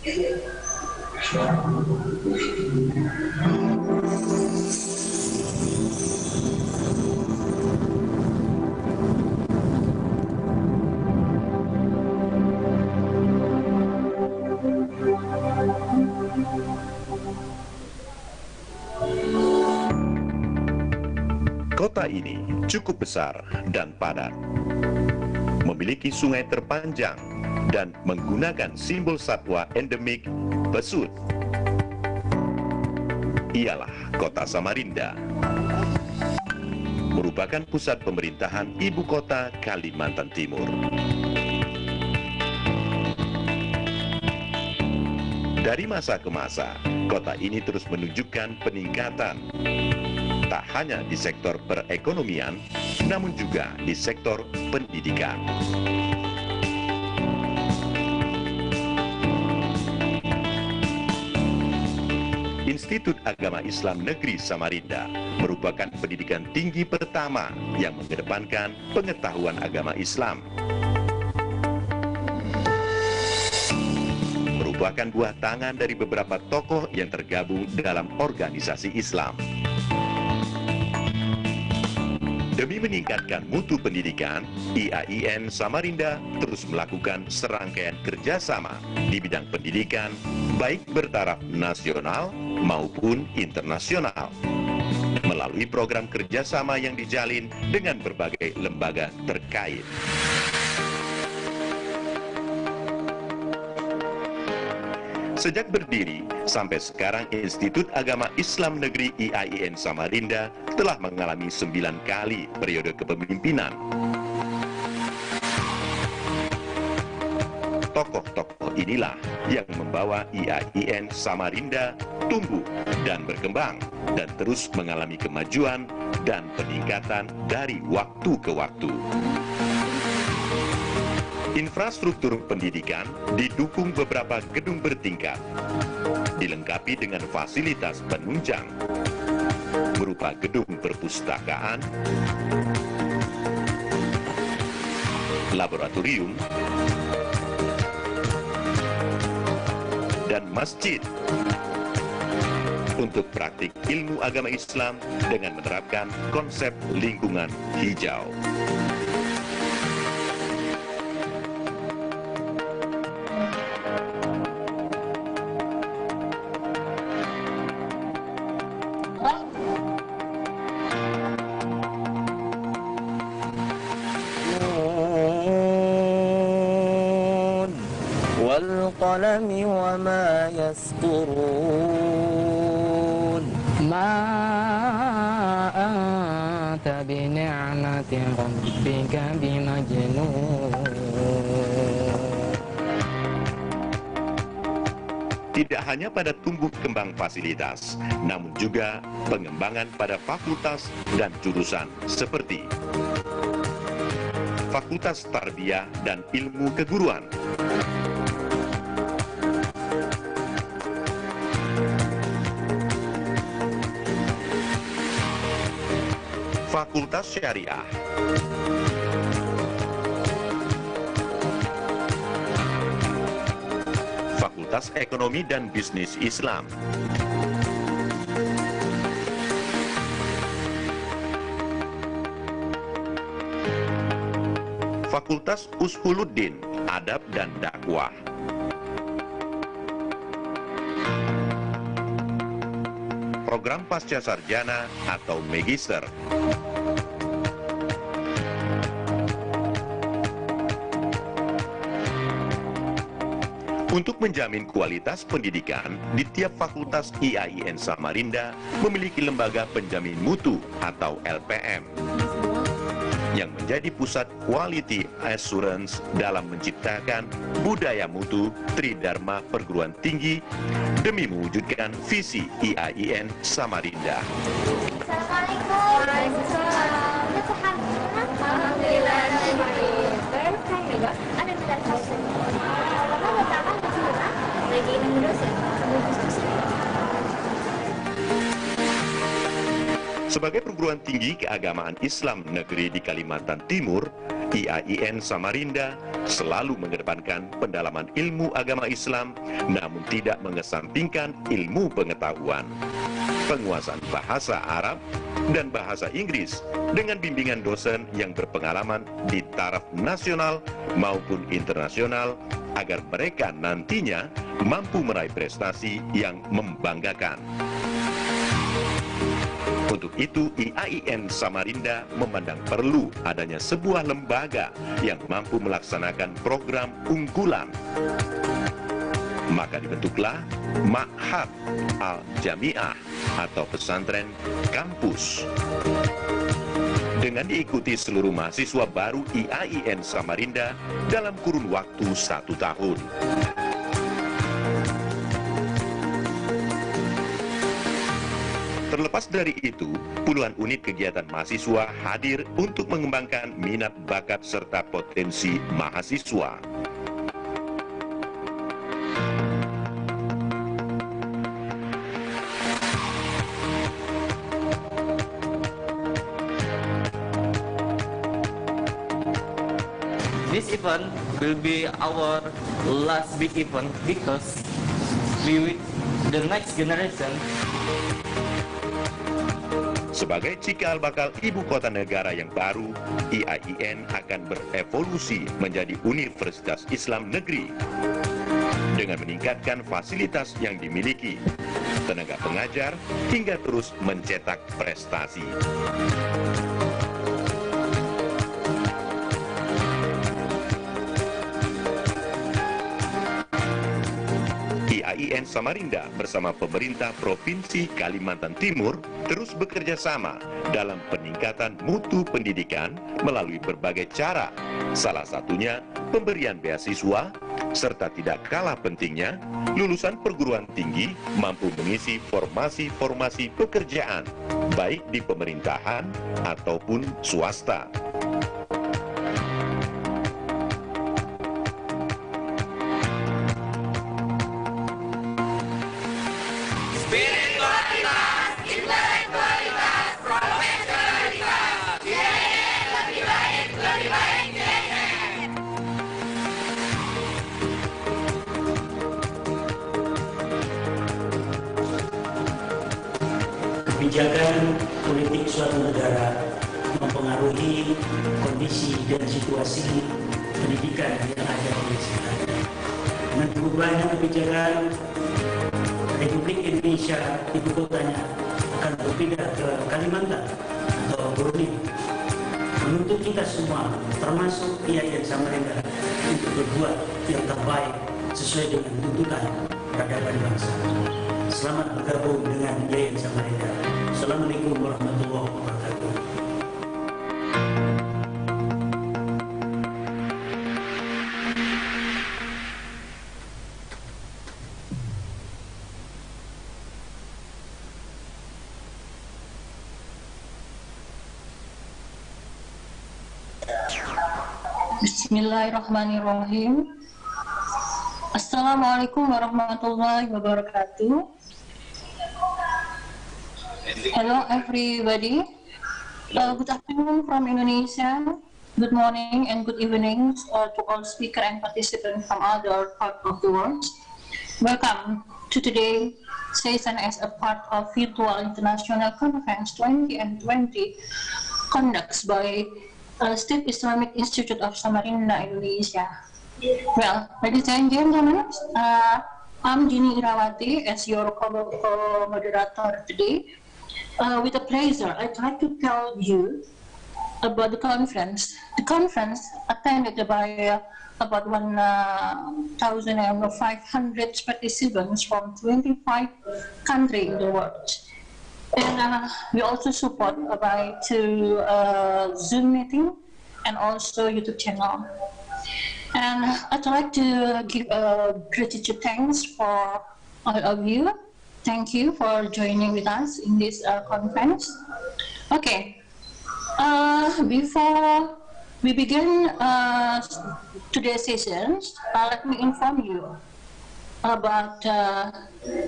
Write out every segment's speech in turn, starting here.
Kota ini cukup besar dan padat, memiliki sungai terpanjang dan menggunakan simbol satwa endemik pesut. Ialah kota Samarinda, merupakan pusat pemerintahan ibu kota Kalimantan Timur. Dari masa ke masa, kota ini terus menunjukkan peningkatan, tak hanya di sektor perekonomian, namun juga di sektor pendidikan. Institut Agama Islam Negeri Samarinda merupakan pendidikan tinggi pertama yang mengedepankan pengetahuan agama Islam. Merupakan buah tangan dari beberapa tokoh yang tergabung dalam organisasi Islam. Demi meningkatkan mutu pendidikan, IAIN Samarinda terus melakukan serangkaian kerjasama di bidang pendidikan, baik bertaraf nasional maupun internasional, melalui program kerjasama yang dijalin dengan berbagai lembaga terkait. Sejak berdiri, sampai sekarang Institut Agama Islam Negeri IAIN Samarinda telah mengalami 9 kali periode kepemimpinan. Tokoh-tokoh inilah yang membawa IAIN Samarinda tumbuh dan berkembang dan terus mengalami kemajuan dan peningkatan dari waktu ke waktu. Infrastruktur pendidikan didukung beberapa gedung bertingkat, dilengkapi dengan fasilitas penunjang, berupa gedung perpustakaan, laboratorium, dan masjid untuk praktik ilmu agama Islam dengan menerapkan konsep lingkungan hijau. والقلم وما يسطرون ما أنت بنعمة ربك بمجنون. Tidak hanya pada tumbuh kembang fasilitas, namun juga pengembangan pada fakultas dan jurusan seperti Fakultas Tarbiyah dan Ilmu Keguruan, Fakultas Syariah, Fakultas Ekonomi dan Bisnis Islam, Fakultas Ushuluddin, Adab dan Dakwah, Program Pasca Sarjana atau Magister, Untuk menjamin kualitas pendidikan, di tiap fakultas IAIN Samarinda memiliki lembaga penjamin mutu atau LPM yang menjadi pusat quality assurance dalam menciptakan budaya mutu tridharma perguruan tinggi demi mewujudkan visi IAIN Samarinda. Assalamualaikum. Waalaikumsalam. Alhamdulillah. Ada Sebagai perguruan tinggi keagamaan Islam negeri di Kalimantan Timur, IAIN Samarinda selalu mengedepankan pendalaman ilmu agama Islam, namun tidak mengesampingkan ilmu pengetahuan, penguasaan bahasa Arab dan bahasa Inggris dengan bimbingan dosen yang berpengalaman di taraf nasional maupun internasional agar mereka nantinya mampu meraih prestasi yang membanggakan. Untuk itu, IAIN Samarinda memandang perlu adanya sebuah lembaga yang mampu melaksanakan program unggulan. Maka dibentuklah Ma'had Al-Jami'ah atau pesantren kampus. Dengan diikuti seluruh mahasiswa baru IAIN Samarinda dalam kurun waktu 1 tahun. Terlepas dari itu, puluhan unit kegiatan mahasiswa hadir untuk mengembangkan minat bakat serta potensi mahasiswa. This event will be our last big event because the next generation. Sebagai cikal bakal ibu kota negara yang baru, IAIN akan berevolusi menjadi Universitas Islam Negeri dengan meningkatkan fasilitas yang dimiliki, tenaga pengajar, hingga terus mencetak prestasi. IAIN Samarinda bersama pemerintah Provinsi Kalimantan Timur terus bekerja sama dalam peningkatan mutu pendidikan melalui berbagai cara, salah satunya pemberian beasiswa, serta tidak kalah pentingnya, lulusan perguruan tinggi mampu mengisi formasi-formasi pekerjaan, baik di pemerintahan ataupun swasta. Spiritualitas, intelektualitas, profesionalitas, IAIN lebih baik, IAIN. Kebijakan politik suatu negara mempengaruhi kondisi dan situasi pendidikan yang ada di sana. Dengan berubahnya kebijakan, Republik Indonesia ibu kotanya akan berpindah ke Kalimantan atau Borneo, menuntut kita semua, termasuk IAIN Samarinda, untuk berbuat yang terbaik sesuai dengan tuntutan peradaban bangsa. Selamat bergabung dengan IAIN Samarinda. Assalamualaikum warahmatullahi wabarakatuh. Bismillahirrahmanirrahim. Assalamualaikum warahmatullahi wabarakatuh. Hello everybody. Good afternoon from Indonesia. Good morning and good evening to all speaker and participants from other part of the world. Welcome to today's session as a part of Virtual International Conference 2020 conducted by State Islamic Institute of Samarinda, Indonesia. Well, ladies and gentlemen, I'm Jini Irawati as your co-moderator today. With a pleasure, I'd like to tell you about the conference. The conference attended by about 1,500 participants from 25 countries in the world. And we also support by Zoom meeting and also YouTube channel. And I'd like to give gratitude thanks for all of you. Thank you for joining with us in this conference. Okay, before we begin today's sessions, let me inform you about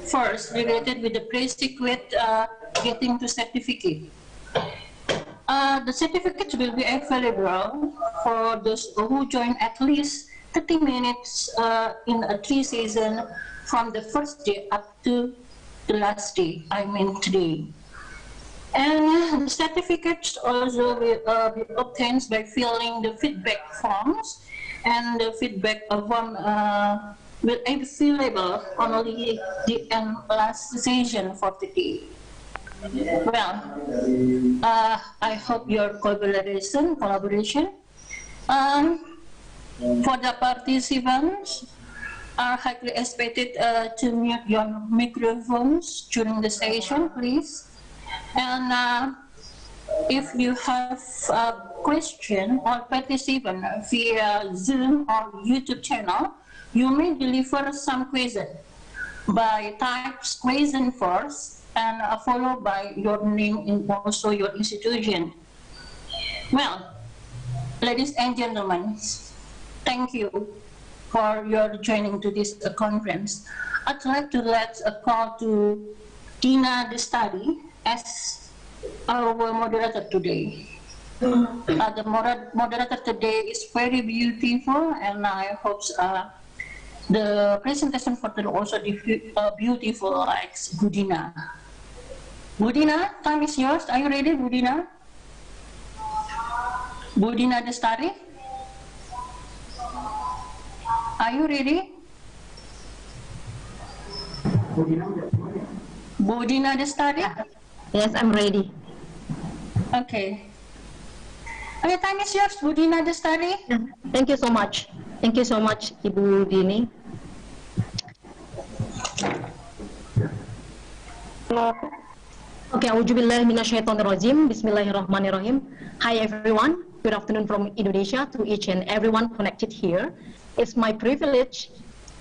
first related with the prerequisite getting to certificate. The certificates will be available for those who join at least 30 minutes in a 3 season from the first day up to the last day, I mean today. And the certificates also will be obtained by filling the feedback forms, and the feedback form will be available only the last session for today. Well, I hope your collaboration. For the participants are highly expected to mute your microphones during the session, please. And if you have a question or participant via Zoom or YouTube channel, you may deliver some question by type question first and followed by your name and also your institution. Well, ladies and gentlemen, thank you for your joining to this conference. I'd like to let a call to Dina Destari as our moderator today. The moderator today is very beautiful, and I hope the presentation for today also beautiful like Budina. Budina, time is yours. Are you ready, Budina? Budina Destari? Are you ready? Budina Destari? Yes, I'm ready. Okay. Okay, time is yours, Budina Destari. Thank you so much. Thank you so much, Ibu Dini. Okay, Auzubillahi minasyaitonirrajim. Bismillahirrahmanirrahim. Hi everyone. Good afternoon from Indonesia to each and everyone connected here. It's my privilege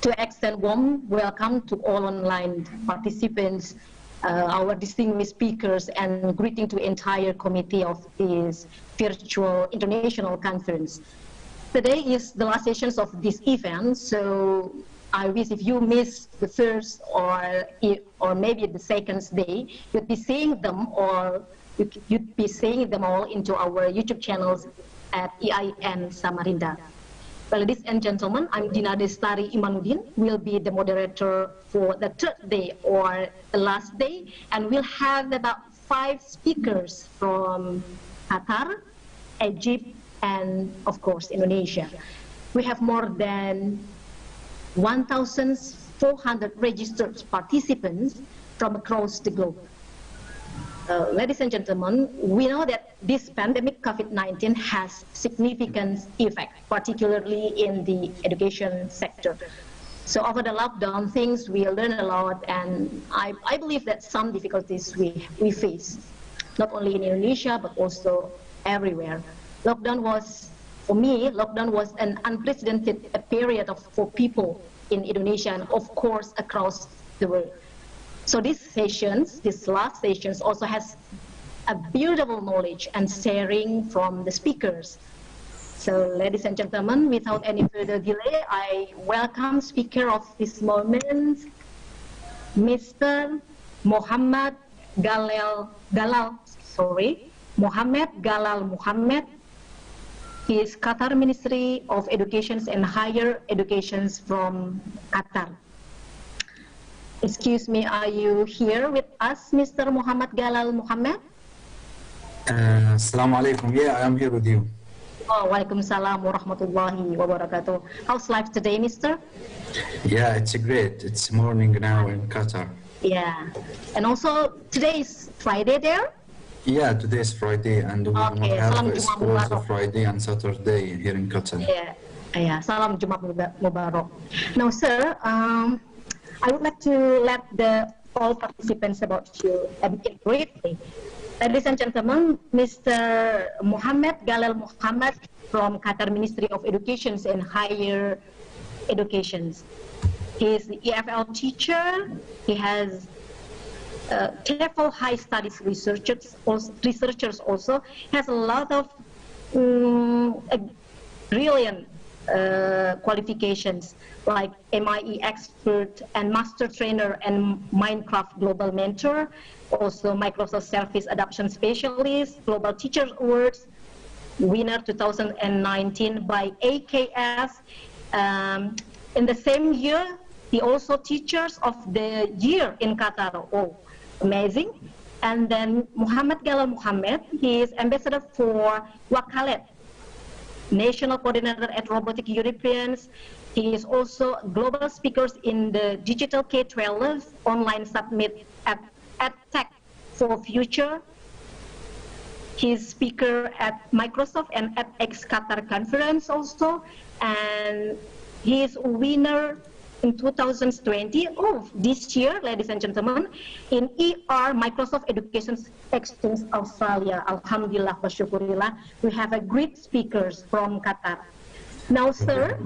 to extend warm welcome to all online participants, our distinguished speakers, and greeting to entire committee of this virtual international conference. Today is the last sessions of this event, so I wish if you missed the first or maybe the second day, you'd be seeing them, or you'd be seeing them all into our YouTube channels at IAIN Samarinda. Well, ladies and gentlemen, I'm Dina Destari Imanuddin, will be the moderator for the third day or the last day, and we'll have about 5 speakers from Qatar, Egypt, and of course Indonesia. We have more than 1,400 registered participants from across the globe. Ladies and gentlemen, we know that this pandemic COVID-19 has significant effect, particularly in the education sector. So over the lockdown, things we learn a lot, and I believe that some difficulties we face, not only in Indonesia, but also everywhere. Lockdown was, for me, lockdown was an unprecedented period for people in Indonesia and of course across the world. So these last sessions also has a beautiful knowledge and sharing from the speakers. So ladies and gentlemen, without any further delay, I welcome speaker of this moment, Mr. Mohammed Galal Muhammad. He is Qatar Ministry of Education and Higher Education from Qatar. Excuse me, are you here with us, Mr. Muhammad Galal Muhammad? Assalamu alaikum. Yeah, I am here with you. Oh, Waalaikumsalam warahmatullahi wabarakatuh. How's life today, Mr.? Yeah, it's great. It's morning now in Qatar. Yeah, and also today is Friday there? Yeah, today is Friday, and we will have schools on Friday and Saturday here in Qatar. Yeah, salam Jumat Mubarak. Now, sir, I would like to let all participants about you briefly. Ladies and gentlemen, Mr. Mohammed Galal Muhammad from Qatar Ministry of Education and Higher Education. He is the EFL teacher. He has TEFL high studies researchers also. Has a lot of brilliant qualifications like MIE expert and master trainer and Minecraft global mentor, also Microsoft Service Adoption Specialist, Global Teachers Awards winner 2019 by AKS. In the same year, he also Teachers of the Year in Qatar. Oh, amazing. And then Muhammad Galal Muhammad, he is ambassador for Wakalet, National Coordinator at Robotic Europeans. He is also global speakers in the Digital K-12 online summit at Tech for Future. He is speaker at Microsoft and at X Qatar conference also, and he is winner in 2020 of this year, ladies and gentlemen, in ER Microsoft Education Exchange Australia. Alhamdulillah wa syukurillah, we have a great speakers from Qatar. Now, sir,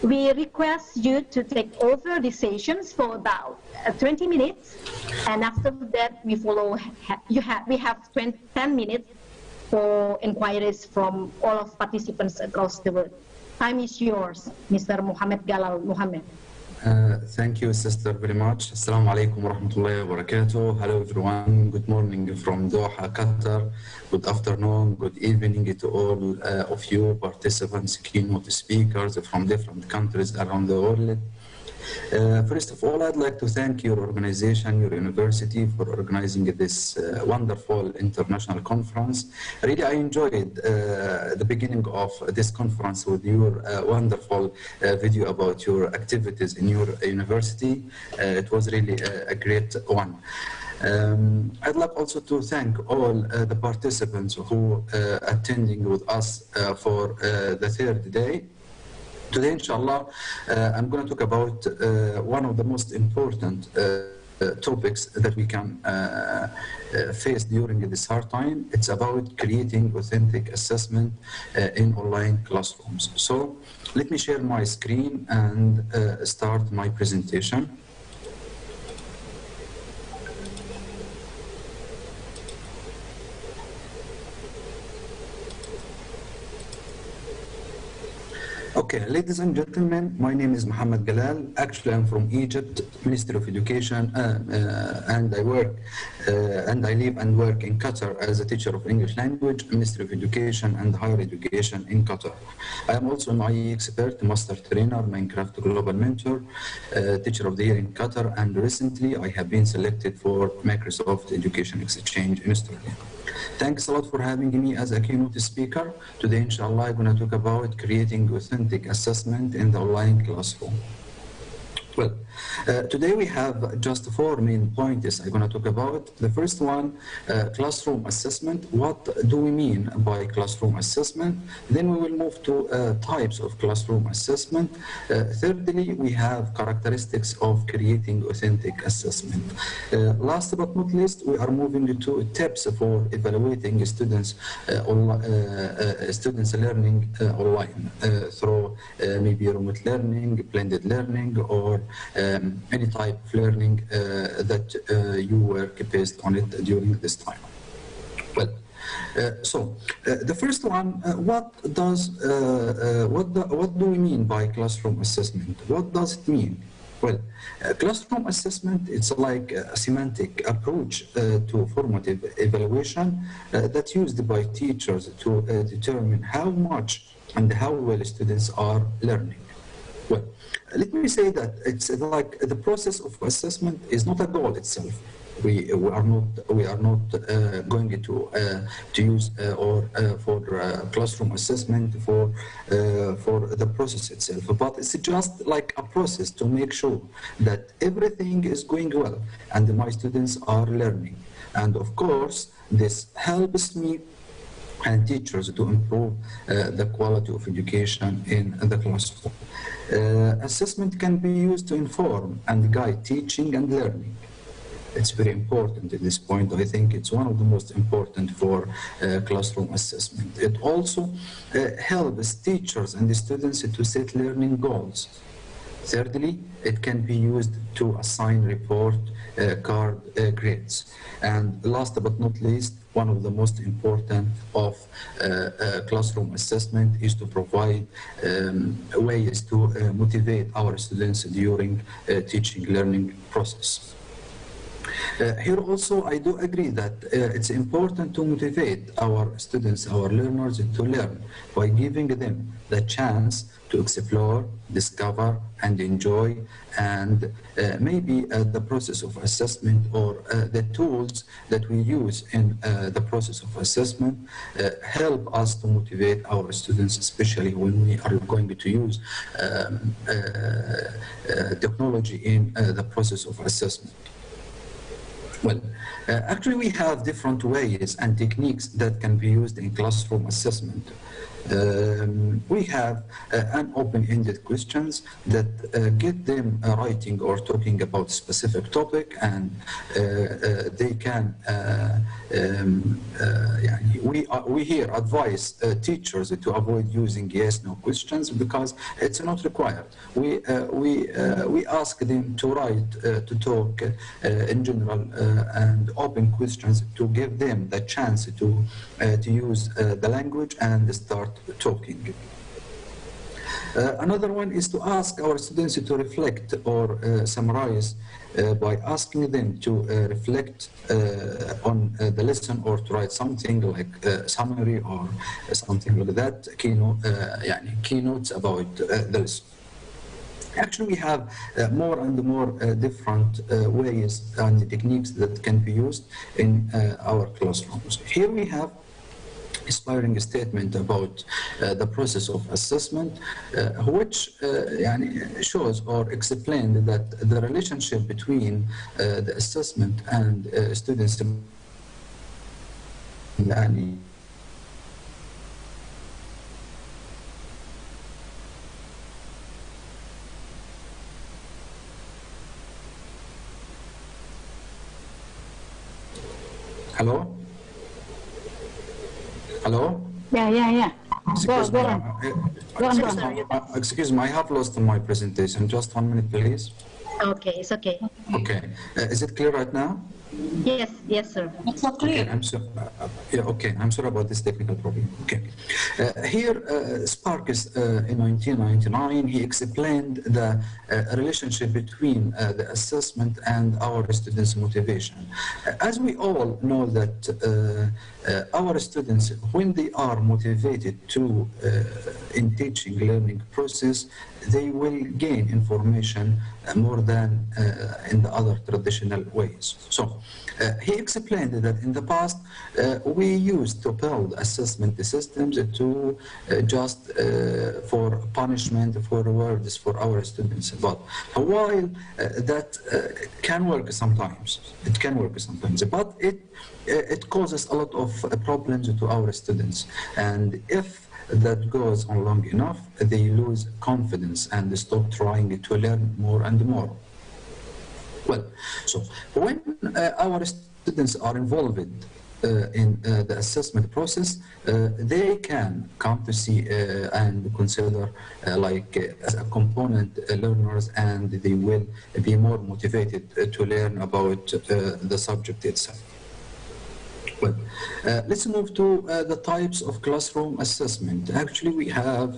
we request you to take over the sessions for about 20 minutes, and after that, we follow. We have 10 minutes for inquiries from all of participants across the world. Time is yours, Mr. Muhammad Galal Muhammad. Thank you, sister, very much. Assalamu alaikum wa rahmatullahi wa barakatuh. Hello, everyone. Good morning from Doha, Qatar. Good afternoon, good evening to all of you participants, keynote speakers from different countries around the world. First of all, I'd like to thank your organization, your university, for organizing this wonderful international conference. Really, I enjoyed the beginning of this conference with your wonderful video about your activities in your university. It was really a great one. I'd like also to thank all the participants who attending with us for the third day. Today, inshallah, I'm going to talk about one of the most important topics that we can face during this hard time. It's about creating authentic assessment in online classrooms. So let me share my screen and start my presentation. Okay, ladies and gentlemen, my name is Muhammad Galal. Actually, I'm from Egypt, Ministry of Education, and I work and I live and work in Qatar as a teacher of English language, Ministry of Education and Higher Education in Qatar. I am also an IE expert, master trainer, Minecraft global mentor, teacher of the year in Qatar, and recently I have been selected for Microsoft Education Exchange in Australia. Thanks a lot for having me as a keynote speaker. Today, inshallah, I'm going to talk about creating authentic assessment in the online classroom. Well, today we have just 4 main points I'm going to talk about. The first one, classroom assessment. What do we mean by classroom assessment? Then we will move to types of classroom assessment. Thirdly, we have characteristics of creating authentic assessment. Last but not least, we are moving to tips for evaluating students learning online through maybe remote learning, blended learning, or any type of learning that you work based on it during this time. Well, the first one, what do we mean by classroom assessment? What does it mean? Well, classroom assessment, it's like a semantic approach to formative evaluation that's used by teachers to determine how much and how well students are learning. Well, let me say that it's like the process of assessment is not a goal itself. We are not going to use for classroom assessment for the process itself, but it's just like a process to make sure that everything is going well and my students are learning. And of course, this helps me and teachers to improve the quality of education in the classroom. Assessment can be used to inform and guide teaching and learning. It's very important at this point. I think it's one of the most important for classroom assessment. It also helps teachers and the students to set learning goals. Thirdly, it can be used to assign report card grades. And last but not least, one of the most important of classroom assessment is to provide ways to motivate our students during teaching learning process. Here also, I do agree that it's important to motivate our students, our learners to learn by giving them the chance to explore, discover, and enjoy, and maybe the process of assessment or the tools that we use in the process of assessment help us to motivate our students, especially when we are going to use technology in the process of assessment. Well, actually we have different ways and techniques that can be used in classroom assessment. We have an open-ended questions that get them writing or talking about specific topic, and they can we here advise teachers to avoid using yes/no questions because it's not required. We ask them to write, to talk in general, and open questions to give them the chance to use the language and start talking. Another one is to ask our students to reflect or summarize by asking them to reflect on the lesson or to write something like summary or something like that, keynotes about the lesson. Actually, we have more and more different ways and techniques that can be used in our classrooms. Here we have inspiring statement about the process of assessment, which shows or explains that the relationship between the assessment and students. Hello? Hello? Yeah. Excuse me, I have lost my presentation. Just 1 minute, please. Okay, it's okay. Okay. Is it clear right now? Yes, sir. It's not clear. Okay, I'm sorry about this technical problem. Okay. Here, Sparkus in 1999, he explained the relationship between the assessment and our students' motivation. As we all know that our students, when they are motivated to in teaching learning process, they will gain information more than in the other traditional ways. So he explained that in the past we used to build assessment systems to just for punishment, for rewards for our students. But while that can work sometimes, but it causes a lot of problems to our students. And if that goes on long enough, they lose confidence and stop trying to learn more and more. Well, so when our students are involved in the assessment process, they can come to see and consider as a component learners, and they will be more motivated to learn about the subject itself. Well, let's move to the types of classroom assessment. Actually, we have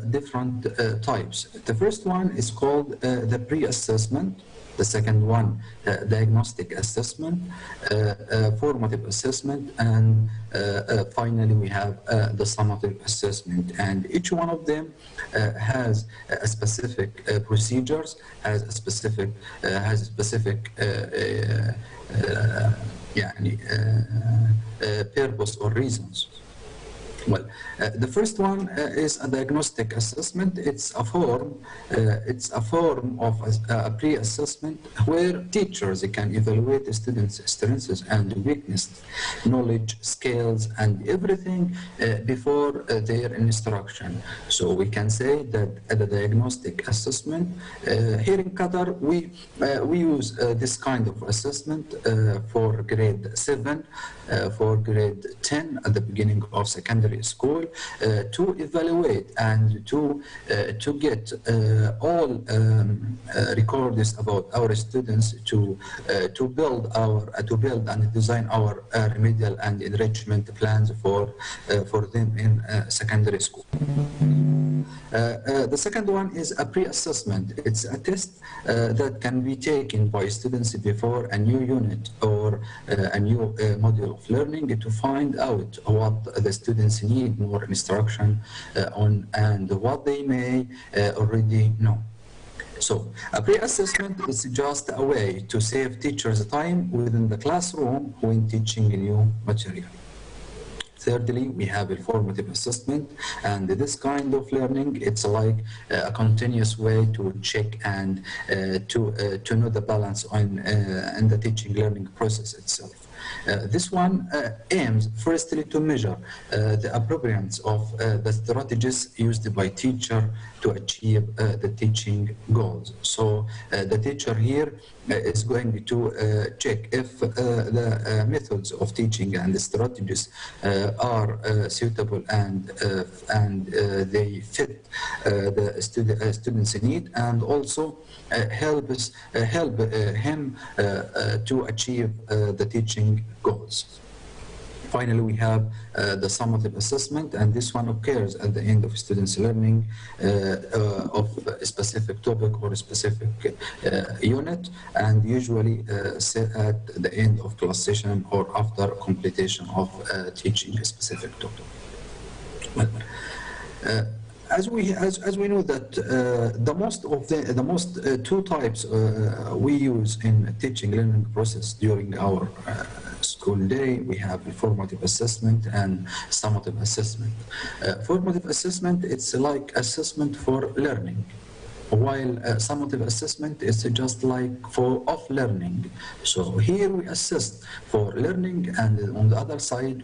different types. The first one is called the pre-assessment. The second one, diagnostic assessment, formative assessment, and finally we have the summative assessment. And each one of them has a specific procedures, has a specific purpose or reasons. Well, the first one is a diagnostic assessment. It's a form of a pre-assessment where teachers can evaluate the students' strengths and weaknesses, knowledge, skills, and everything before their instruction. So we can say that the diagnostic assessment here in Qatar, we use this kind of assessment for grade 7, for grade 10 at the beginning of secondary secondary school to evaluate and to get all records about our students to build and design our remedial and enrichment plans for them in secondary school. The second one is a pre-assessment. It's a test that can be taken by students before a new unit or a new module of learning to find out what the students need more instruction on and what they may already know. So a pre-assessment is just a way to save teachers time within the classroom when teaching new material. Thirdly, we have a formative assessment, and this kind of learning, it's like a continuous way to check and to know the balance in the teaching learning process itself. This one aims firstly to measure the appropriateness of the strategies used by teacher to achieve the teaching goals. So the teacher here is going to check if the methods of teaching and the strategies are suitable and they fit the student's need, and also help him to achieve the teaching goals. Finally, we have the summative assessment, and this one occurs at the end of students' learning of a specific topic or a specific unit, and usually set at the end of class session or after completion of teaching a specific topic. Well, as we know that the most two types we use in teaching learning process during our school day, we have formative assessment and summative assessment. Formative assessment, it's like assessment for learning, while summative assessment is just like for of learning. So here we assess for learning, and on the other side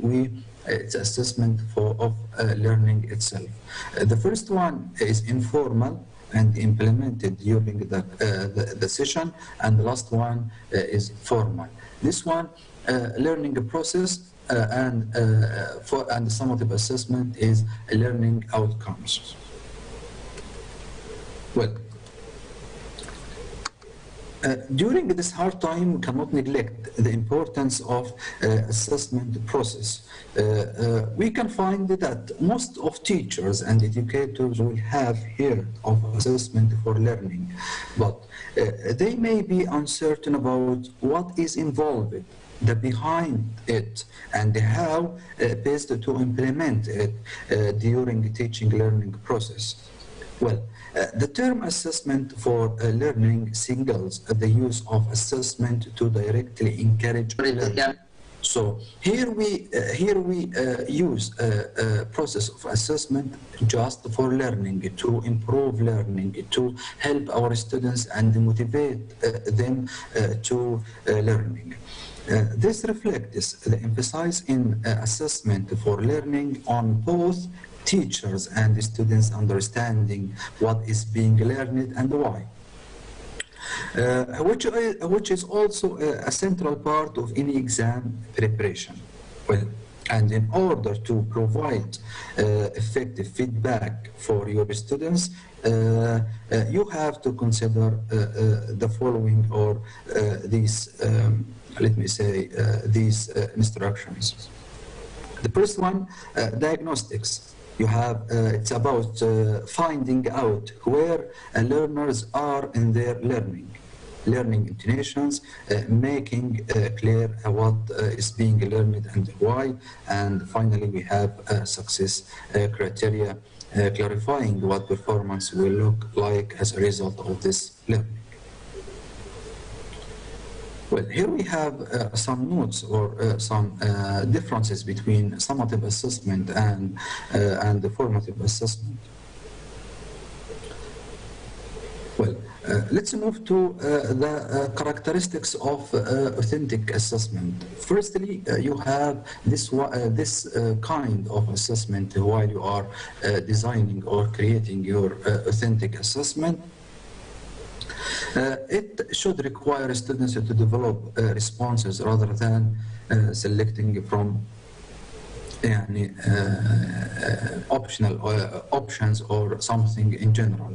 it's assessment of learning itself. The first one is informal and implemented during the session, and the last one is formal. This one, learning process and the summative assessment is learning outcomes. Well, during this hard time, we cannot neglect the importance of assessment process. We can find that most of teachers and educators will have heard of assessment for learning, but they may be uncertain about what is involved, the behind it, and how best to implement it during the teaching learning process. Well, the term assessment for learning signals the use of assessment to directly encourage learning. So here we use a process of assessment just for learning, to improve learning, to help our students and motivate them to learning. This reflects the emphasis in assessment for learning on both teachers and students understanding what is being learned and why, which is also a central part of any exam preparation. Well, and in order to provide effective feedback for your students, you have to consider the following, or these, let me say, these instructions. The first one, diagnostics. You have, it's about finding out where learners are in their learning intonations, making clear what is being learned and why, and finally we have success criteria, clarifying what performance will look like as a result of this learning. Well, here we have some notes or some differences between summative assessment and the formative assessment. Well, let's move to the characteristics of authentic assessment. Firstly, you have this kind of assessment while you are designing or creating your authentic assessment. It should require students to develop responses rather than selecting from يعني optional options or something in general.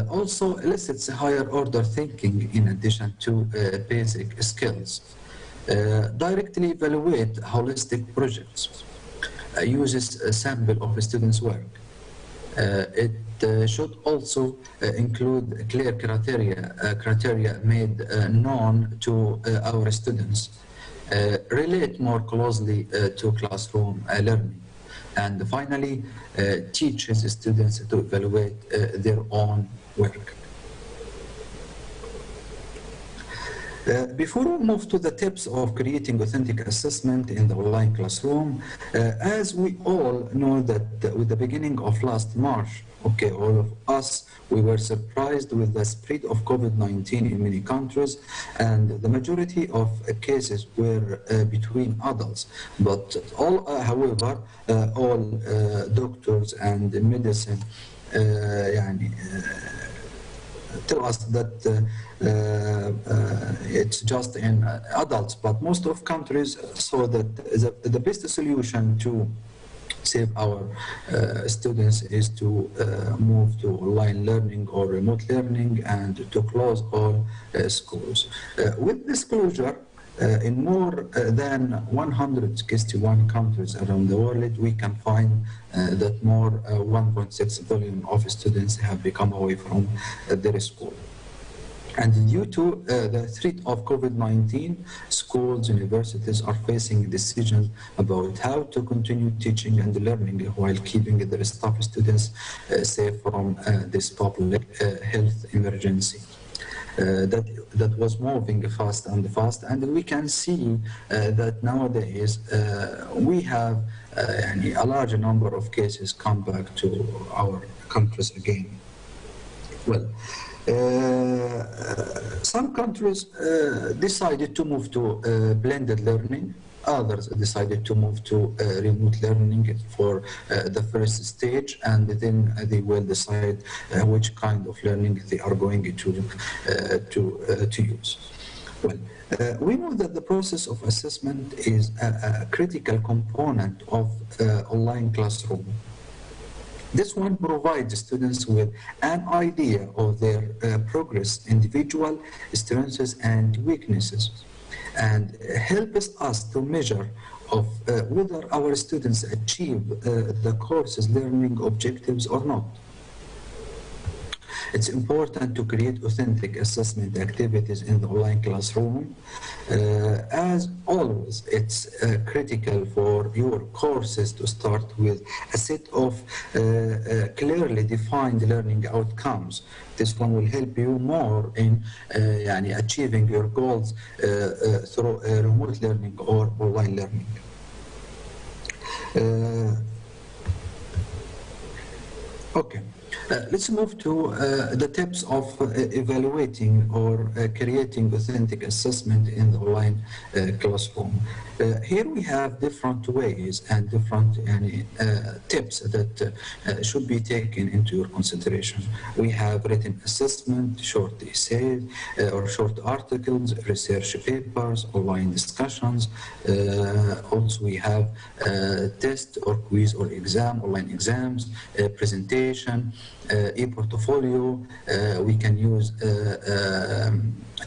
Also elicits higher order thinking in addition to basic skills. Directly evaluate holistic projects. Uses a sample of a student's work. It should also include clear criteria made known to our students. Relate more closely to classroom learning. And finally, teaches students to evaluate their own work. Before we move to the tips of creating authentic assessment in the online classroom, as we all know that with the beginning of last March, okay, all of us, we were surprised with the spread of COVID-19 in many countries, and the majority of cases were between adults. But all, however, all doctors and medicine tell us that it's just in adults, but most of countries saw that the best solution to save our students is to move to online learning or remote learning and to close all schools. With this closure, in more than 161 countries around the world, we can find that more 1.6 billion of students have become away from their school. And due to the threat of COVID-19, schools, universities are facing decisions about how to continue teaching and learning while keeping their staff students safe from this public health emergency. That was moving fast, and we can see that nowadays we have a large number of cases come back to our countries again. Well, some countries decided to move to blended learning. Others decided to move to remote learning for the first stage, and then they will decide which kind of learning they are going to use. Well, we know that the process of assessment is a critical component of online classroom. This one provides students with an idea of their progress, individual strengths and weaknesses, and helps us to measure of whether our students achieve the course's learning objectives or not. It's important to create authentic assessment activities in the online classroom. As always, it's critical for your courses to start with a set of clearly defined learning outcomes. This one will help you more in achieving your goals through remote learning or online learning. Okay. Let's move to the tips of evaluating or creating authentic assessment in the online classroom. Here we have different ways and different tips that should be taken into your consideration. We have written assessment, short essays or short articles, research papers, online discussions. Also we have test or quiz or exam, online exams, presentation, e-portfolio. We can use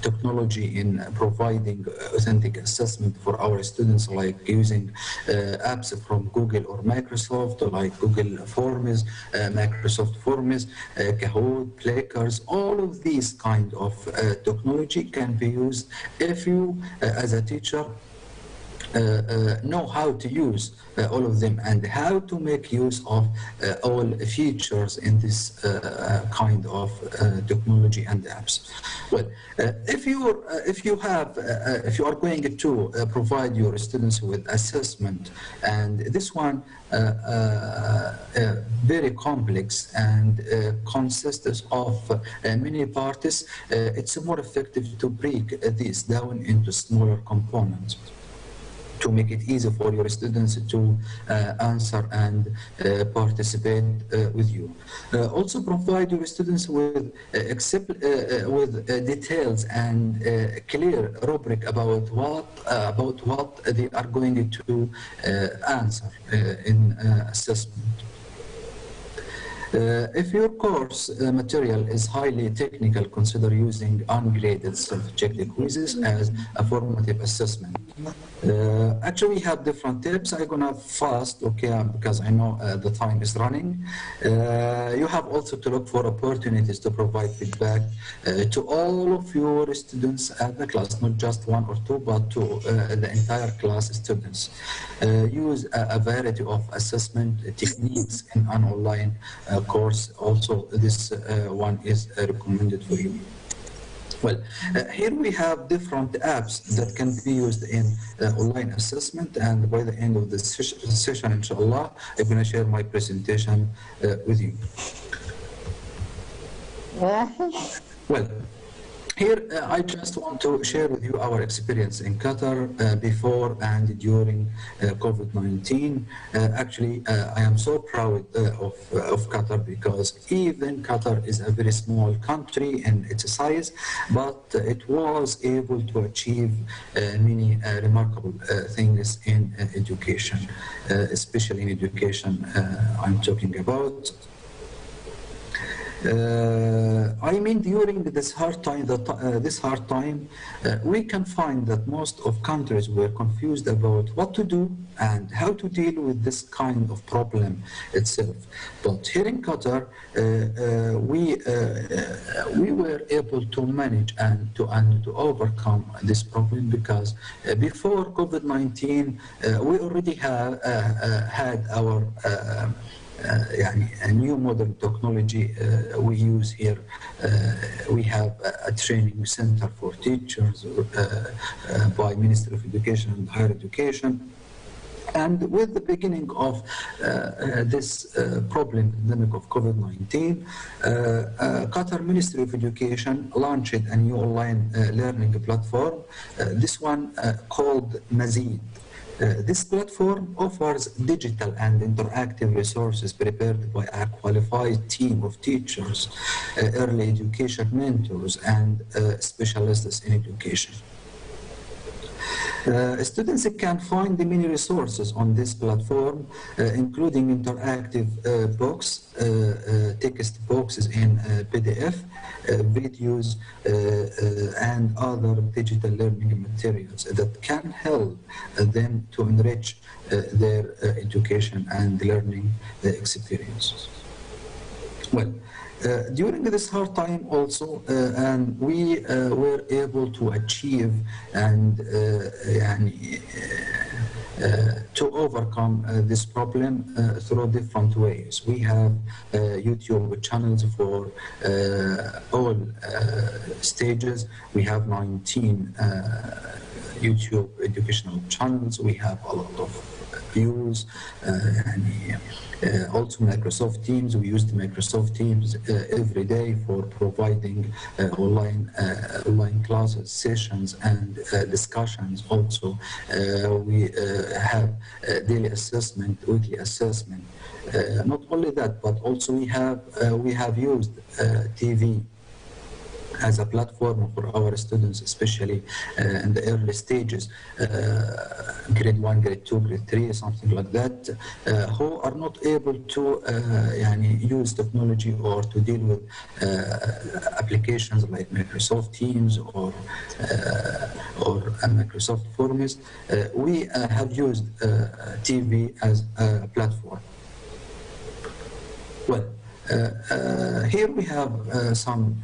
technology in providing authentic assessment for our students, like using apps from Google or Microsoft, like Google Forms, Microsoft Forms, Kahoot, Placards. All of these kind of technology can be used if you, as a teacher, know how to use all of them and how to make use of all features in this kind of technology and apps. Well, if you are going to provide your students with assessment, and this one very complex and consists of many parts, it's more effective to break this down into smaller components. to make it easy for your students to answer and participate with you. Also provide your students with details and clear rubric about what they are going to answer in assessment. If your course material is highly technical, consider using ungraded self-checked quizzes as a formative assessment. Actually, we have different tips. I'm gonna fast, okay, because I know the time is running. You have also to look for opportunities to provide feedback to all of your students at the class, not just one or two, but to the entire class students. Use a variety of assessment techniques in an online course. Also, this one is recommended for you. Well, here we have different apps that can be used in online assessment, and by the end of the session, inshallah, I'm going to share my presentation with you. Well, here I just want to share with you our experience in Qatar before and during COVID-19. Actually, I am so proud of Qatar, because even Qatar is a very small country in its size, but it was able to achieve many remarkable things in education, especially in education I'm talking about. I mean, during this hard time, we can find that most of countries were confused about what to do and how to deal with this kind of problem itself. But here in Qatar, we were able to manage and to overcome this problem, because before COVID-19, we already had our a new modern technology we use here. We have a training center for teachers by Ministry of Education and Higher Education. And with the beginning of this pandemic of COVID-19, Qatar Ministry of Education launched a new online learning platform, this one called Mazid. This platform offers digital and interactive resources prepared by a qualified team of teachers, early education mentors, and specialists in education. Students can find many resources on this platform, including interactive books, text boxes in PDF, videos, and other digital learning materials that can help them to enrich their education and learning experiences. Well, during this hard time also, and we were able to achieve and to overcome this problem through different ways. We have YouTube channels for all stages. We have 19 YouTube educational channels. We have a lot of views, also Microsoft Teams. We use the Microsoft Teams every day for providing online classes, sessions, and discussions. Also, we have daily assessment, weekly assessment. Not only that, but also we have used TV as a platform for our students, especially in the early stages, grade 1, grade 2, grade 3, something like that, who are not able to use technology or to deal with applications like Microsoft Teams or Microsoft Forms. We have used TV as a platform. Well, here we have some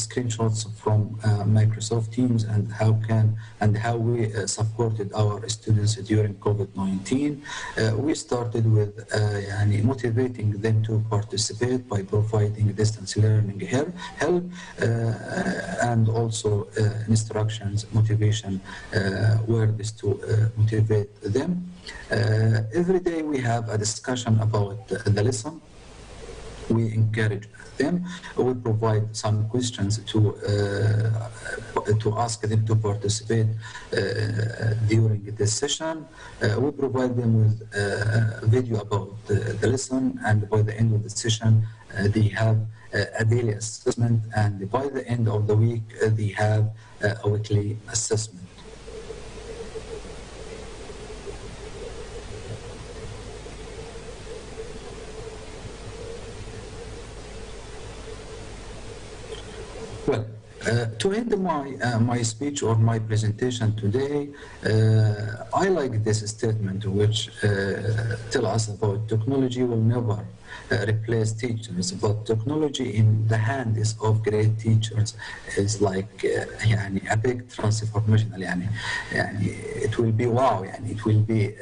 screenshots from Microsoft Teams and how we supported our students during COVID-19. We started with motivating them to participate by providing distance learning help and also instructions, motivation words to motivate them. Every day we have a discussion about the lesson. we encourage them. We provide some questions to ask them to participate during this session. We provide them with a video about the lesson, and by the end of the session, they have a daily assessment, and by the end of the week, they have a weekly assessment. Well, to end my speech or my presentation today, I like this statement which tell us about technology will never replace teachers, but technology in the hands of great teachers is like a big transformational. It will be wow, it will be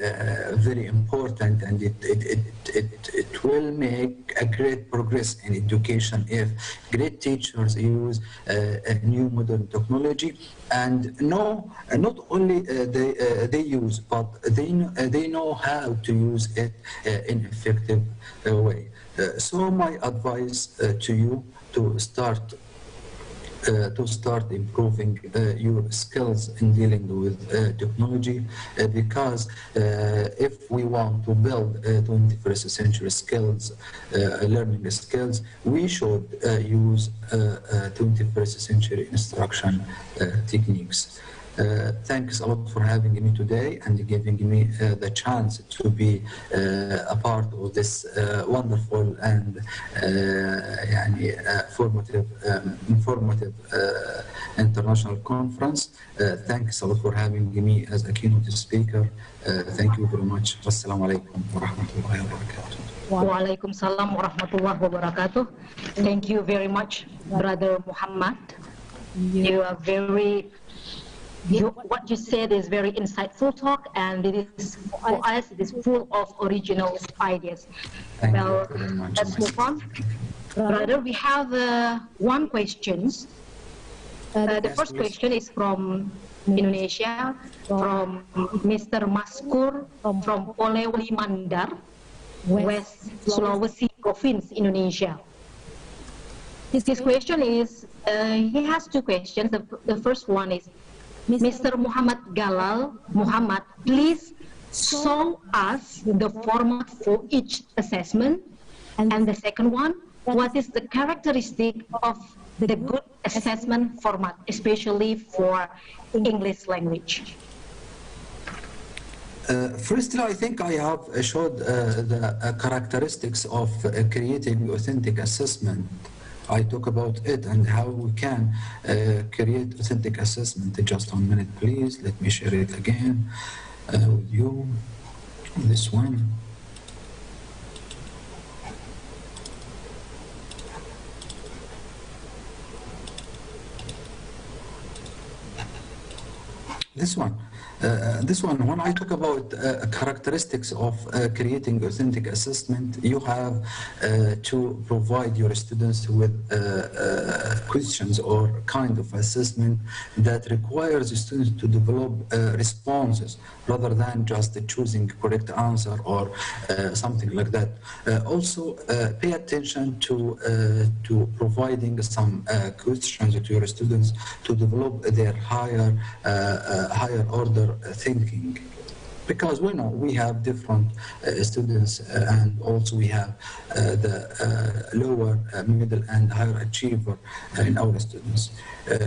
very important, and it will make a great progress in education if great teachers use a new modern technology, and not only they use, but they know how to use it in effective way. So my advice to you to start improving your skills in dealing with technology, because if we want to build 21st century skills, learning skills, we should use 21st century instruction techniques. Thanks a lot for having me today and giving me the chance to be a part of this wonderful and informative international conference. Thanks a lot for having me as a keynote speaker. Thank you very much. Wassalamu alaikum wa rahmatullahi wa barakatuh. Waalaikumsalam warahmatullahi wabarakatuh. Thank you very much, Brother Muhammad. You are what you said is very insightful talk, and it is for us, it is full of original ideas. Thank you very much. Let's move on. Brother, we have one question. The first question is from Indonesia, from Mr. Maskur from Polewali Mandar, West Sulawesi Province, Indonesia. His question is, he has two questions. The first one is, Mr. Muhammad Galal Muhammad, please show us the format for each assessment. And the second one, what is the characteristic of the good assessment format, especially for English language? Firstly, I think I have showed the characteristics of creating authentic assessment. I talk about it and how we can create authentic assessment. Just 1 minute, please. Let me share it again with you. This one. This one. When I talk about characteristics of creating authentic assessment, you have to provide your students with questions or kind of assessment that requires the students to develop responses rather than just choosing correct answer or something like that. Also, pay attention to providing some questions to your students to develop their higher order thinking, because we know we have different students, and also we have the lower, middle, and higher achiever in our students.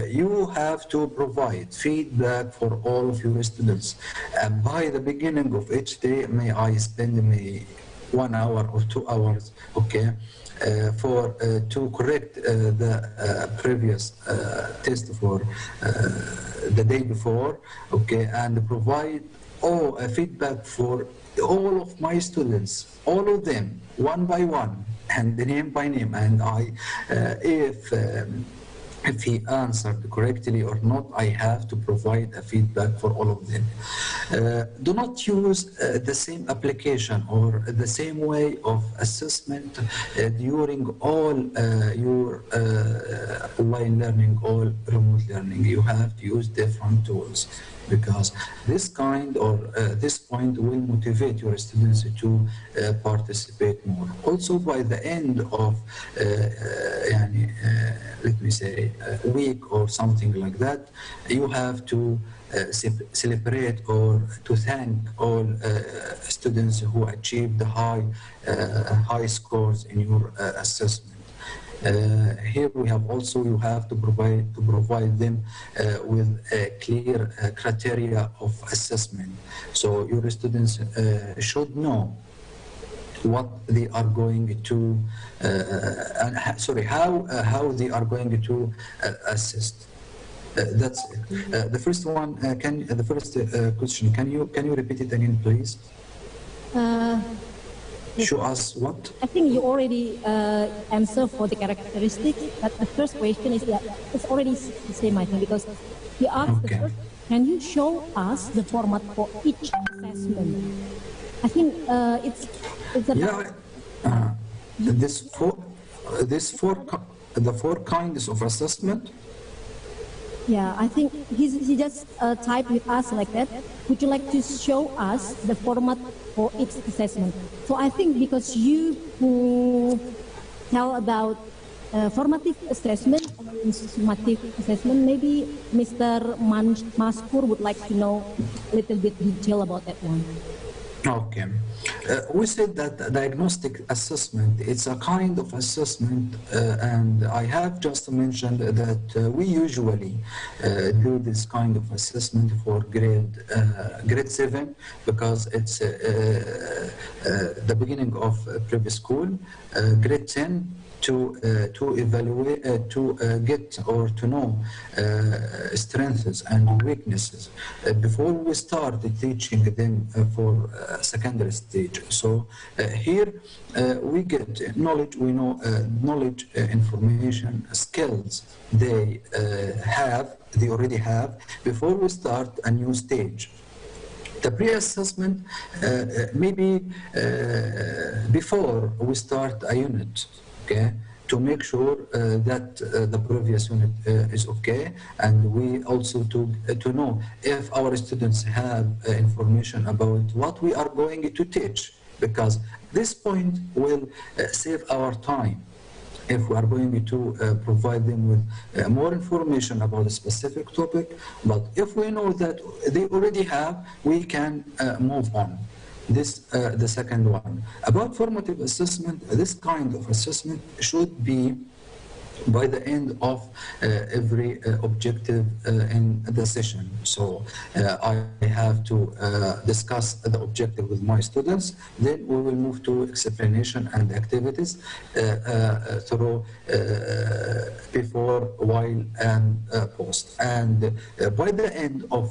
You have to provide feedback for all of your students. By the beginning of each day, may I spend 1 hour or 2 hours, okay, to correct the previous test for the day before, okay, and provide feedback for all of my students, all of them, one by one, and name by name, and if he answered correctly or not, I have to provide a feedback for all of them. Do not use the same application or the same way of assessment during all your online learning or remote learning. You have to use different tools. because this kind or this point will motivate your students to participate more. Also, by the end of let me say a week or something like that, you have to celebrate or to thank all students who achieved the high scores in your assessment. Here we have also, you have to provide them with a clear criteria of assessment. So your students should know what they are going to, how they are going to assist. That's it. The first one, the first question, can you repeat it again, please? Show us what? I think you already answered for the characteristics, but the first question is it's already the same, I think, because you asked the first, can you show us the format for each assessment? I think it's about... the four kinds of assessment. Yeah, I think he just typed with us like that. Would you like to show us the format for each assessment? So I think because you tell about formative assessment and summative assessment, maybe Mr. Maskur would like to know a little bit detail about that one. Okay. We said that diagnostic assessment, it's a kind of assessment, and I have just mentioned that we usually do this kind of assessment for grade 7, because it's the beginning of previous school, grade 10, to evaluate, to get or to know strengths and weaknesses before we start teaching them for secondary stage. So here we get knowledge, we know knowledge, information, skills they already have before we start a new stage. The pre-assessment maybe before we start a unit, okay, to make sure that the previous unit is okay, and we also to know if our students have information about what we are going to teach, because this point will save our time. If we are going to provide them with more information about a specific topic, but if we know that they already have, we can move on. This the second one. About formative assessment, this kind of assessment should be by the end of every objective in the session. So I have to discuss the objective with my students, then we will move to explanation and activities through before, while, and post. And by the end of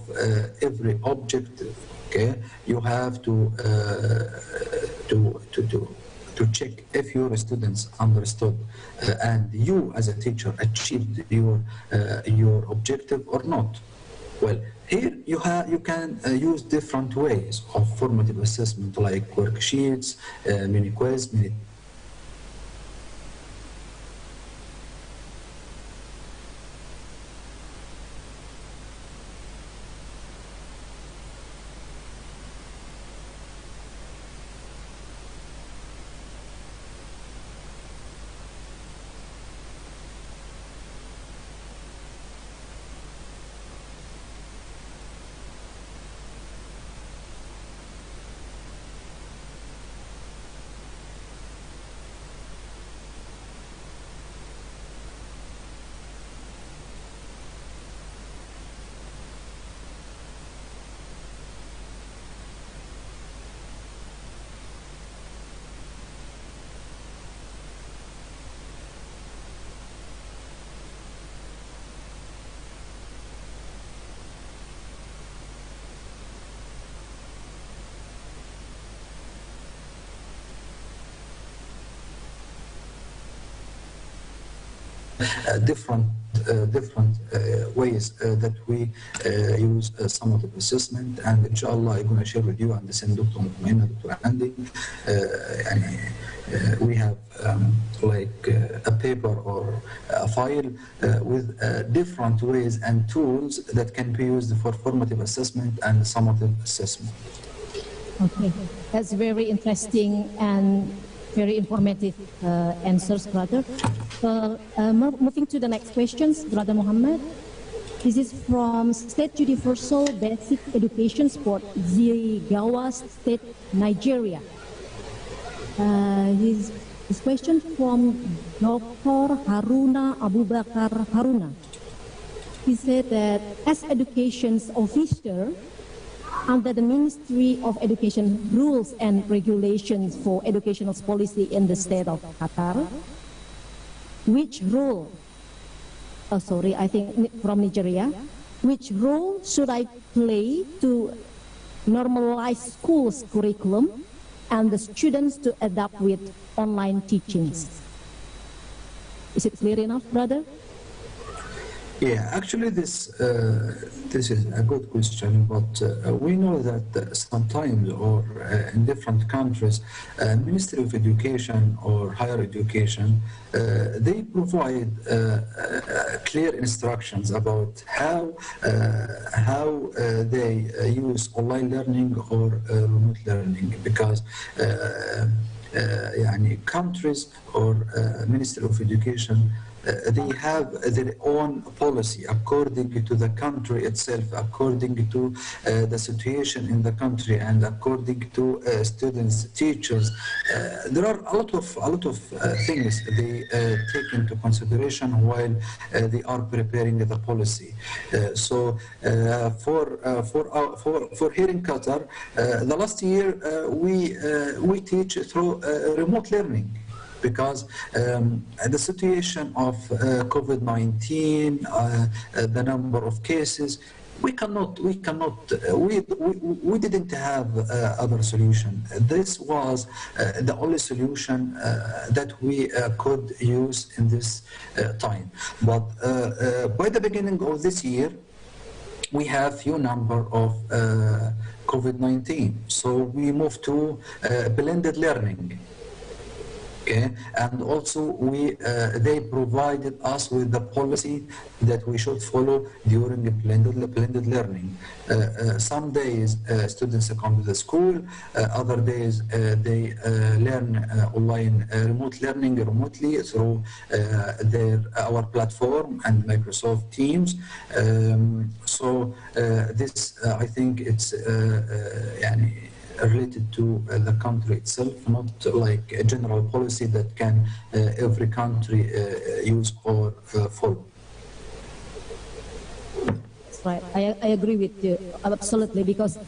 every objective, okay, you have to check if your students understood and you as a teacher achieved your objective or not. Well, here you can use different ways of formative assessment, like worksheets, mini quiz, mini different ways that we use summative assessment, and inshallah I'm going to share with you and the same Dr. Mu'mina, Dr. Andy, we have like a paper or a file with different ways and tools that can be used for formative assessment and summative assessment. Okay, that's very interesting and very informative answers, brother. Moving to the next questions, Brother Muhammad. This is from State Universal Basic Education Sport, Zigawa State, Nigeria. His question from Dr. Haruna Abubakar Haruna. He said that as education officer, under the Ministry of Education rules and regulations for educational policy in the state of Qatar, which role, I think from Nigeria, which role should I play to normalize schools' curriculum and the students to adapt with online teachings? Is it clear enough, brother? Yeah, actually this is a good question, but we know that sometimes or in different countries, Ministry of Education or Higher Education, they provide clear instructions about how they use online learning or remote learning, because countries or Ministry of Education they have their own policy according to the country itself, according to the situation in the country, and according to students, teachers. There are a lot of things they take into consideration while they are preparing the policy. So for here in Qatar, the last year we teach through remote learning, because the situation of COVID-19, the number of cases, we didn't have other solution. This was the only solution that we could use in this time. But by the beginning of this year, we have few number of COVID-19, so we moved to blended learning. Okay, and also they provided us with the policy that we should follow during the blended learning. Some days students come to the school, other days they learn online remote learning remotely through our platform and Microsoft Teams. So this I think it's related to the country itself, not like a general policy that can every country use or follow. That's right. I agree with you absolutely, because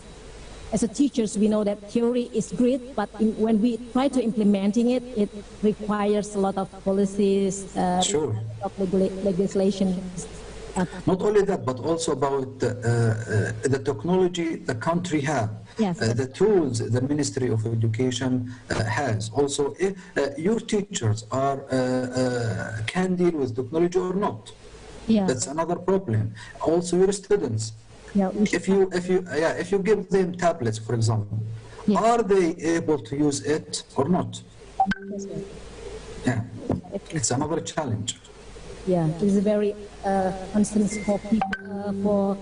as a teachers we know that theory is great, but when we try to implementing it, it requires a lot of policies, sure, of legislation. Not only that, but also about the technology the country has. Yes. The tools the Ministry of Education has. Also, if your teachers can deal with technology or not. Yeah. That's another problem. Also, your students. Yeah, if you give them tablets, for example, yeah, are they able to use it or not? Yes, right. Yeah, it's another challenge. Yeah, it's a very concern for people, for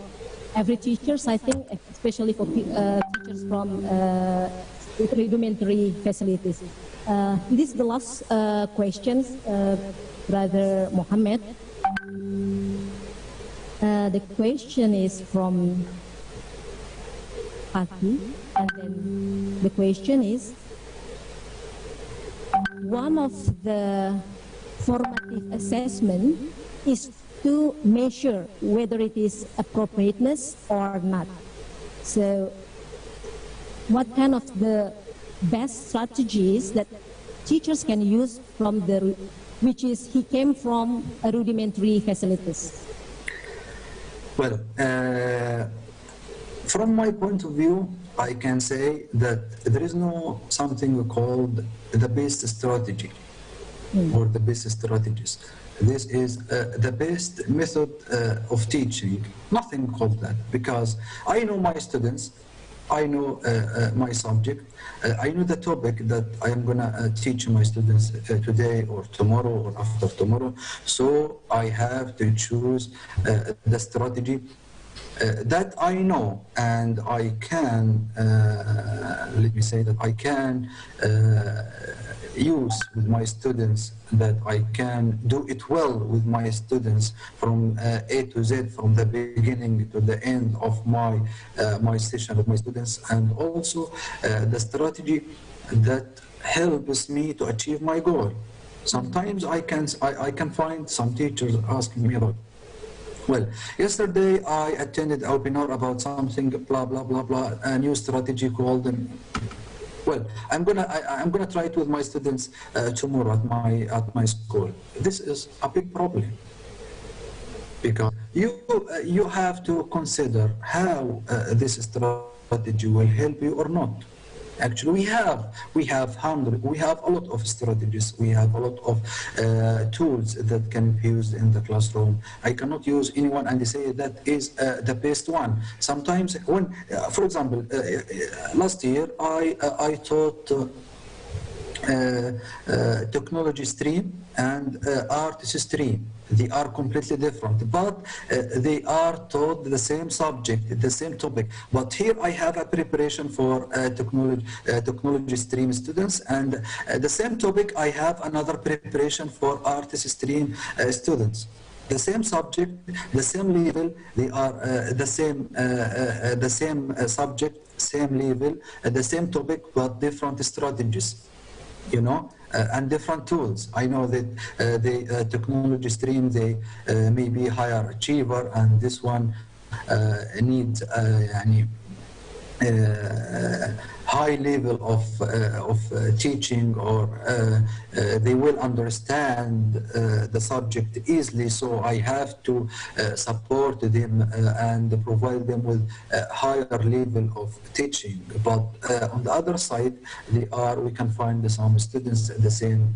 every teachers, I think, especially for teachers from rudimentary facilities. This is the last questions, Brother Mohammed. The question is from Fatih, and then the question is, one of the formative assessment is to measure whether it is appropriateness or not. So what kind of the best strategies that teachers can use from which is he came from a rudimentary facilities? Well, from my point of view, I can say that there is no something called the best strategy or the best strategies. This is the best method of teaching. Nothing called that, because I know my students, I know my subject. I know the topic that I am going to teach my students today or tomorrow or after tomorrow. So I have to choose the strategy that I know, and I can, let me say that I can use with my students, that I can do it well with my students from A to Z, from the beginning to the end of my my session with my students, and also the strategy that helps me to achieve my goal. Sometimes I can find some teachers asking me about, well, yesterday I attended a webinar about something, blah, blah, blah, blah, a new strategy called, well, I'm gonna try it with my students tomorrow at my school. This is a big problem, because you have to consider how this strategy will help you or not. Actually, we have a lot of strategies. We have a lot of tools that can be used in the classroom. I cannot use anyone and say that is the best one. Sometimes, when, for example, last year I taught technology stream and arts stream. They are completely different, but they are taught the same subject, the same topic. But here I have a preparation for technology stream students, and the same topic I have another preparation for arts stream students. The same subject, the same level, they are the same subject, same level, the same topic, but different strategies, you know, and different tools. I know that the technology stream, they may be higher achiever, and this one needs high level of teaching, or they will understand the subject easily, so I have to support them and provide them with a higher level of teaching. But on the other side, we can find some students at the same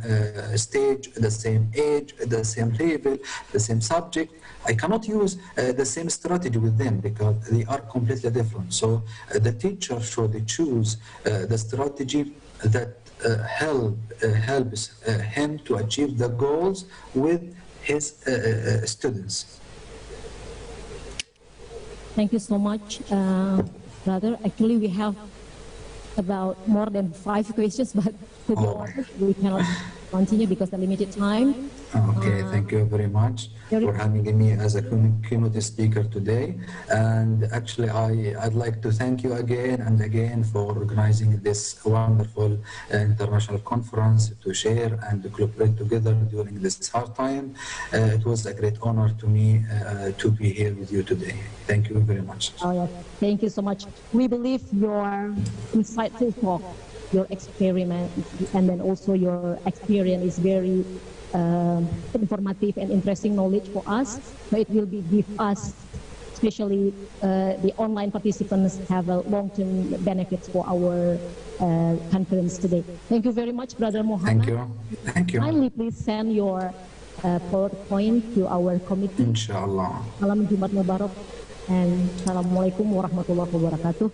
stage, the same age, the same level, the same subject. I cannot use the same strategy with them because they are completely different. So the teacher should choose the strategy that helps him to achieve the goals with his students. Thank you so much, brother. Actually, we have about more than 5 questions, but to be honest, we cannot continue because of the limited time. Okay, thank you very much for having me as a keynote speaker today. And actually, I'd like to thank you again and again for organizing this wonderful international conference to share and to collaborate together during this hard time. It was a great honor to me to be here with you today. Thank you very much. Oh, yes. Thank you so much. We believe your insightful talk, your experiment, and then also your experience is very informative and interesting knowledge for us. So it will give us, especially the online participants, have a long-term benefits for our conference today. Thank you very much, Brother Muhammad. Thank you. Thank you. Kindly please send your PowerPoint to our committee. Inshallah. Salam Jumat Mubarak and Assalamualaikum warahmatullahi wabarakatuh.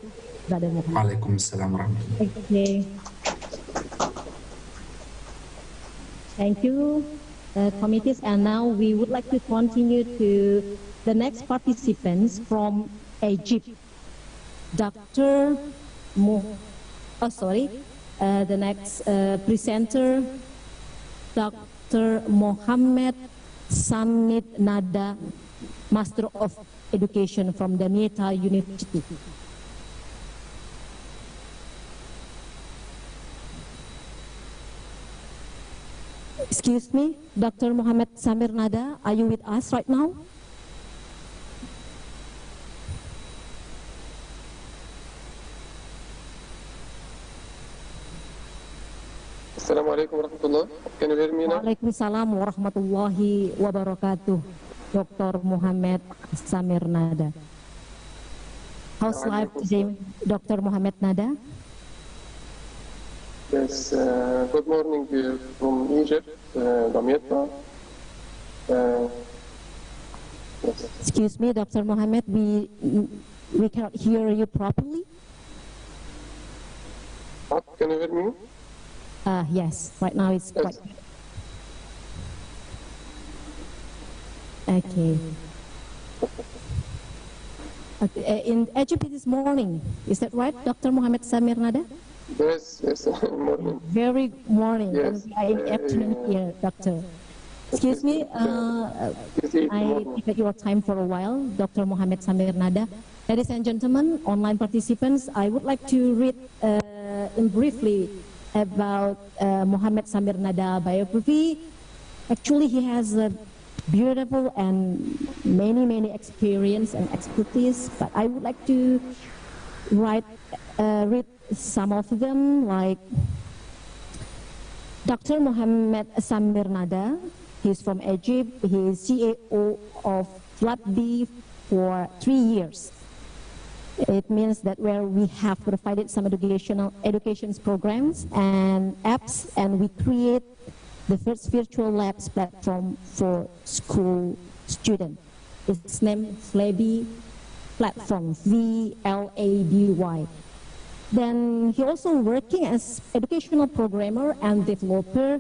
Brother Muhammad. Waalaikumsalam warahmatullahi. Okay. Thank you, committees. And now we would like to continue to the next participants from Egypt. The next presenter, Dr. Mohammed Samarinda, Master of Education from Damietta University. Excuse me, Dr. Mohammed Samarinda, are you with us right now? Assalamualaikum warahmatullah. Can you hear me now? Waalaikumsalam warahmatullahi wabarakatuh. Dr. Mohammed Samarinda. How's life today, Dr. Mohammed Nada? Yes, good morning from Egypt, Damietta. Excuse me, Dr. Mohammed, we cannot hear you properly. Can you hear me? Yes, right now it's quite good. Okay. In Egypt this morning, is that right, Dr. Muhammad Samir Nada? Yes, morning. Very morning, Yes. and we are in afternoon here, Doctor. Excuse me, I take your time for a while, Dr. Muhammad Samir Nada. Ladies and gentlemen, online participants, I would like to read briefly about Muhammad Samir Nada biography. Actually, he has a beautiful and many experience and expertise, but I would like to read some of them, like Dr. Muhammad Samir Nada. He's from Egypt. He is CAO of FLAPB for 3 years. It means that where we have provided some education programs and apps, and we create the first virtual labs platform for school students. It's named FLABY platform, VLABY. Then he also working as educational programmer and developer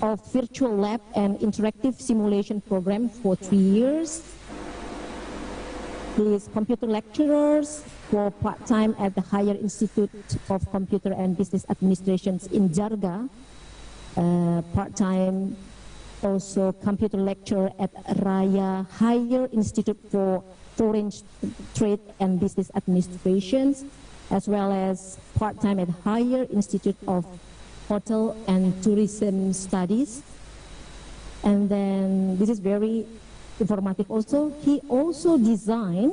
of virtual lab and interactive simulation program for 3 years. He is computer lecturers for part-time at the Higher Institute of Computer and Business Administrations in Jarga. Part-time also computer lecturer at Raya Higher Institute for Foreign Trade and Business Administrations, as well as part-time at Higher Institute of Hotel and Tourism Studies. And then this is very informative also. He also designed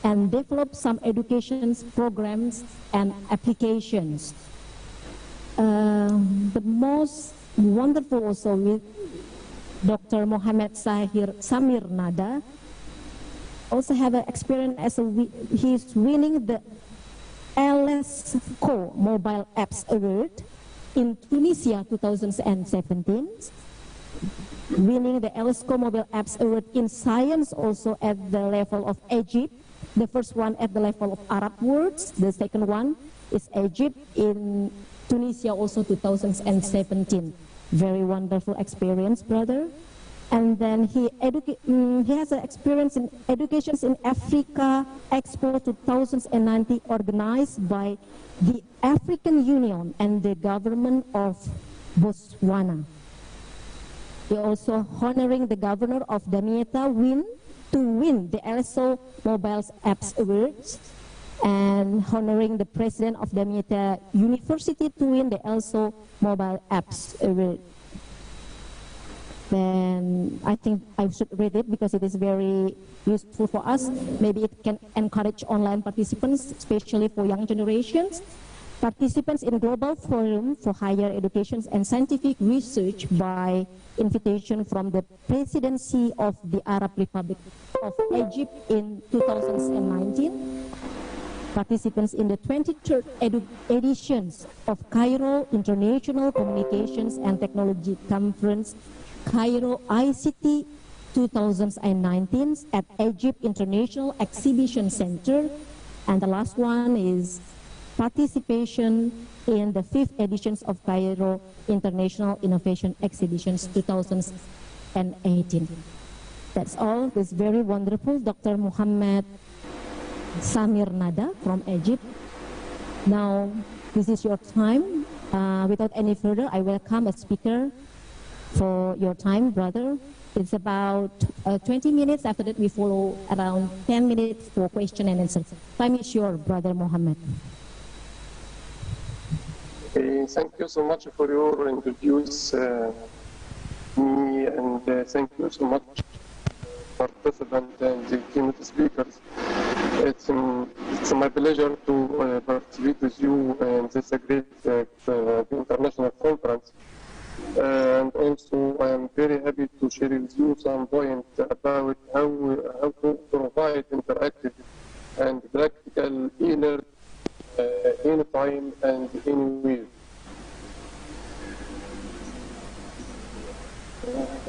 and developed some education programs and applications. The most wonderful also with Dr. Muhammad Samir Nada also have an experience as he's winning the LSCO Mobile Apps Award in Tunisia 2017, winning the LSCO Mobile Apps Award in Science also at the level of Egypt, the first one at the level of Arab words, the second one is Egypt, in Tunisia also 2017. Very wonderful experience, brother. And then he has an experience in educations in Africa Expo 2019 organized by the African Union and the government of Botswana. He also honoring the governor of Damietta to win the LSO Mobile Apps Awards, and honoring the president of Damietta University to win the LSO Mobile Apps Award. Then I think I should read it because it is very useful for us. Maybe it can encourage online participants, especially for young generations. Participants in Global Forum for Higher Education and Scientific Research by invitation from the Presidency of the Arab Republic of Egypt in 2019. Participants in the 23rd editions of Cairo International Communications and Technology Conference, Cairo ICT 2019 at Egypt International Exhibition Center. And the last one is participation in the 5th editions of Cairo International Innovation Exhibitions 2018. That's all. This very wonderful Dr. Muhammad Samir Nada from Egypt. Now, this is your time. Without any further, I welcome a speaker for your time, brother. It's about 20 minutes. After that, we follow around 10 minutes for question and answer. Time is yours, brother Muhammad. Okay, thank you so much for your introduce me, and thank you so much participants and the keynote speakers. It's my pleasure to participate with you in this great international conference. And also, I am very happy to share with you some points about how to provide interactive and practical e-learning anytime and anywhere.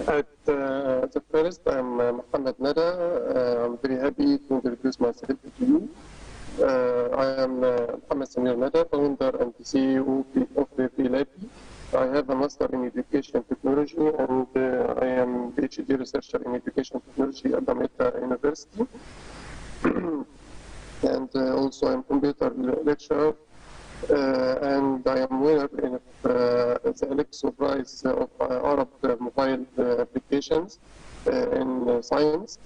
At the first, I'm Muhammad Nada. I'm very happy to introduce myself to you. I am Mohammed Samir Nada, founder and CEO of the PLAB. I have a Master in Education Technology, and I am PhD researcher in Education Technology at Dameta University. And also I'm computer lecturer, and I am winner in the Alexo Prize of Arab mobile applications in science.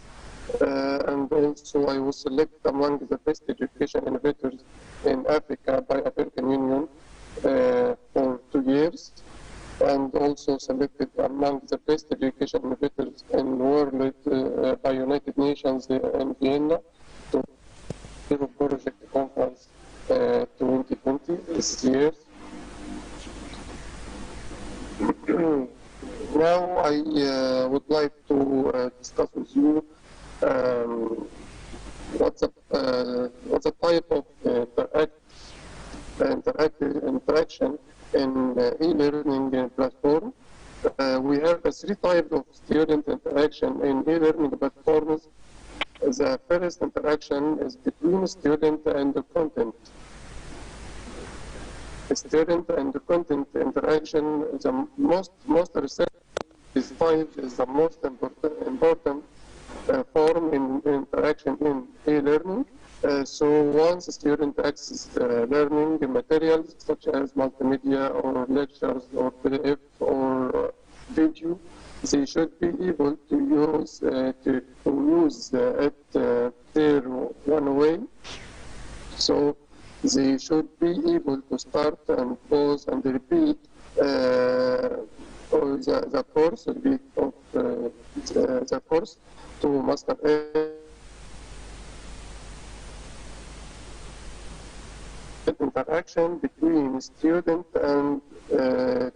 And also I was selected among the best education innovators in Africa by African Union for 2 years, and also selected among the best education innovators in the world by United Nations in Vienna to the project conference 2020 this year. Now I would like to discuss with you what's a type of interaction in e-learning platform. We have 3 types of student interaction in e-learning platforms. The first interaction is between student and the content. The student and the content interaction is the most research. This type is the most important form in interaction in e-learning. So once a student accesses learning materials such as multimedia or lectures or PDF or video, they should be able to use it their one way. So they should be able to start and pause and repeat the course, the course to master it. Interaction between student and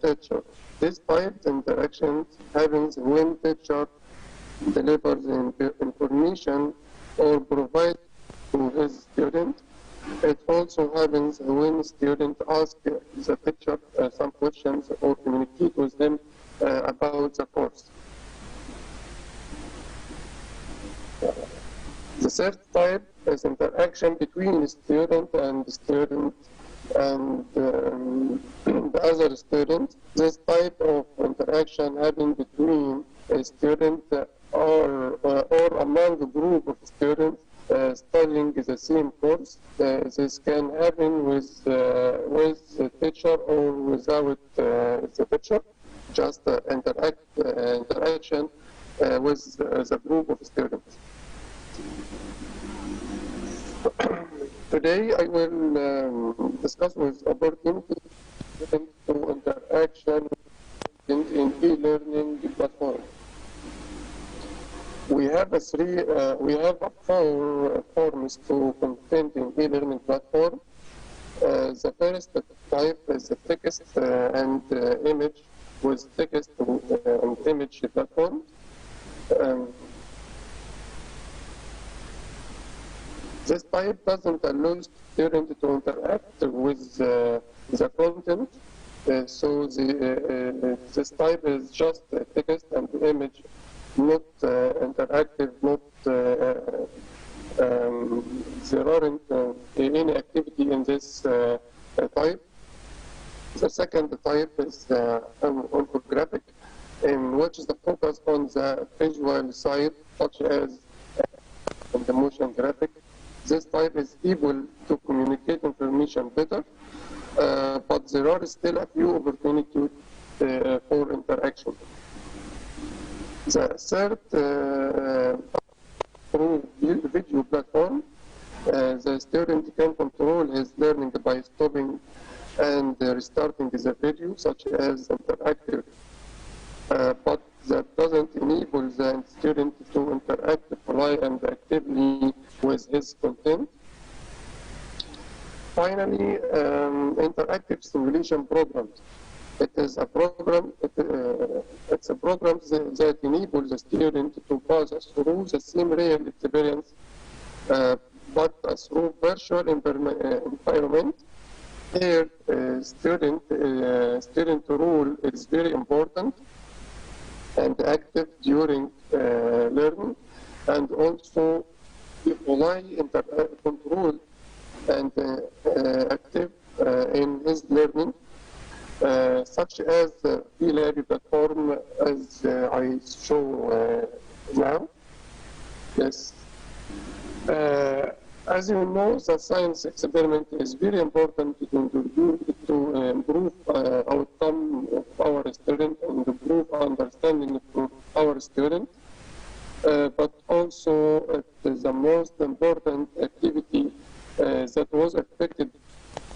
teacher. This type of interaction happens when teacher delivers information or provides to his student. It also happens when student asks the teacher some questions or communicate with him about the course. The third type is interaction between student and the other student. This type of interaction happens between a student or among a group of students studying the same course. This can happen with the teacher or without the teacher. Just interaction with the group of students. Today I will discuss with opportunity to interaction in e-learning platform. We have 4 forms to content in e-learning platform. The first type is the text and image with text and image platform. This type doesn't allow students to interact with the content, so this type is just text and image, not interactive, not there aren't any activity in this type. The second type is infographic, in which the focus on the visual side, such as the motion graphic. This type is able to communicate information better, but there are still a few opportunities for interaction. The third through video platform, the student can control his learning by stopping and restarting the video, such as interactive, but that doesn't enable the student to interact fully and actively with his content. Finally, interactive simulation programs. It is a program. It's a program that enables the student to pass through the same real experience, but through virtual environment. Here, student role is very important and active during learning, and also fully control and active in his learning, such as the eLab platform, as I show now. Yes. As you know, the science experiment is very important to improve outcome of our student and improve understanding of our student. But also it is the most important activity that was affected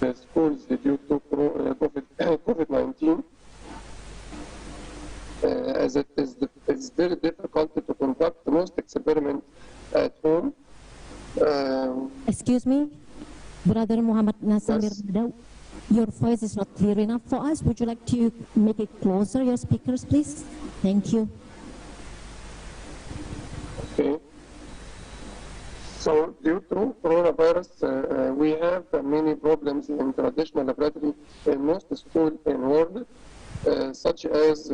the schools due to COVID-19, as it's very difficult to conduct most experiments at home. Excuse me, Brother Muhammad Nasamir, yes. Your voice is not clear enough for us. Would you like to make it closer, your speakers, please? Thank you. Okay. So due to coronavirus, we have many problems in traditional laboratory in most schools in the world, such as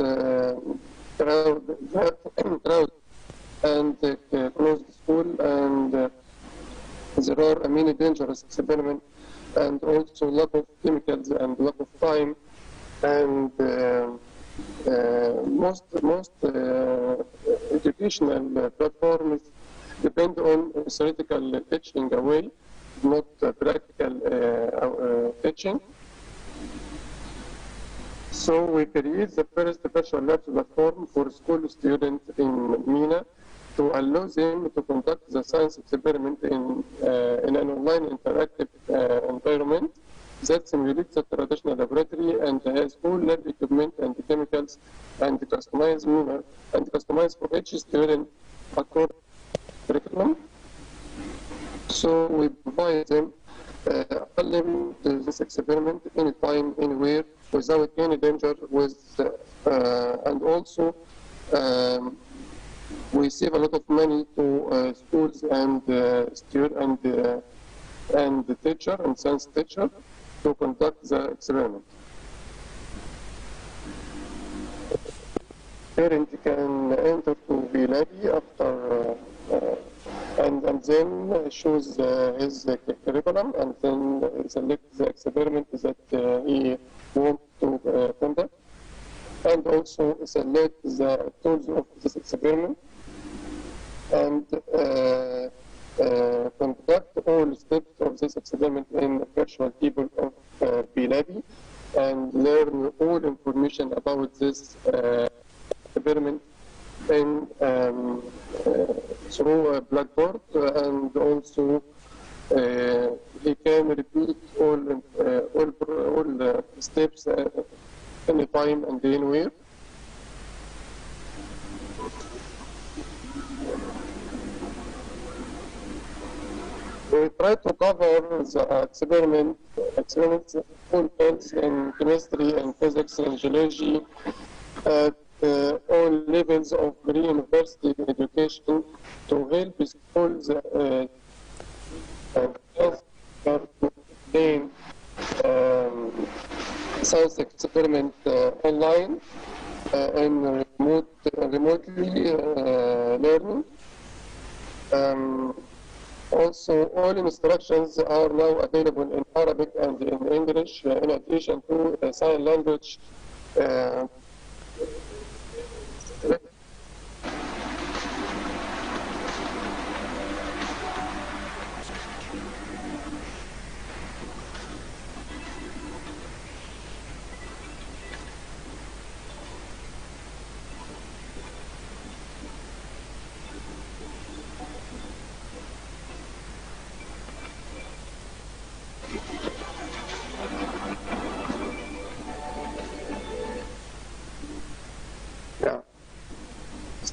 crowd and closed school, and there are many dangerous experiments, and also lack of chemicals and lack of time, and most educational platforms depend on theoretical teaching away, not practical teaching. So we create the first virtual labs platform for school students in MENA to allow them to conduct the science experiment in an online interactive environment that simulates the traditional laboratory and has all lab equipment and chemicals and customized for each student according to curriculum. So we provide them this experiment anytime, anywhere, without any danger, and also we save a lot of money to schools and students and the teacher and science teacher to conduct the experiment. Parent can enter to VLABI after and then choose his curriculum, and then select the experiment that he wants to conduct, and also select the tools of this experiment, and conduct all steps of this experiment in virtual table of VLABI, and learn all information about this experiment in through a blackboard, and also he can repeat all steps anytime and anywhere. We try to cover the experiments full fields in chemistry and physics and geology at all levels of pre-university education to help schools to gain science experiment online and remotely learning. Also, all instructions are now available in Arabic and in English, in addition to sign language.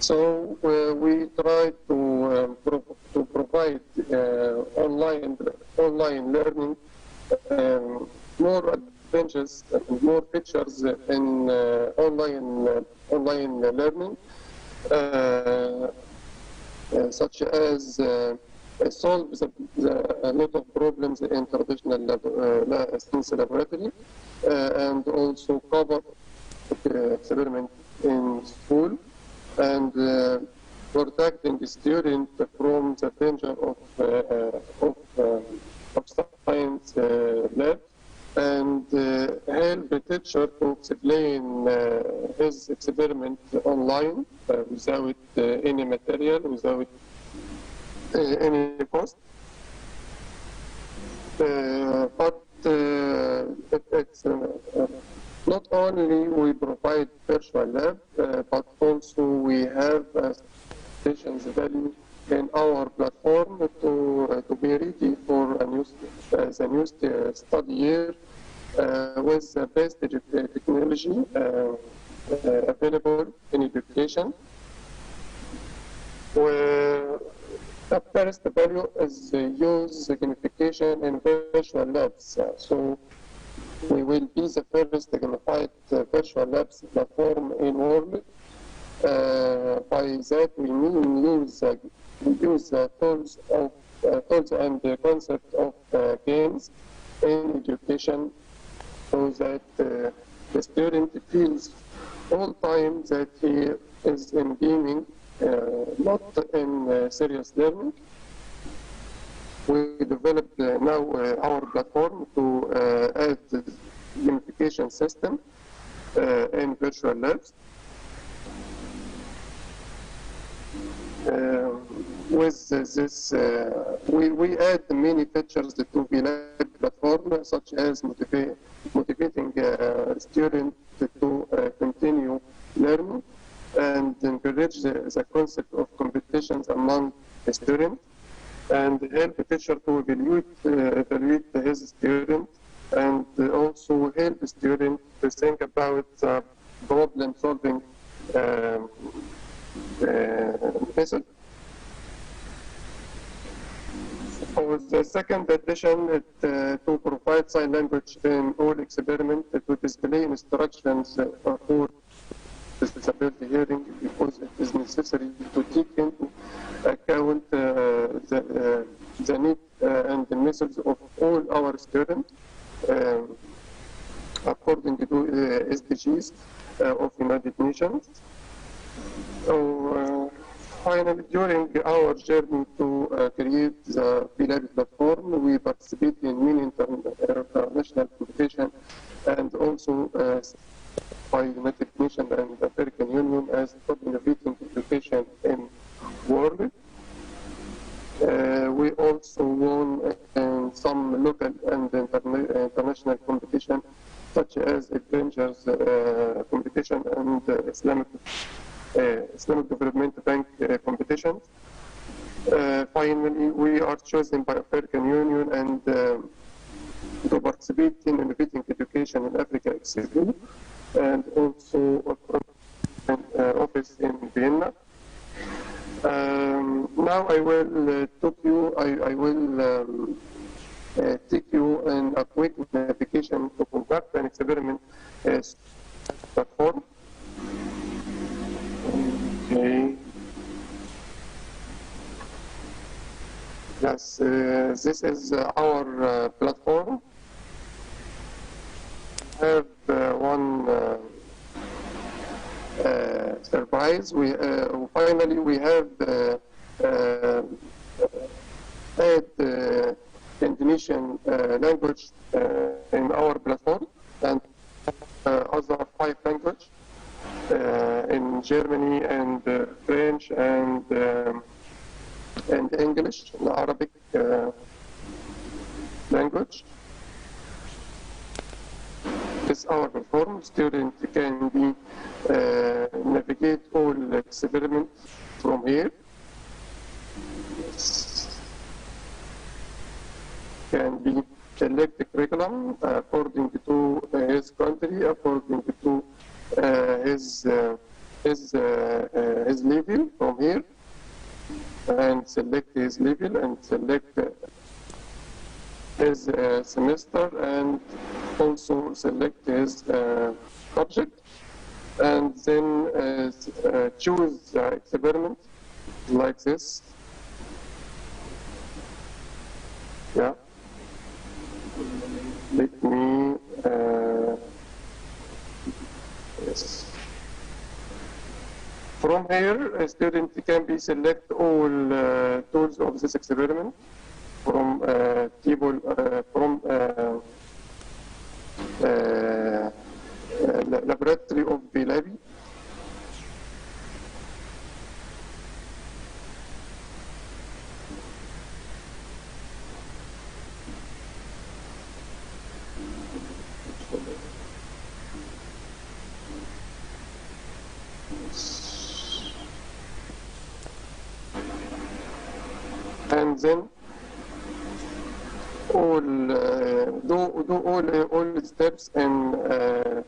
So we try to provide online learning, more advantages and more features in online learning, such as solve a lot of problems in traditional science laboratory, and also cover experiment in school, and protecting the student from the danger of of science lab, and help the teacher to explain his experiment online without any material, without any cost. But it's not only we provide virtual lab, but also we have stations value in our platform to be ready for the new study year with the best technology available in education. Where the first value is use gamification in virtual labs. So we will be the first gamified virtual labs platform in the world. By that we mean use tools and the concept of games in education, so that the student feels all time that he is in gaming, not in serious learning. We developed now our platform to add the gamification system in virtual labs. With this, we add many features to VLab platform, such as motivating students to continue learning and encourage the concept of competitions among students, and help the teacher to evaluate his student, and also help the student to think about problem-solving method. For the second edition, to provide sign language in all experiments, to display instructions for disability hearing, because it is necessary to take into account the need and the methods of all our students according to SDGs of United Nations. So, finally, during our journey to create the VLab platform, we participate in many international competitions, and also by United Nations and the African Union as top innovating education in the world. We also won in some local and international competitions, such as Adventures competition and Islamic Development Bank competitions. Finally, we are chosen by African Union and to participate in innovating education in Africa Expo, and also an office in Vienna. Now I will take you in a quick navigation to conduct an experiment platform. Okay. Yes, this is our platform. We have one surprise. Finally we have add Indonesian language in our platform, and other 5 languages in Germany and French and English, the Arabic language. This is our platform. Students can be navigate all experiments from here. Can be select the curriculum according to his country, according to his level from here, and select his level and select his semester, and also select his subject, and then choose the experiment like this. Yeah. Let me yes. From here, a student can be select all tools of this experiment. from table from laboratory of Bilabi. And then do all steps in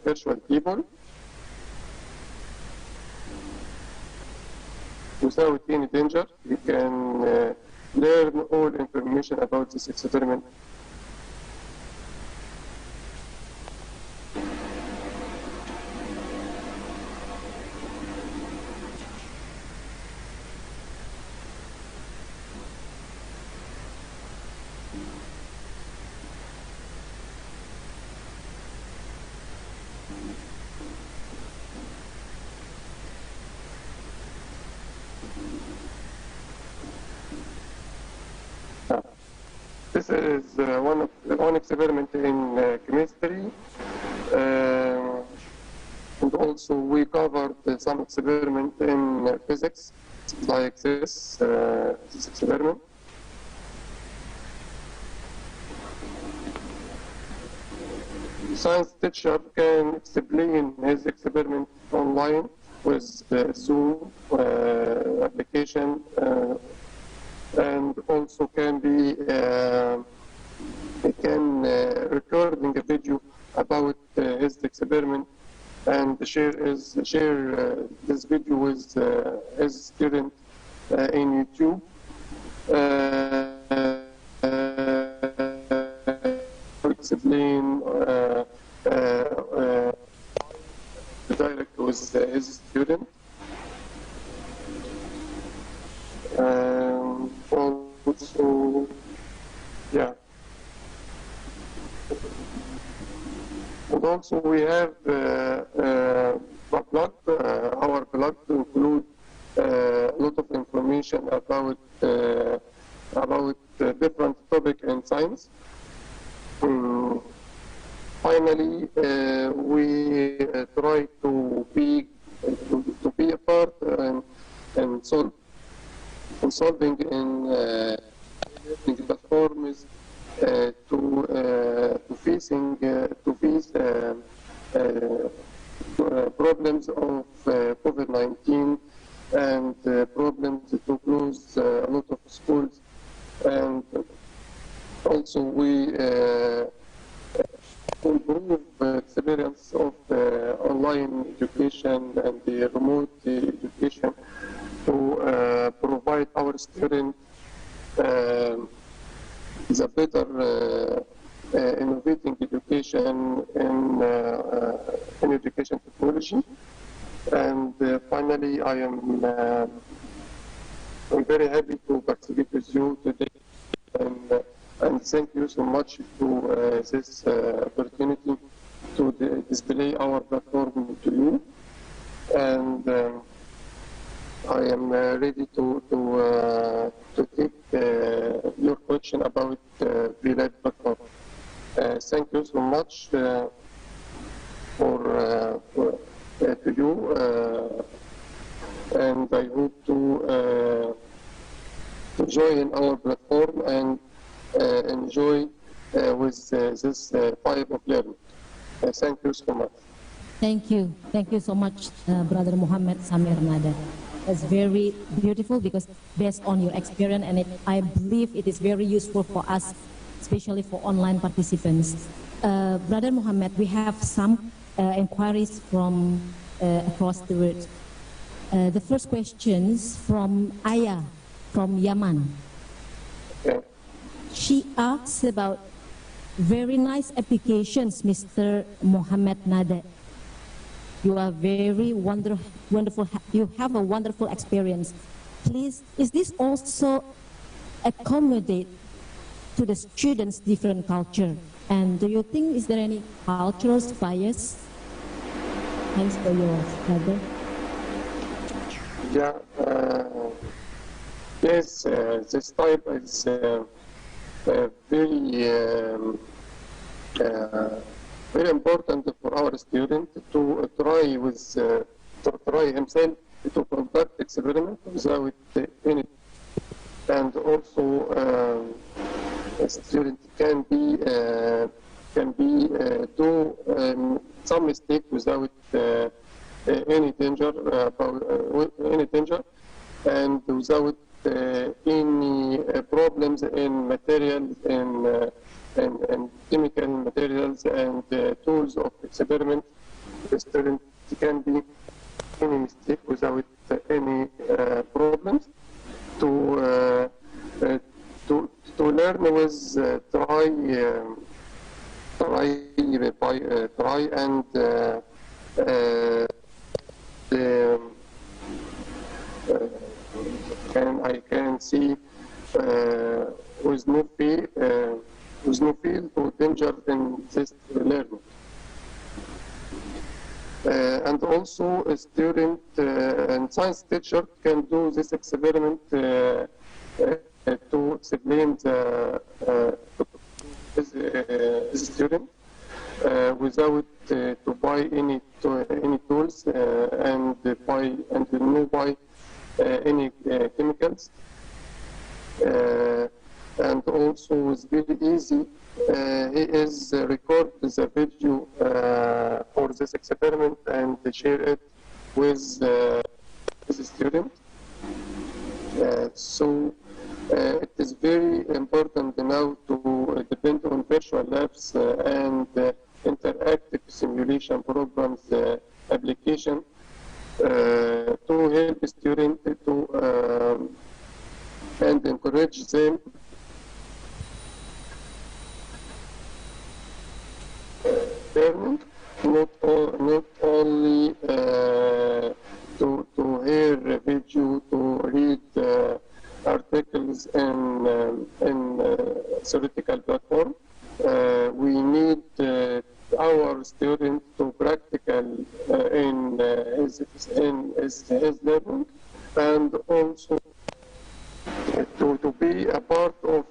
virtual table without any danger. You can learn all information about this experiment. This is one experiment in chemistry, and also we covered some experiment in physics, like this experiment. Science teacher can explain his experiment online with Zoom application. And also can be recording a video about his experiment and share this video with his student in YouTube. Explain direct with his student. Also, yeah. And also we have a blog, our blog to include a lot of information about different topic in science. Finally, we try to be a part and solving in learning platforms to face problems of COVID-19 and problems to close a lot of schools, and also we improve experience of online education and the remote education to provide our students the better innovating education in education technology. And finally, I'm very happy to participate with you today, and thank you so much to this opportunity to display our platform to you. And I am ready to take your question about VLab platform. Thank you so much to you, and I hope to join our platform and enjoy with this type of learning. Thank you so much. Thank you so much, Brother Muhammad Samir Nada. It's very beautiful because based on your experience, and I believe it is very useful for us, especially for online participants. Brother Muhammad, we have some inquiries from across the world. The first question is from Aya, from Yemen. She asks about very nice applications, Mr. Muhammad Nada. You are very wonderful. You have a wonderful experience. Please, is this also accommodate to the students' different culture? And do you think is there any cultural bias? Thanks for your brother. Yeah. Yes, this type is very important for our student to try himself to conduct experiment without any, and also a student can do some mistake without any danger and without any problems in materials and chemical materials and tools of experiment. The student can be any mistake without any problems to learn with try and I can see with no feel or danger in this learning. And also a student and science teacher can do this experiment to explain the student without to buy any tools and no buy any chemicals. And also it's very easy. He is record the video for this experiment and share it with the student. So it is very important now to depend on virtual labs and interactive simulation programs application to help students to and encourage them learning, not only to hear video, to read articles in theoretical platform. We need our students to practical in his learning, and also to be a part of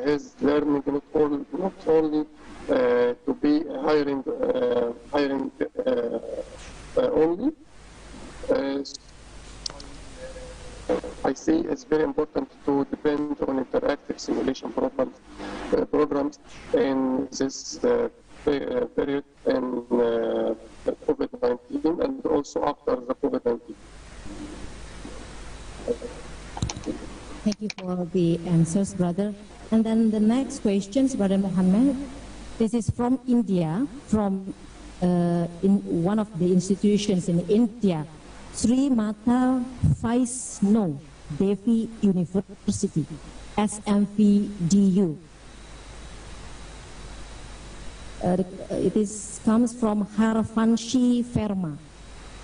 his learning, not only to be hiring only. I see it's very important to depend on interactive simulation programs in this period in COVID-19 and also after the COVID-19. Thank you for the answers, brother. And then the next question, Brother Muhammad. This is from India, from in one of the institutions in India, Sri Mata Vaishno Devi University, SMVDU. Comes from Harvanshi Verma.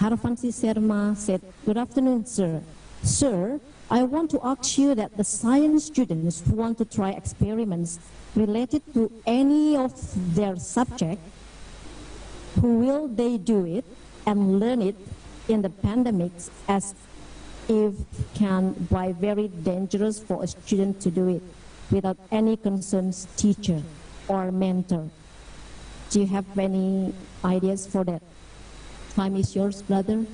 Harvanshi Verma said, "Good afternoon, sir. Sir, I want to ask you that the science students who want to try experiments related to any of their subject, who will they do it and learn it in the pandemics as if can be very dangerous for a student to do it without any concerns teacher or mentor? Do you have any ideas for that?" Time is yours, brother.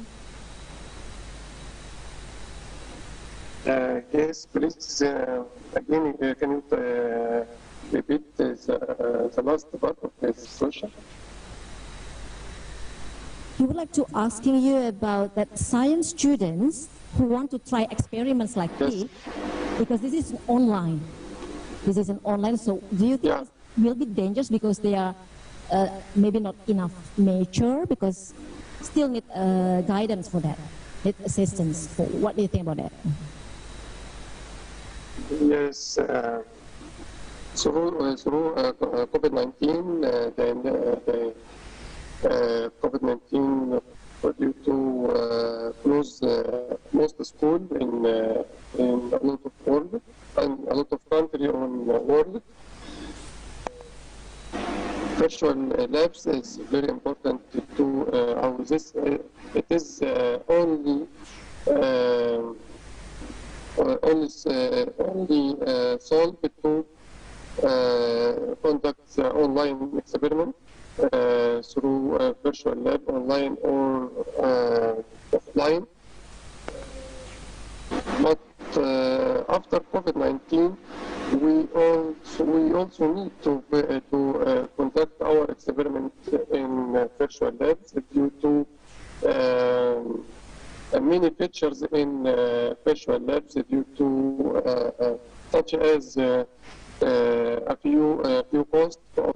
Yes, please, again, can you repeat the last part of this question? He would like to asking you about that science students who want to try experiments like this, because this is online. This is an online, so do you think it will be dangerous because they are maybe not enough mature, because still need guidance for that, need assistance? What do you think about that? Yes, through COVID-19, COVID-19 due to close most school in a lot of world and a lot of country on the world. Virtual labs is very important to this. It is only solved to conducts online experiment through a virtual lab, online or offline. But after COVID-19, we also need to conduct our experiment in virtual labs due to many features in virtual labs due to such as a few costs of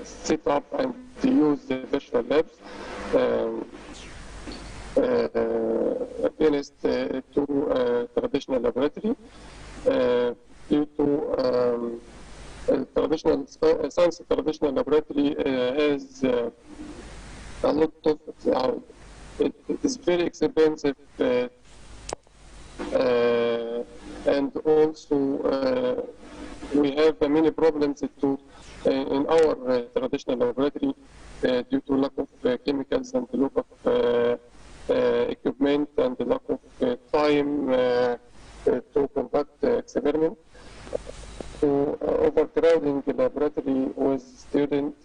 set up and to use the virtual labs against to traditional laboratory due to traditional science traditional laboratory has a lot of it is very expensive and also we have many problems in our traditional laboratory due to lack of chemicals and lack of equipment and the lack of time to conduct experiment. So overcrowding the laboratory with students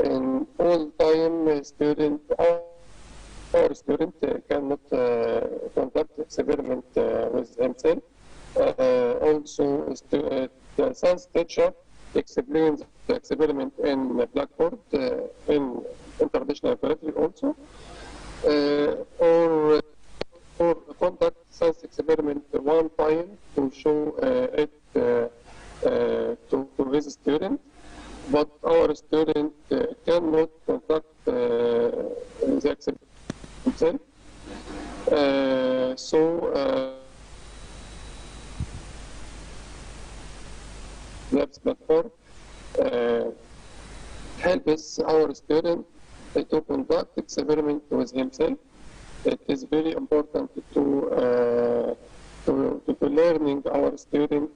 and all time student our student cannot conduct experiment with himself. Also, the science teacher explains the experiment in Blackboard in international laboratory also, or conduct science experiment one time to show it to his student, but our student cannot conduct the experiment himself. Labs platform helps our student to conduct experiment with himself. It is very important to learning our student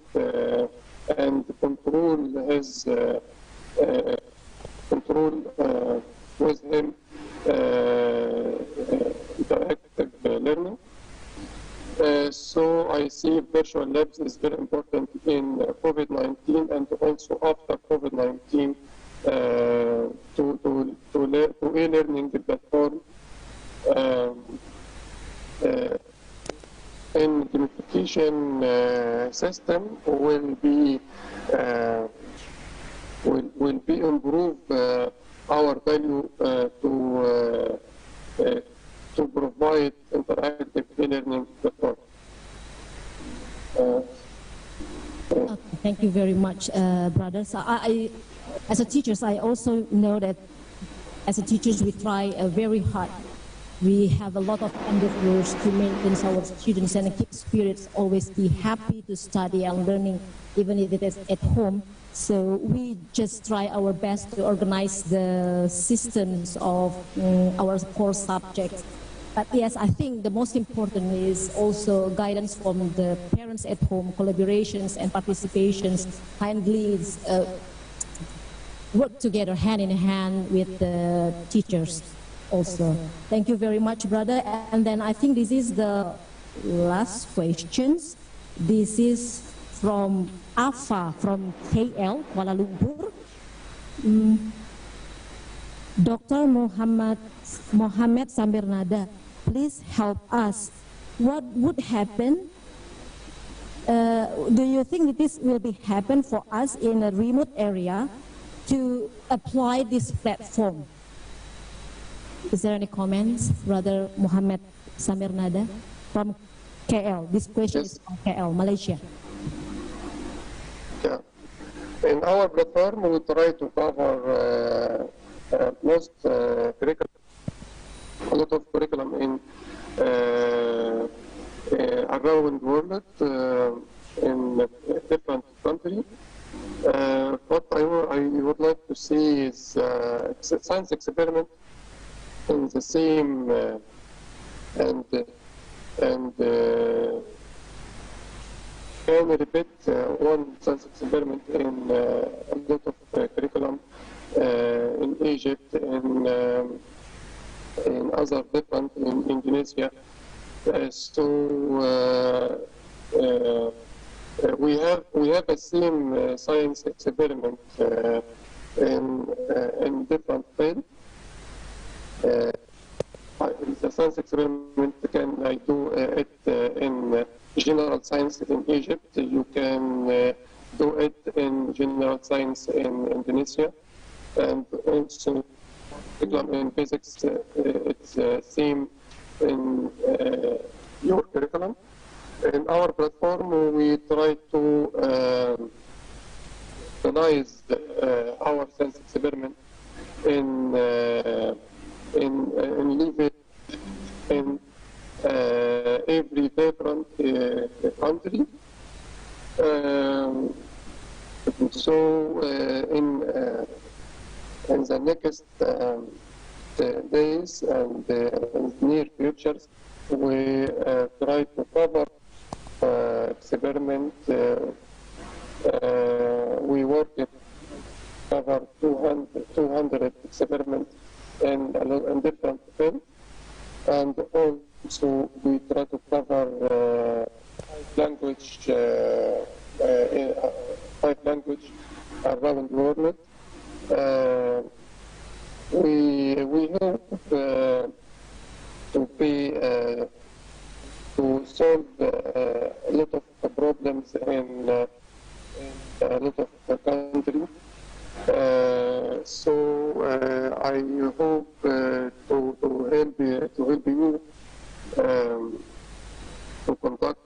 and control his with him interactive learning. So I see virtual labs is very important in COVID-19 and also after COVID-19 to e-learning platform in gamification system will be improve our value to provide interactive e-learning platform. Okay, thank you very much, brothers. As a teachers, I also know that as a teachers, we try very hard. We have a lot of endeavors to maintain our students and keep spirits always be happy to study and learning, even if it is at home. So we just try our best to organize the systems of our core subjects. But yes, I think the most important is also guidance from the parents at home, collaborations and participations, kindly work together hand in hand with the teachers also. Thank you very much, brother. And then I think this is the last questions. This is from Afa from KL, Kuala Lumpur. Dr. Muhammad Samarinda, please help us. What would happen? Do you think that this will be happen for us in a remote area to apply this platform? Is there any comments, Brother Muhammad Samarinda from KL? This question is from KL, Malaysia. Yeah. In our platform, we try to cover most curriculum, a lot of curriculum in around the world in different countries. What I would like to see is science experiment in the same and can repeat one science experiment in a lot of curriculum in Egypt, in other different, in Indonesia. So we have a same science experiment in different fields. The science experiment can do it in general science in Egypt. You can do it in general science in Indonesia, and also in physics. It's same in your curriculum. In our platform, we try to analyze our science experiment in leave it in every different country. So in the next days and in near futures, we try to cover experiment. We work it cover 200 experiments in different fields, and also we try to cover five language around the world. We hope to solve a lot of problems in a lot of countries. So I hope to help you to conduct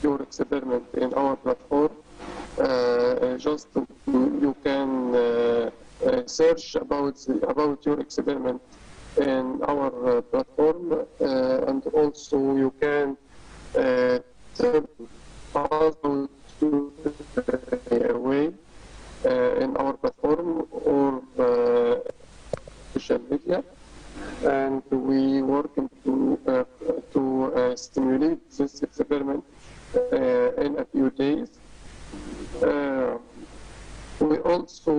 your experiment in our platform. You can search about your experiment in our platform, and also you can tell us to way in our platform or social media, and we work to stimulate this experiment in a few days. We also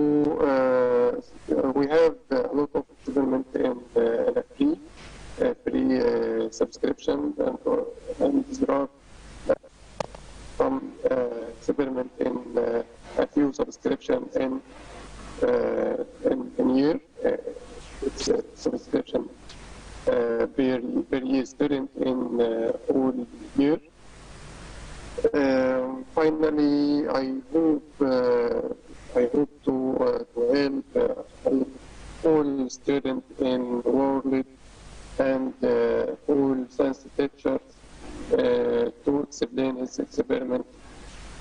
we have a lot of experiment in a free subscription, and there are some experiment in a few subscription in year. It's a subscription per year student in all year. Finally, I hope to help all students in world and all science teachers to explain his experiment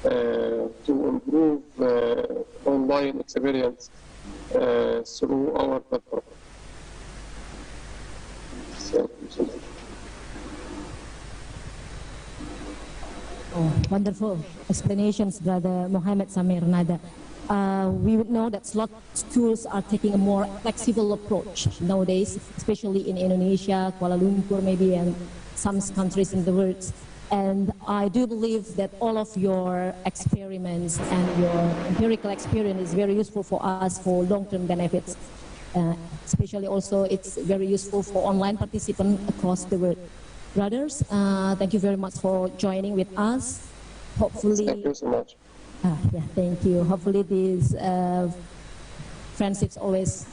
to improve online experience through our platform. Thank you so much. Oh, wonderful explanations, Brother Mohammed Samarinda. We would know that slot schools are taking a more flexible approach nowadays, especially in Indonesia, Kuala Lumpur maybe, and some countries in the world. And I do believe that all of your experiments and your empirical experience is very useful for us for long-term benefits. Especially also it's very useful for online participants across the world. Brothers, thank you very much for joining with us. Hopefully, thank you so much. Yeah, thank you. Hopefully these friendships always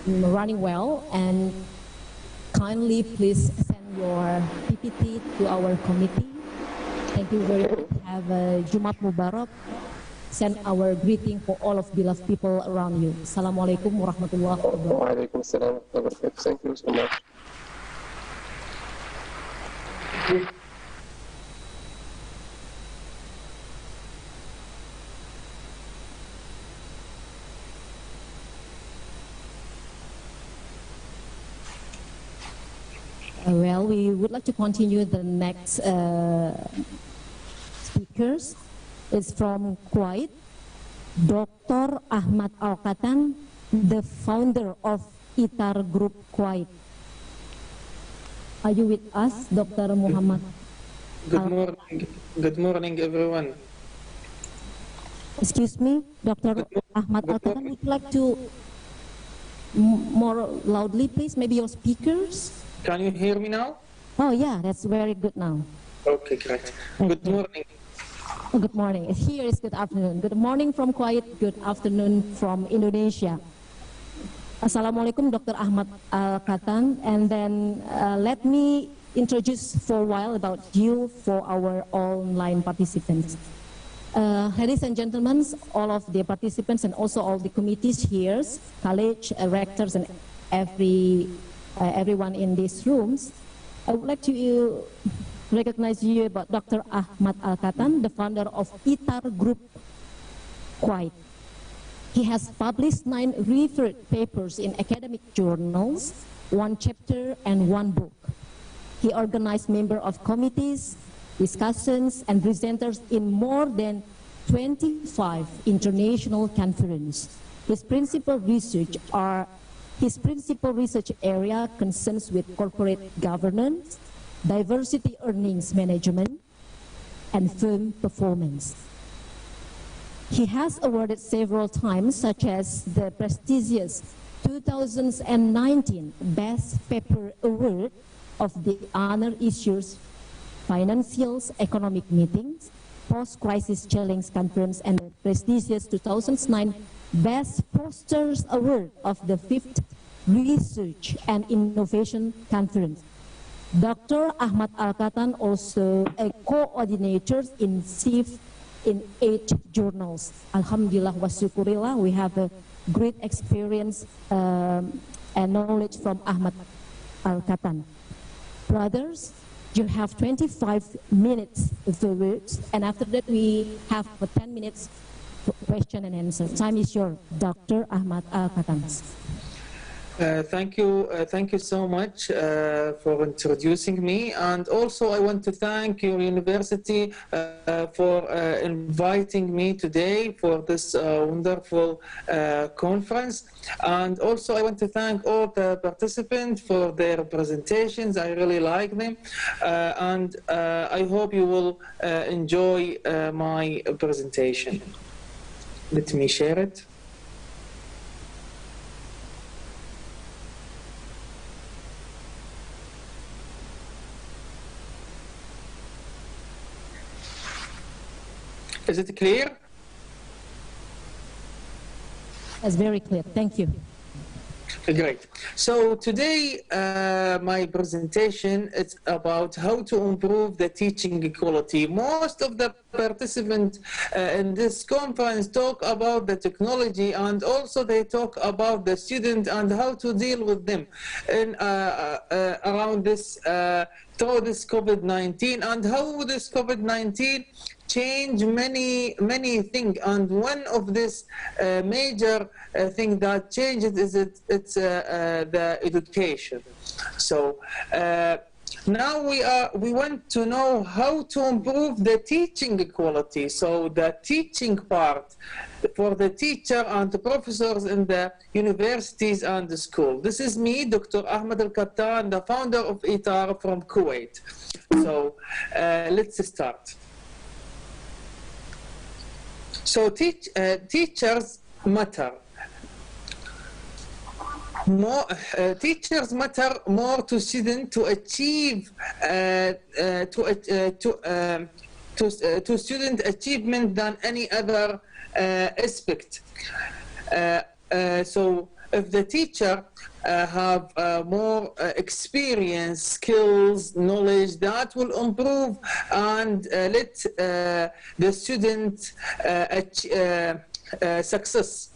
running well, and kindly please send your PPT to our committee. Thank you very much. Have a Jumat Mubarak. Send our greeting for all of beloved people around you. Assalamualaikum warahmatullahi wabarakatuh. Waalaikumsalam warahmatullahi wabarakatuh. Thank you so much. Well, we would like to continue the next speakers. It's from Kuwait, Dr. Ahmad Al-Katan, the founder of ITAR Group Kuwait. Are you with us, Dr. Muhammad? Good morning, everyone. Excuse me, Dr. Ahmad Al-Katan, would you like to more loudly, please? Maybe your speakers? Can you hear me now? Oh yeah, that's very good now. Okay, great. Good morning. Good morning. Here is good afternoon. Good morning from Kuwait. Good afternoon from Indonesia. Assalamualaikum, Dr. Ahmad Al-Katan. And then let me introduce for a while about you for our online participants. Ladies and gentlemen, all of the participants and also all the committees here, college, rectors, and everyone in these rooms, I would like to recognize you about Dr. Ahmad Al-Katan, the founder of ITAR Group Kuwait. He has published 9 referred papers in academic journals, 1 chapter and 1 book. He organized members of committees, discussions, and presenters in more than 25 international conferences. His principal research area concerns with corporate governance, diversity earnings management, and firm performance. He has awarded several times, such as the prestigious 2019 Best Paper Award of the Honor Issues Financials Economic Meetings, Post-Crisis Challenge Conference, and the prestigious 2009 Best Posters Award of the 5th Research and Innovation Conference. Dr. Ahmad Al-Katan also a coordinator in chief in 8 journals. Alhamdulillah wa syukurillah, we have a great experience and knowledge from Ahmad Al-Katan. Brothers, you have 25 minutes for words, and after that we have 10 minutes for question and answer. Time is yours, Dr. Ahmad Al-Katan. Thank you so much for introducing me, and also I want to thank your university for inviting me today for this wonderful conference, and also I want to thank all the participants for their presentations. I really like them, and I hope you will enjoy my presentation. Let me share it. Is it clear? It's very clear. Thank you. Great. So today my presentation is about how to improve the teaching equality. Most of the participants in this conference talk about the technology, and also they talk about the student and how to deal with them in around this through this COVID-19, and how this COVID-19 change many things, and one of this major thing that changes is it's the education. So now we want to know how to improve the teaching equality. So the teaching part for the teacher and the professors in the universities and the school. This is me, Dr. Ahmad Al-Katan, the founder of ITAR from Kuwait. So let's start. So teachers matter. Teachers matter more to students to achieve to student achievement than any other aspect. So if the teacher have more experience, skills, knowledge, that will improve and let the student success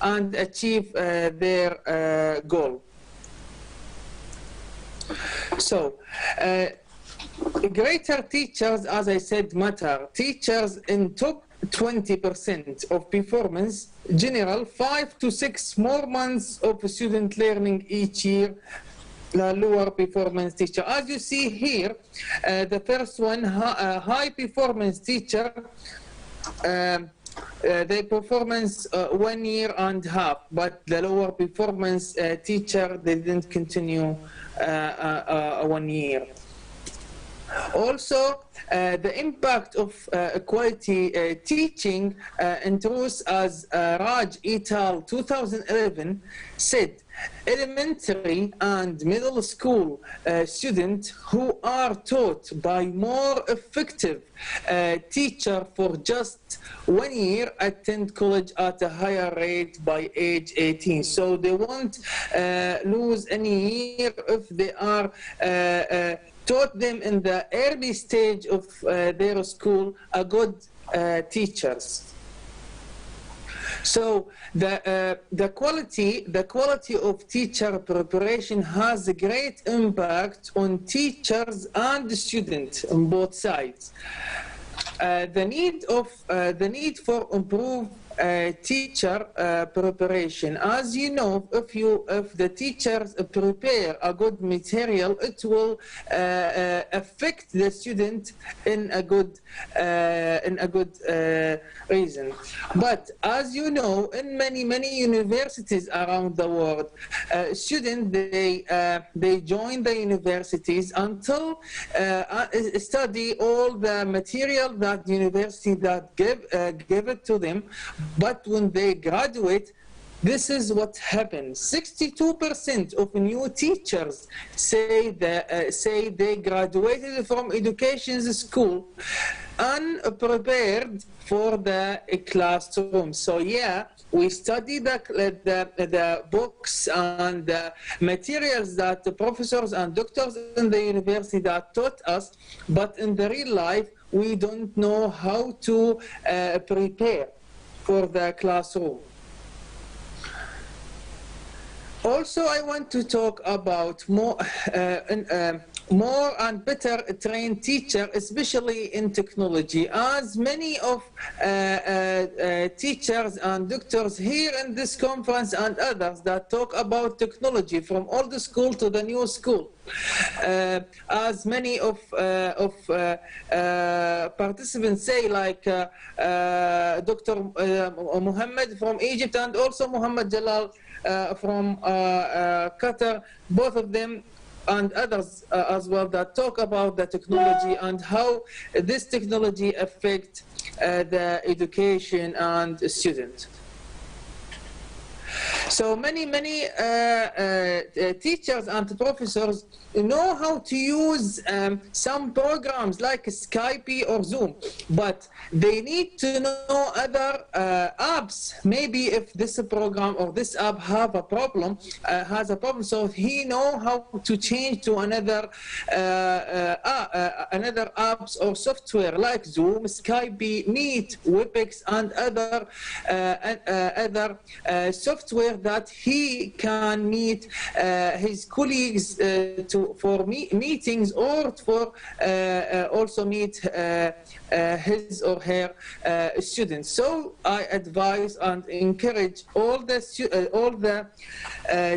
and achieve their goal. So greater teachers, as I said, matter. Teachers in top 20% of performance, general 5 to 6 more months of student learning each year, lower performance teacher. As you see here, the first one, high performance teacher, the performance 1 year and a half, but the lower performance teacher, they didn't continue 1 year. Also, the impact of quality teaching introduced as Raj et al. 2011 said elementary and middle school students who are taught by more effective teacher for just 1 year attend college at a higher rate by age 18. So they won't lose any year if they are taught them in the early stage of their school a good teachers. So the quality of teacher preparation has a great impact on teachers and students on both sides. The need for improved teacher preparation. As you know, if the teachers prepare a good material, it will affect the student in a good reason. But as you know, in many universities around the world, students they join the universities until study all the material that the university that give it to them. But when they graduate, this is what happens. 62% of new teachers say they graduated from education school unprepared for the classroom. So yeah, we study the books and the materials that the professors and doctors in the university that taught us, but in the real life, we don't know how to prepare for the classroom. Also, I want to talk about more and better trained teacher, especially in technology, as many of teachers and doctors here in this conference and others that talk about technology from old school to the new school. As many of participants say, like Dr. Muhammad from Egypt and also Muhammad Jalal from Qatar, both of them and others as well that talk about the technology and how this technology affects the education and students. So many teachers and professors know how to use some programs like Skype or Zoom, but they need to know other apps. Maybe if this program or this app has a problem, so he know how to change to another apps or software like Zoom, Skype, Meet, Webex, and other software that he can meet his colleagues for meetings or for also meet his or her students. So I advise and encourage all the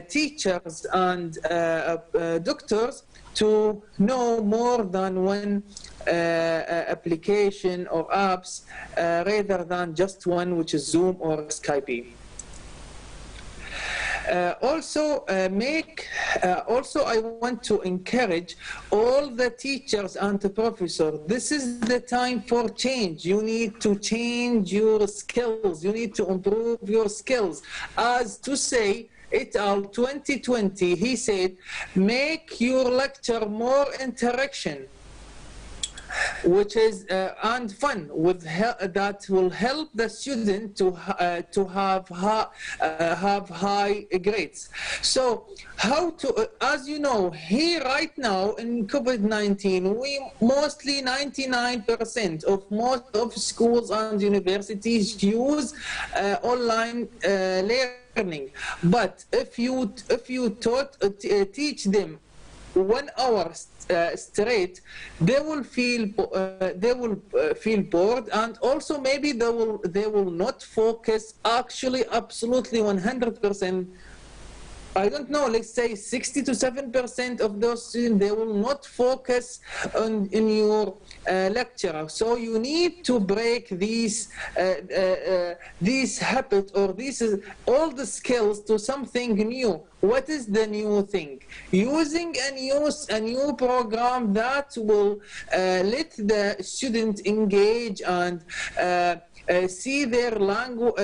teachers and doctors to know more than one application or apps rather than just one, which is Zoom or Skype. Also, I want to encourage all the teachers and the professors. This is the time for change. You need to change your skills. You need to improve your skills. As to say, et al. 2020, he said, make your lecture more interaction, which is and fun that will help the student to have high grades. So how to, as you know, here right now in COVID-19, we mostly 99% of most of schools and universities use online learning. But if you teach them 1 hour straight, they will feel bored, and also maybe they will not focus actually absolutely 100%. I don't know, let's say 60 to 7% of those students, they will not focus in your lecture. So you need to break these habits or all the skills to something new. What is the new thing? Using a new program that will let the student engage and see their language,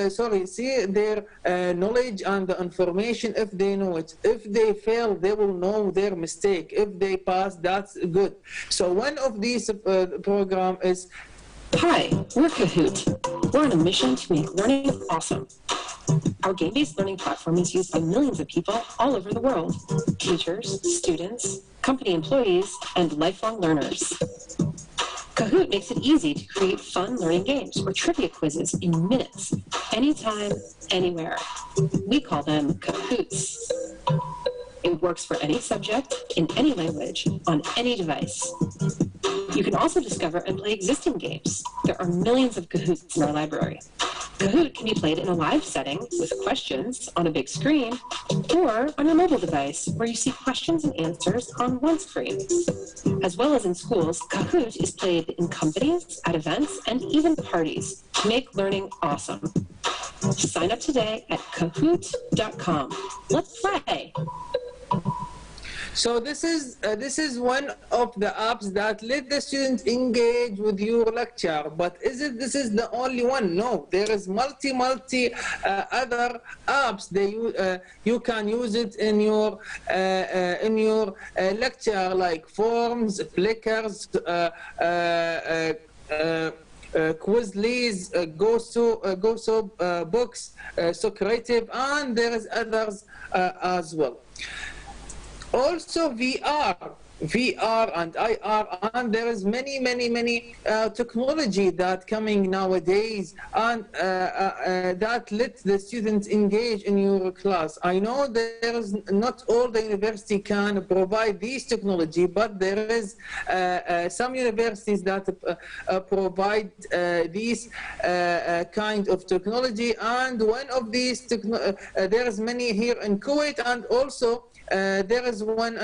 see their knowledge and the information if they know it. If they fail, they will know their mistake. If they pass, that's good. So one of these program is. Hi, we're Kahoot. We're on a mission to make learning awesome. Our game-based learning platform is used by millions of people all over the world. Teachers, students, company employees, and lifelong learners. Kahoot makes it easy to create fun learning games or trivia quizzes in minutes, anytime, anywhere. We call them Kahoots. It works for any subject, in any language, on any device. You can also discover and play existing games. There are millions of Kahoots in our library. Kahoot can be played in a live setting with questions on a big screen, or on your mobile device where you see questions and answers on one screen. As well as in schools, Kahoot is played in companies, at events, and even parties to make learning awesome. Sign up today at kahoot.com. Let's play. So this is one of the apps that let the student engage with your lecture. But this is the only one? No, there is multi other apps. You can use it in your lecture, like forms, flickers, Quizlys, Go Books, So Creative, and there is others as well. Also VR and IR, and there is many technology that coming nowadays, and that let the students engage in your class. I know there is not all the university can provide these technology, but there is some universities that provide these kind of technology, and one of these there is many here in Kuwait, and also there is one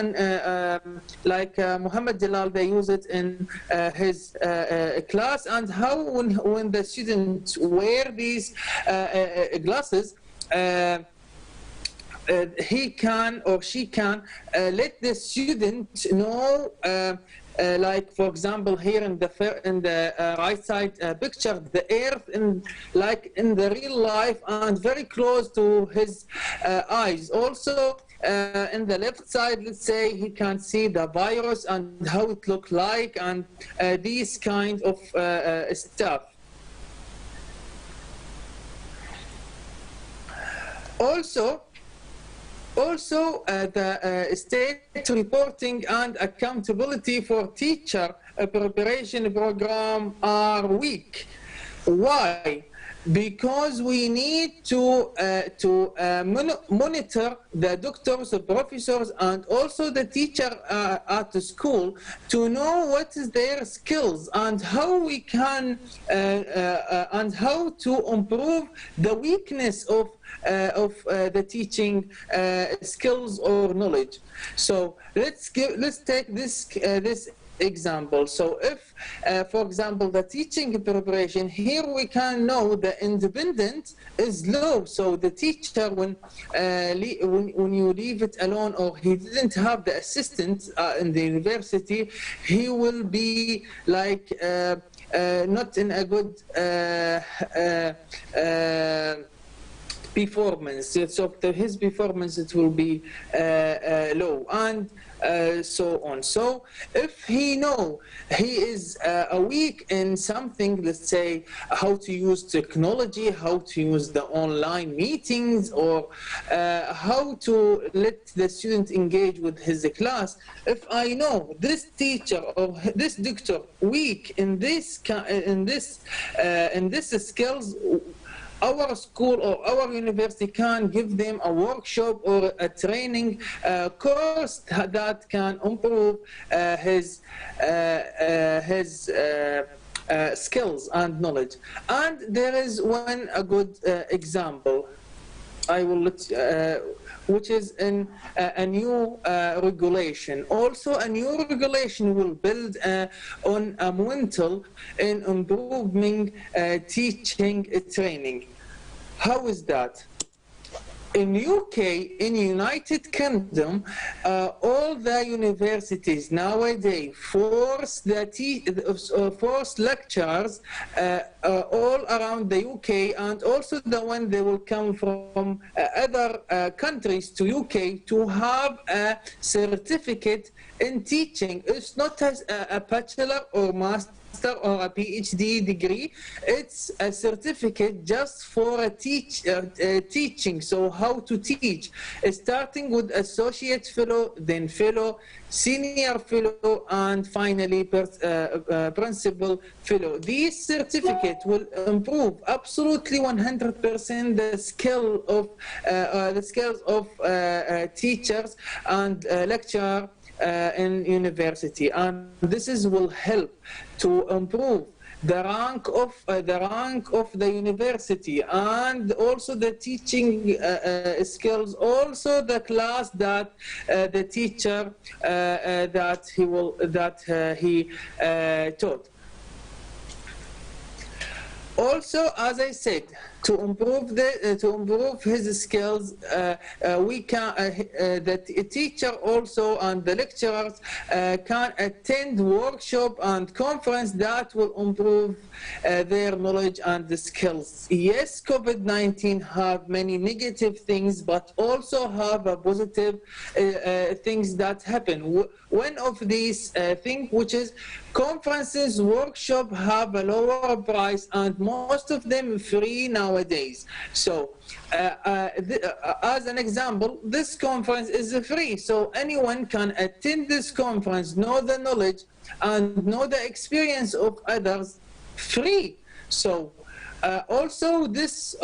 like Muhammad Jalal, they use it in his class, and how when the students wear these glasses, he can or she can let the student know, like for example here in the right side picture, the earth in the real life and very close to his eyes. Also in the left side, let's say, he can see the virus and how it look like, and these kind of stuff. Also the state reporting and accountability for teacher preparation program are weak. Why? Because we need to monitor the doctors, the professors, and also the teacher at the school to know what is their skills and how we can and how to improve the weakness of the teaching skills or knowledge. So let's take this example. So if, for example, the teaching preparation, here we can know the independent is low. So the teacher, when you leave it alone, or he didn't have the assistant in the university, he will be like not in a good performance. So his performance, it will be low, and so on. So if he know he is weak in something, let's say how to use technology, how to use the online meetings, or how to let the student engage with his class, if I know this teacher or this doctor weak in this skills, our school or our university can give them a workshop or a training course that can improve his skills and knowledge. And there is a good example I will let which is in a new regulation. Also, a new regulation will build on a mental in improving teaching training. How is that? in UK, in United Kingdom, all the universities nowadays force lecturers all around the UK, and also the one they will come from other countries to UK, to have a certificate in teaching. It's not a bachelor or master or a PhD degree. It's a certificate just for a teaching, so how to teach, starting with associate fellow, then fellow, senior fellow, and finally principal fellow. These certificates will improve absolutely 100% the skills of teachers and lecturers in university, and this will help to improve the rank of the university, and also the teaching skills, also the class that the teacher he taught. Also, as I said, to improve his skills, the teacher also and the lecturers can attend workshop and conference that will improve their knowledge and the skills. Yes, COVID-19 have many negative things, but also have a positive things that happen. One of these things, which is conferences, workshop, have a lower price, and most of them free nowadays. So as an example, this conference is free, so anyone can attend this conference, know the knowledge and know the experience of others free. So also this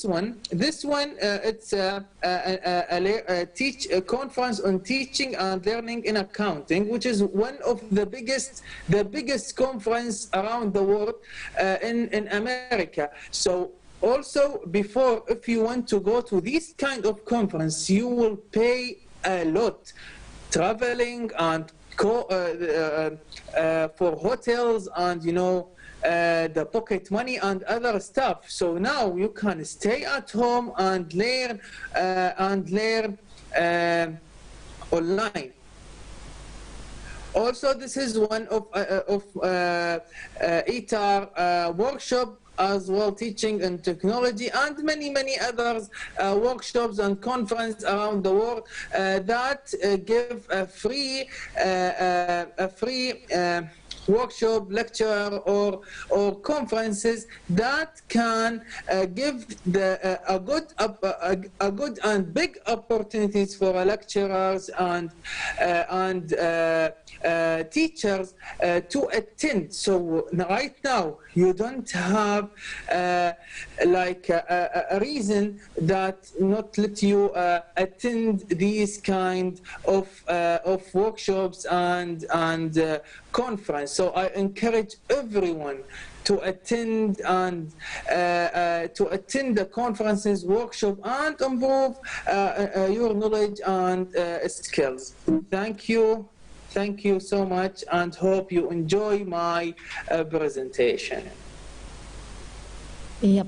one it's a conference on teaching and learning in accounting, which is one of the biggest conference around the world in America. So also, before, if you want to go to this kind of conference, you will pay a lot, traveling and for hotels and the pocket money and other stuff. So now you can stay at home and learn online. Also, this is one of ITAR workshop as well, teaching and technology, and many others workshops and conferences around the world that give a free workshop, lecture, or conferences that can give a good and big opportunities for lecturers and teachers to attend. So right now you don't have like a reason that not let you attend these kind of workshops and conference. So I encourage everyone to attend the conferences, workshop, and improve your knowledge and skills. Thank you. Thank you so much, and hope you enjoy my presentation. Yep.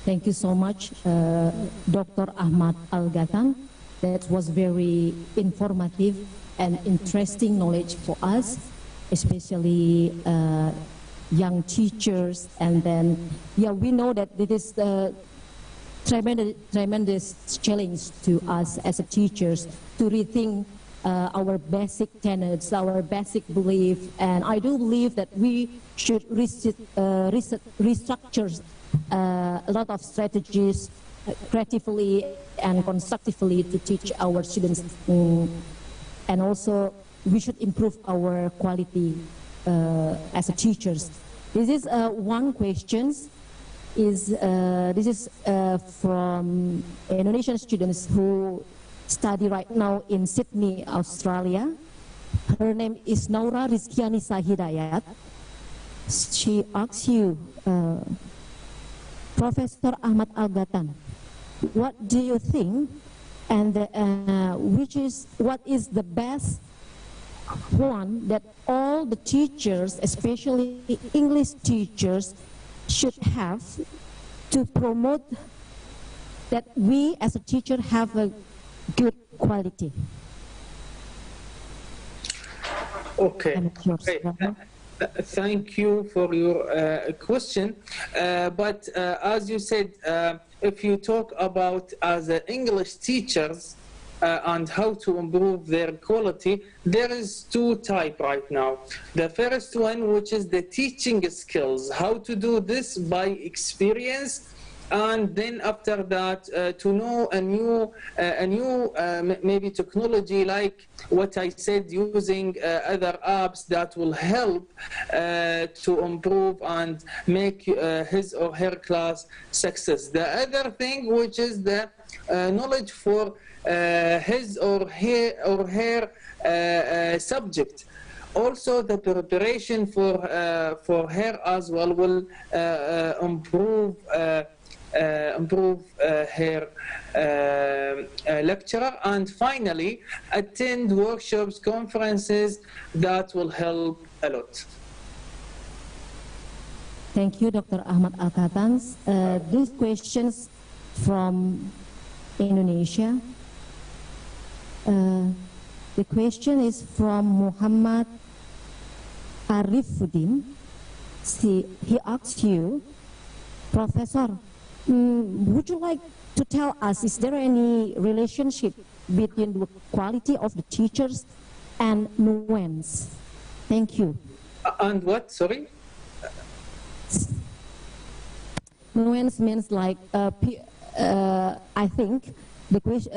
Thank you so much, Dr. Ahmad Al-Ghatan. That was very informative and interesting knowledge for us, especially young teachers. And then, yeah, we know that it is a tremendous challenge to us as a teachers to rethink our basic tenets, our basic belief, and I do believe that we should restructure a lot of strategies creatively and constructively to teach our students, and also we should improve our quality as a teachers. This is one question. This is from Indonesian students who study right now in Sydney, Australia. Her name is Naura Rizkianisa Hidayat. She asks you, Professor Ahmad Al-Ghatan, what do you think, and what is the best one that all the teachers, especially English teachers, should have to promote that we as a teacher have a good quality? Okay. Thank you for your question. But as you said, if you talk about as English teachers and how to improve their quality, there is two types right now. The first one, which is the teaching skills, how to do this by experience, and then after that to know a new maybe technology, like what I said, using other apps that will help to improve and make his or her class success. The other thing, which is the knowledge for his or her subject. Also, the preparation for her as well will improve her lecturer, and finally attend workshops, conferences that will help a lot. Thank you, Dr. Ahmad Al-Katan. These questions from Indonesia. The question is from Muhammad Arifuddin. He asks you, Professor, would you like to tell us, is there any relationship between the quality of the teachers and nuance? Thank you. And what, sorry? Nuance means like, I think, the question,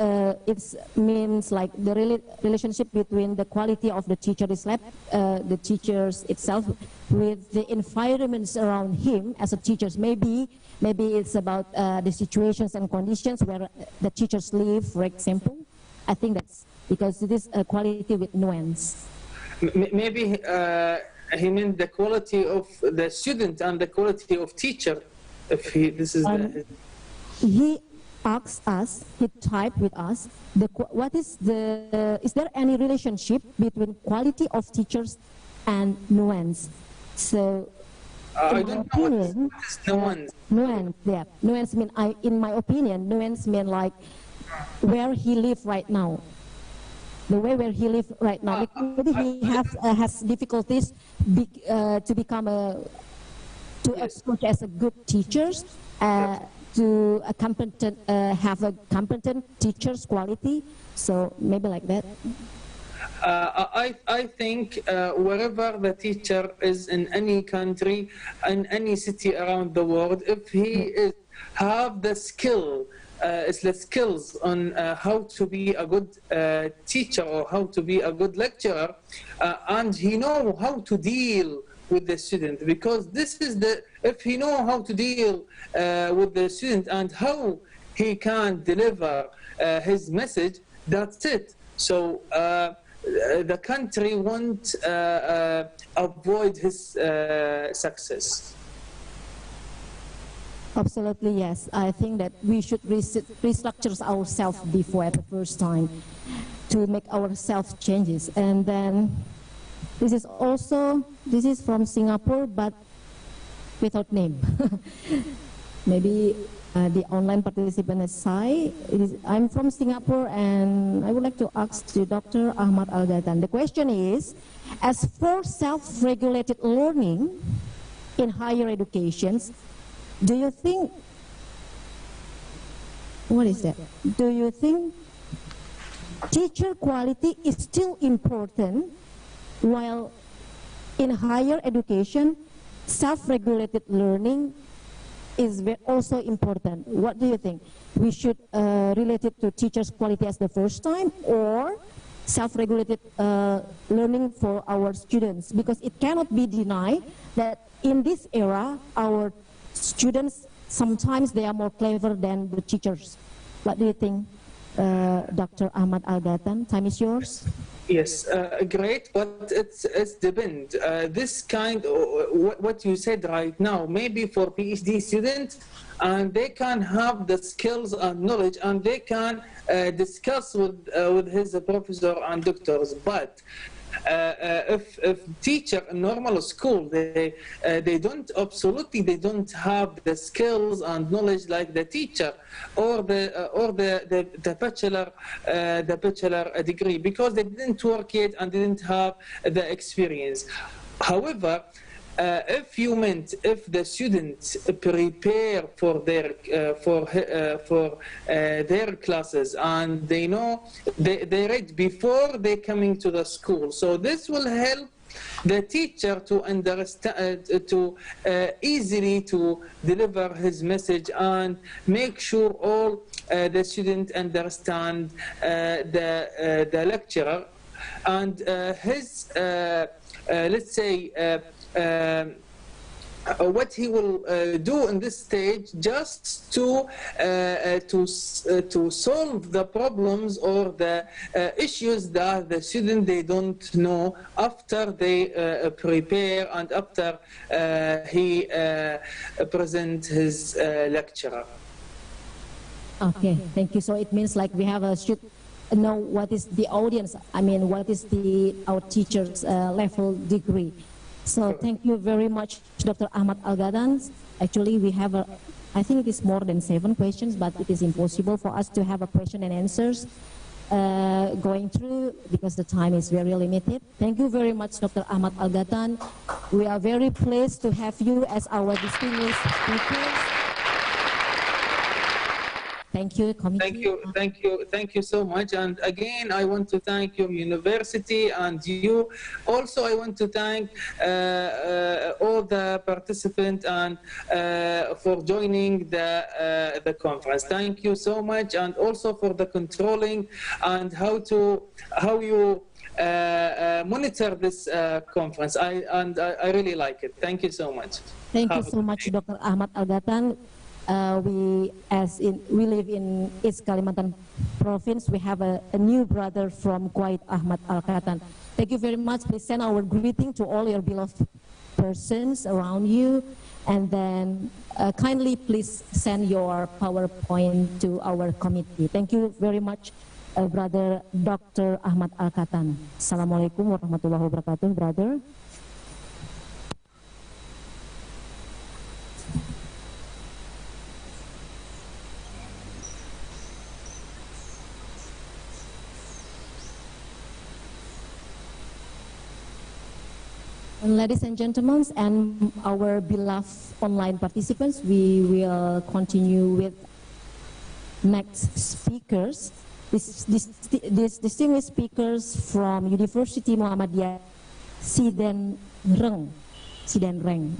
it means like the relationship between the quality of the teacher is like the teachers itself with the environments around him as a teacher. Maybe it's about the situations and conditions where the teachers live, for example. I think that's because it is a quality with nuance. Maybe he meant the quality of the student and the quality of teacher. If this is he asks us, he typed with us, is there any relationship between quality of teachers and nuance? So, I don't know what is nuance. Nuance, yeah. Nuance mean, in my opinion, nuance mean like where he lives right now. The way where he lives right now. Maybe he has difficulties to become to approach as a good teachers. To a competent, have a competent teacher's quality, so maybe like that. I think wherever the teacher is in any country, in any city around the world, if he have the skills on how to be a good teacher or how to be a good lecturer, and he know how to deal with the student, because this is if he know how to deal with the student and how he can deliver his message, that's it. So the country won't avoid his success. Absolutely, yes. I think that we should restructure ourselves before at the first time to make ourselves changes. And then this is from Singapore, but without name. Maybe the online participant is Sai. I'm from Singapore, and I would like to ask to Dr. Ahmad Al-Katan. The question is, as for self-regulated learning in higher educations, do you think, what is that? Do you think teacher quality is still important, while in higher education, self-regulated learning is also important? What do you think? We should relate it to teachers' quality as the first time, or self-regulated learning for our students? Because it cannot be denied that in this era, our students, sometimes they are more clever than the teachers. What do you think, Dr. Ahmad Al-Katan? Time is yours. Yes, great, but it's depend. This kind, what you said right now, maybe for PhD students, and they can have the skills and knowledge, and they can discuss with his professor and doctors. But if teacher in normal school, they don't have the skills and knowledge like the teacher or the bachelor degree, because they didn't work yet and didn't have the experience. However, if the students prepare for their classes, and they know they read before they coming to the school, so this will help the teacher to understand, easily to deliver his message and make sure all the students understand the lecturer and his let's say what he will do in this stage, just to solve the problems or the issues that the student they don't know after they prepare and after he present his lecturer. Okay, thank you. So it means like we have should know what is the audience, I mean, what is our teacher's level degree. So thank you very much, Dr. Ahmad Al-Ghatan. Actually, we have I think it is more than 7 questions, but it is impossible for us to have a question and answers going through because the time is very limited. Thank you very much, Dr. Ahmad Al-Ghatan. We are very pleased to have you as our distinguished speakers. Thank you, committee. Thank you so much. And again, I want to thank your university and you. Also, I want to thank all the participants and for joining the conference. Thank you so much, and also for the controlling and how you monitor this conference. I really like it. Thank you so much. Thank you so much, Dr. Ahmad Al-Ghatan. We live in East Kalimantan province. We have a new brother from Kuwait, Ahmad Al-Ghatan. Thank you very much. Please send our greeting to all your beloved persons around you, and then kindly please send your PowerPoint to our committee. Thank you very much, brother Dr. Ahmad Al-Ghatan. Assalamualaikum warahmatullahi wabarakatuh, brother. Ladies and gentlemen, and our beloved online participants, we will continue with next speakers. These distinguished speakers from University Muhammadiyah Sidenreng,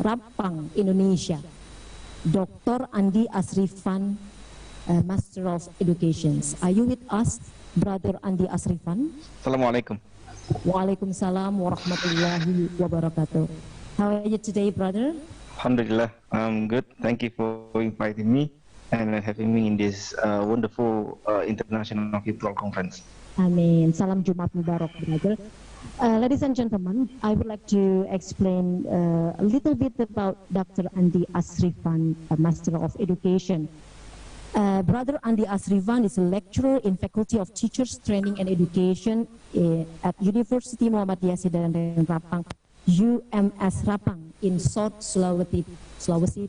Rapang, Indonesia. Dr. Andi Asrifan, Master of Education. Are you with us, Brother Andi Asrifan? Assalamualaikum. Waalaikumsalam warahmatullahi wabarakatuh. How are you today, brother? Alhamdulillah, I'm good. Thank you for inviting me and having me in this wonderful international virtual conference. Amin. Salam Jumat Mubarak, brother. Ladies and gentlemen, I would like to explain a little bit about Dr. Andi Asrifan, Master of Education. Brother Andi Asrifan is a lecturer in Faculty of Teachers Training and Education at University Muhammadiyah Sidenreng Rapang, UMS Rapang in South Sulawesi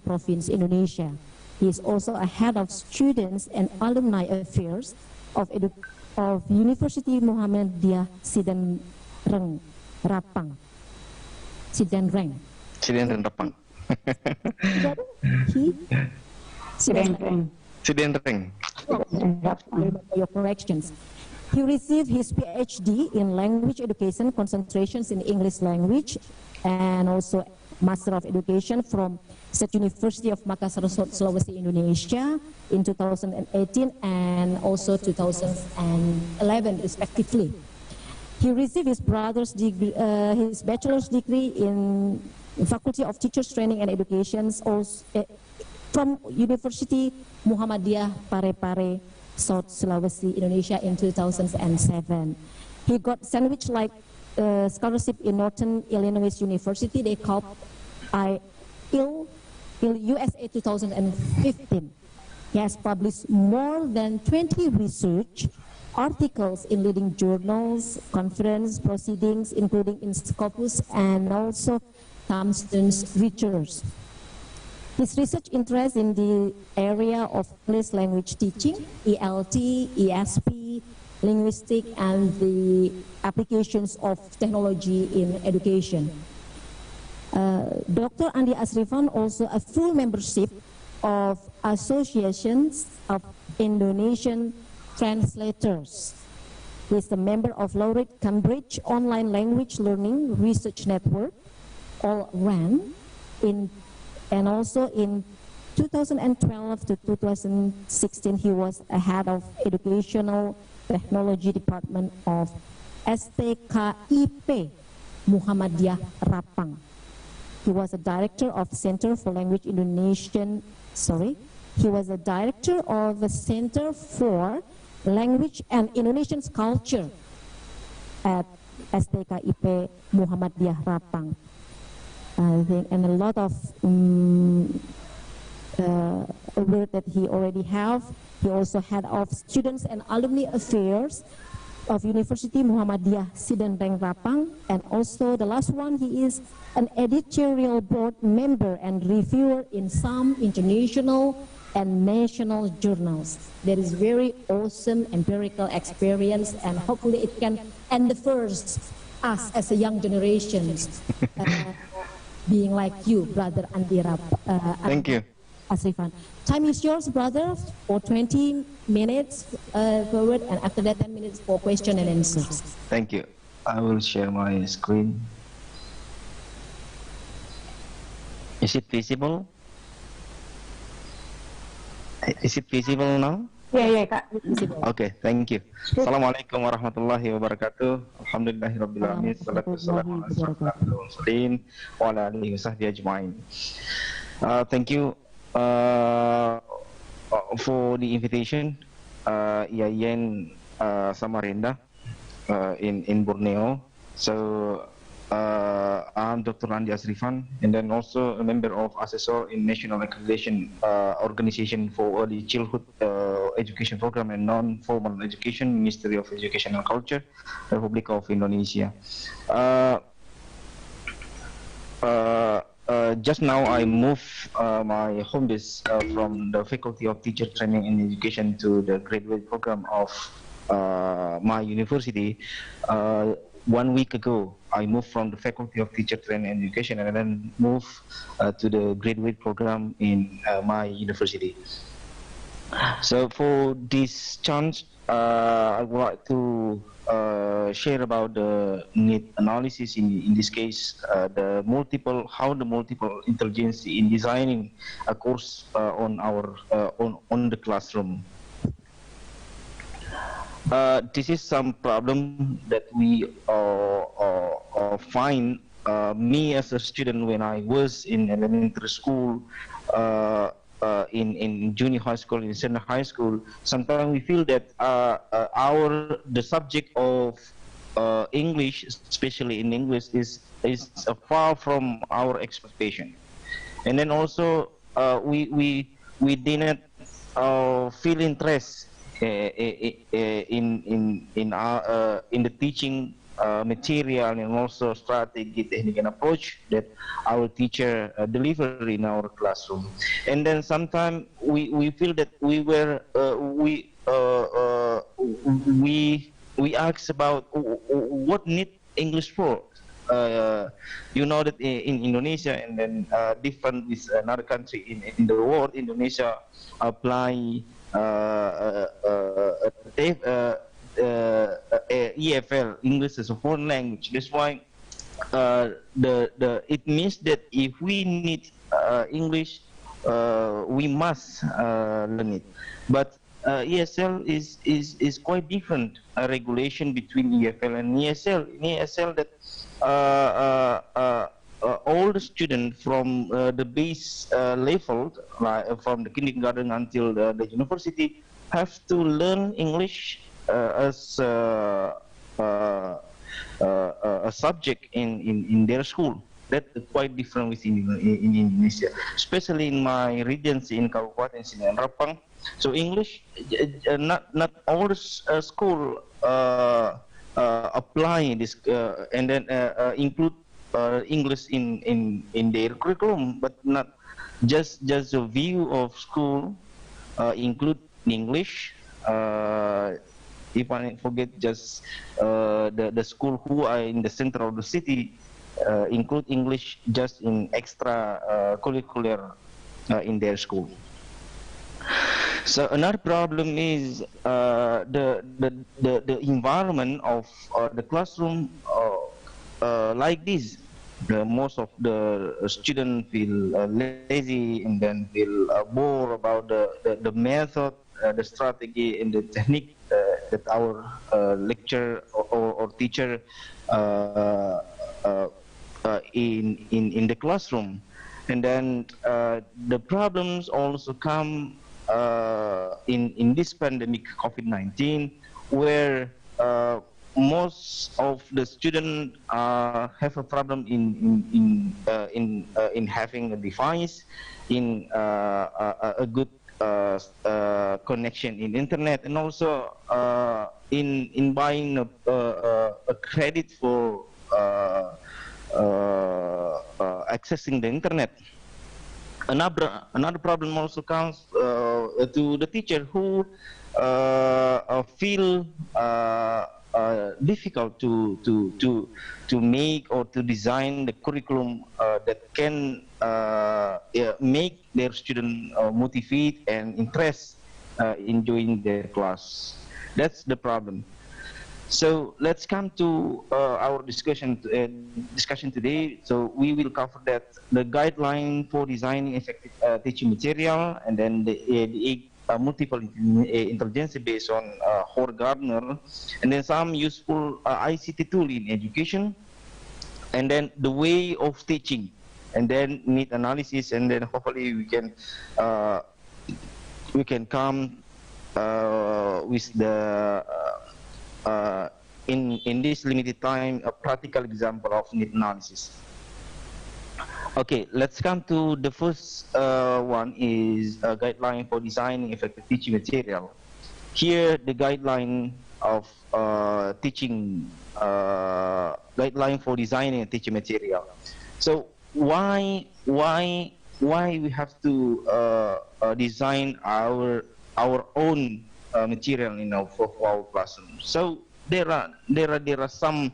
Province, Indonesia. He is also a head of Students and Alumni Affairs of University Muhammadiyah Sidenreng Rapang. Sidenreng Rapang. Sidenreng. Your corrections. He received his PhD in Language Education, concentrations in English language, and also Master of Education from State University of Makassar, Sulawesi, Indonesia in 2018 and also 2011, respectively. He received his his bachelor's degree in Faculty of Teachers Training and Education from University Muhammadiyah Parepare, South Sulawesi, Indonesia in 2007. He got sandwich-like scholarship in Northern Illinois University. They called IAIN USA 2015. He has published more than 20 research articles in leading journals, conference proceedings, including in Scopus and also Thomson's Research. His research interest in the area of English language teaching, ELT, ESP, linguistic, and the applications of technology in education. Dr. Andi Asrifan also a full membership of associations of Indonesian translators. He is a member of Laureate Cambridge Online Language Learning Research Network, or RAN, and also in 2012 to 2016 he was a head of Educational Technology Department of STKIP Muhammadiyah Rapang. He was a director of Center for Language Indonesian, he was a director of the Center for Language and Indonesian Culture at STKIP Muhammadiyah Rapang. I think, and a lot of work that he already have. He also head of Students and Alumni Affairs of University Muhammadiyah Sidandeng Rapang, and also the last one, he is an editorial board member and reviewer in some international and national journals. That is very awesome empirical experience, and hopefully it can endeavors us as a young generations being like you, Brother Andi Thank you. Asrifan. Time is yours, brother, for 20 minutes forward, and after that 10 minutes for question and answers. Thank you. I will share my screen. Is it visible? Is it visible now? Yeah, Kak. Okay, thank you. Assalamualaikum warahmatullahi wabarakatuh. Alhamdulillahirabbil alamin. Salatu wassalamu ala asyrafil mursalin wa ala alihi wasahbihi ajmain. Thank you for the invitation, IAIN Samarinda in Borneo. So I'm Dr. Andi Asrifan, and then also a member of Assessor in National Accreditation Organization for Early Childhood Education Program and Non-Formal Education, Ministry of Education and Culture, Republic of Indonesia. Just now I moved my home base from the Faculty of Teacher Training and Education to the graduate program of my university. 1 week ago, I moved from the Faculty of Teacher Training and Education and then moved to the graduate program in my university. So for this chance, I would like to share about the need analysis in this case, how the multiple intelligence in designing a course on the classroom. This is some problem that we find me as a student when I was in elementary school, in junior high school, in senior high school. Sometimes we feel that the subject of English, especially in English, is far from our expectation, and then also we didn't feel interest in the teaching material and also strategy, technique, and approach that our teacher deliver in our classroom. And then sometimes we feel that we ask about what need English for. You know that in Indonesia, and then different with another country in the world, Indonesia apply EFL, English as a foreign language. That's why it means that if we need English, we must learn it. But ESL is quite different regulation between EFL and ESL. In ESL, that all the students from the base level, from the kindergarten until the university, have to learn English as a subject in their school. That's quite different within in Indonesia, especially in my regions in Kabupaten Sidandeng Rapang. So English, not all school apply this and then include English in their curriculum, but not just a view of school include English. If I forget, just the school who are in the center of the city include English just in extra curricular in their school. So another problem is the environment of the classroom like this. Most of the students feel lazy and then feel bored about the method, the strategy, and the technique that our lecturer or teacher in the classroom. And then the problems also come in this pandemic COVID-19, where most of the students have a problem in having a device, in a good connection in internet, and also in buying a credit for accessing the internet. Another problem also comes to the teacher who feel difficult to make or to design the curriculum that can make their student motivate and interest in doing their class. That's the problem. So let's come to our discussion today. So we will cover that the guideline for designing effective teaching material, and then the multiple intelligence based on Howard Gardner, and then some useful ICT tool in education, and then the way of teaching, and then need analysis, and then hopefully we can come with the in this limited time a practical example of need analysis. Okay, let's come to the first one is a guideline for designing effective teaching material. Here the guideline of teaching guideline for designing a teaching material. So why we have to design our own material for our classroom? So there are some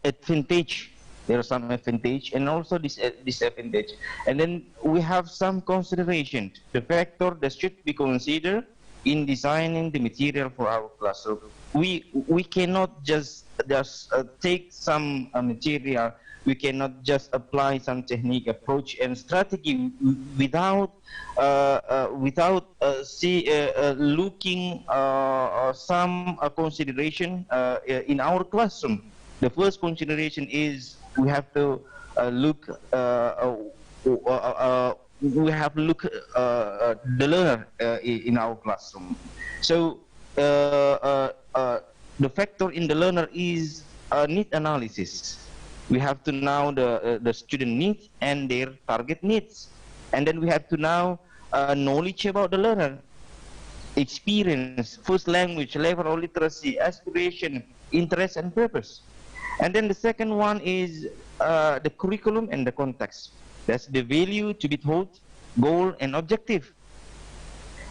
advantage. There are some advantage and also disadvantage. And then we have some consideration, the factor that should be considered in designing the material for our classroom. We cannot just take some material. We cannot just apply some technique, approach, and strategy without looking some consideration in our classroom. The first consideration is we have to look the learner in our classroom. So the factor in the learner is need analysis. We have to know the student needs and their target needs, and then we have to know knowledge about the learner, experience, first language, level of literacy, aspiration, interest, and purpose. And then the second one is the curriculum and the context. That's the value to be taught, goal, and objective.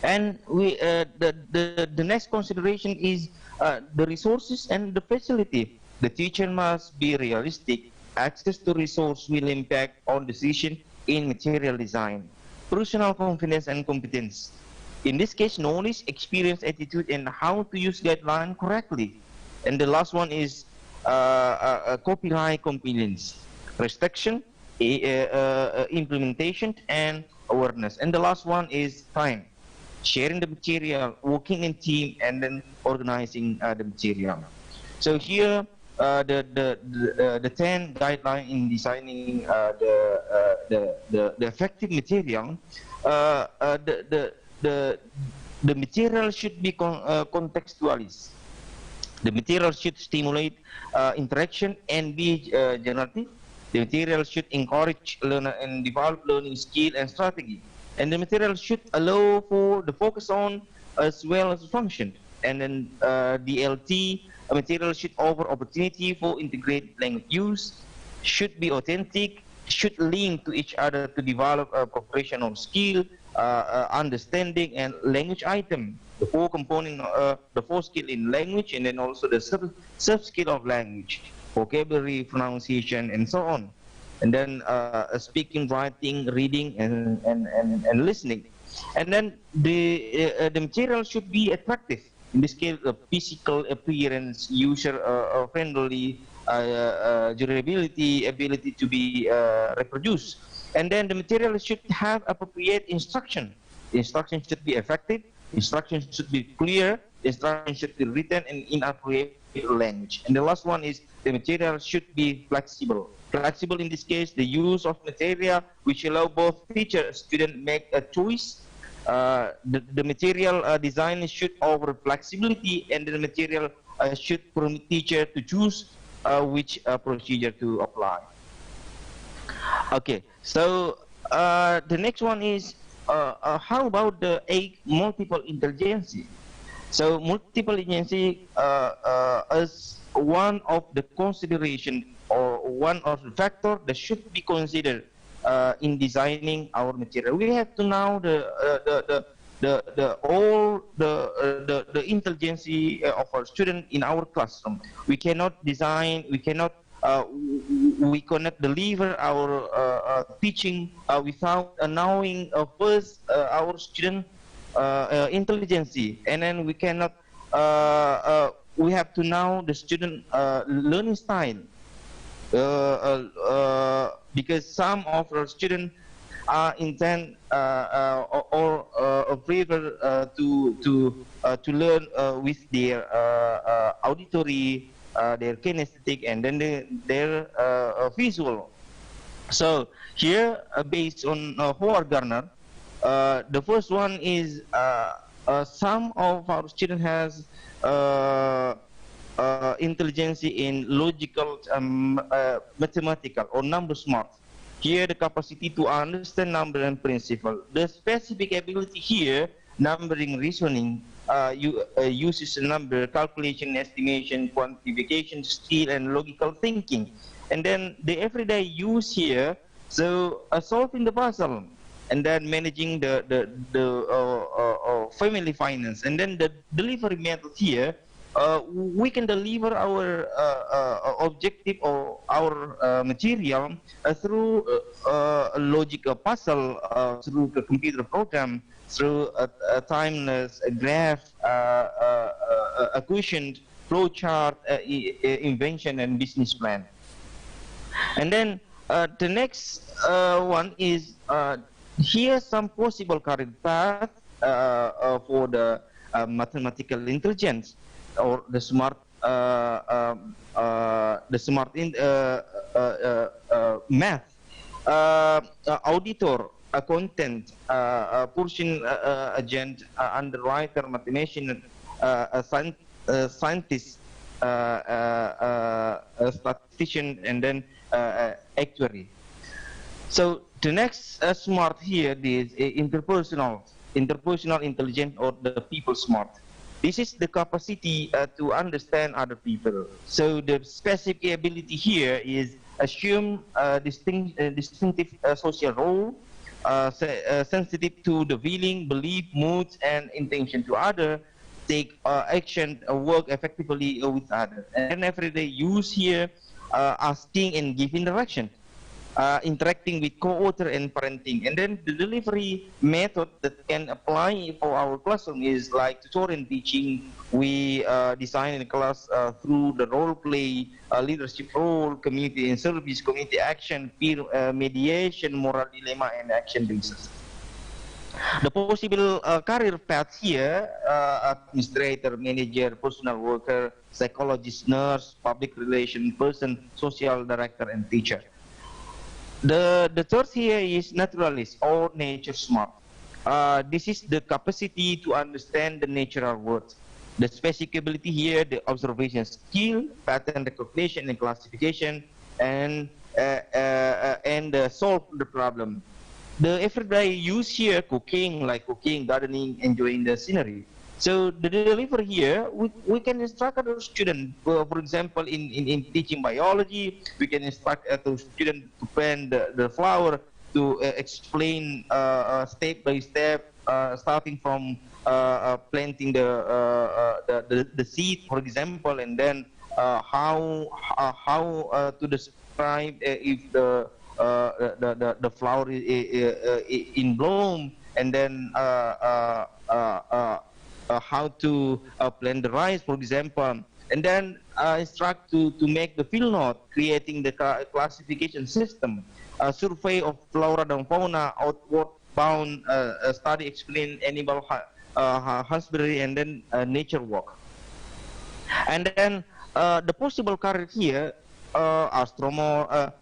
And the next consideration is the resources and the facility. The teacher must be realistic. Access to resource will impact on decision in material design. Personal confidence and competence. In this case, knowledge, experience, attitude, and how to use guideline correctly. And the last one is copyright compliance, restriction, implementation, and awareness. And the last one is time, sharing the material, working in team, and then organizing the material. So here the 10 guidelines in designing the effective material. The material should be contextualized. The material should stimulate interaction and be generative. The material should encourage learner and develop learning skill and strategy. And the material should allow for the focus on as well as function. And then DLT material should offer opportunity for integrated language use, should be authentic, should link to each other to develop a professional skill, understanding, and language item. The four component, the four skill in language, and then also the sub skill of language, vocabulary, pronunciation, and so on. And then speaking, writing, reading, and listening. And then the material should be attractive. In this case, physical appearance, user friendly, durability, ability to be reproduced. And then the material should have appropriate instruction. The instruction should be effective. Instruction should be clear. Instruction should be written in appropriate language. And the last one is the material should be flexible. Flexible in this case, the use of material which allow both teacher and student make a choice. The material design should offer flexibility, and the material should permit teacher to choose which procedure to apply. Okay, so the next one is how about the multiple intelligence? So multiple intelligence is one of the consideration or one of the factor that should be considered in designing our material. We have to know the intelligence of our student in our classroom. We cannot design, we cannot deliver our teaching without knowing first our student intelligence, and then we cannot. We have to know the student learning style. Because some of our students are intend or prefer to learn with their auditory, their kinesthetic, and then their visual. So here, based on Howard Gardner, the first one is some of our students has intelligence in logical, mathematical, or number smart. Here, the capacity to understand number and principle. The specific ability here, numbering, reasoning, uses number, calculation, estimation, quantification, skill, and logical thinking. And then the everyday use here, so solving the puzzle, and then managing the family finance, and then the delivery method here. We can deliver our objective or our material through a logical puzzle, through the computer program, through a timeless, a graph, a quotient, flow chart, invention, and business plan. And then the next one is here's some possible career path for the mathematical intelligence, or the smart math, auditor, accountant, portion agent, underwriter, mathematician, scientist, statistician, and then actuary. So the next smart here is interpersonal intelligence, or the people smart. This is the capacity to understand other people. So the specific ability here is assume distinctive social role, sensitive to the feeling, belief, moods, and intention to other, take action, work effectively with others. And everyday use here, asking and giving direction. Interacting with co-author and parenting. And then the delivery method that can apply for our classroom is like tutorial teaching. We design in class through the role play, leadership role, community and service, community action, peer mediation, moral dilemma, and action basis. The possible career paths here, administrator, manager, personal worker, psychologist, nurse, public relation person, social director, and teacher. The third here is naturalist or nature smart. This is the capacity to understand the natural world. The specific ability here, the observation skill, pattern recognition and classification, and and solve the problem. The everyday use here, cooking, like cooking, gardening, enjoying the scenery. So the delivery here, we can instruct our student, for example, in teaching biology, we can instruct the student to plant the flower, to explain step by step, starting from planting the seed, for example, and then how to describe if the flower in bloom, and then how to plant the rice, for example, and then instruct to make the field note, creating the classification system, survey of flora and fauna, outward bound study, explain animal husbandry, and then nature walk. And then the possible career here, astronomer,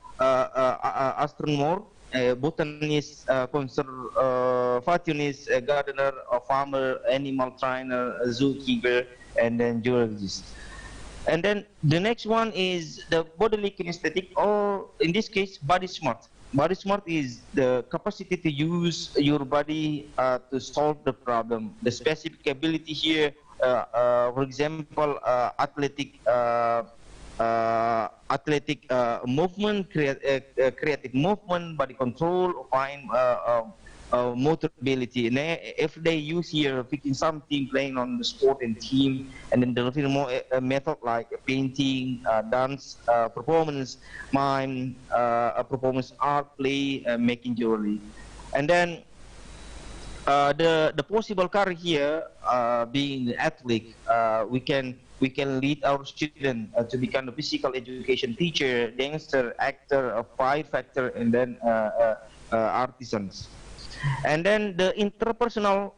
botanist, conservationist, gardener, farmer, animal trainer, zookeeper, and then geologist. And then the next one is the bodily kinesthetic, or in this case, body smart. Body smart is the capacity to use your body to solve the problem. The specific ability here, for example, athletic movement, creative movement, body control, fine motor ability. And if they use here picking something, playing on the sport and team, and then developing more method like painting, dance, performance, mime, performance art, play, making jewelry. And then the possible career here, being an athlete, we can lead our student to become a physical education teacher, dancer, actor, a firefighter, and then artisans. And then the interpersonal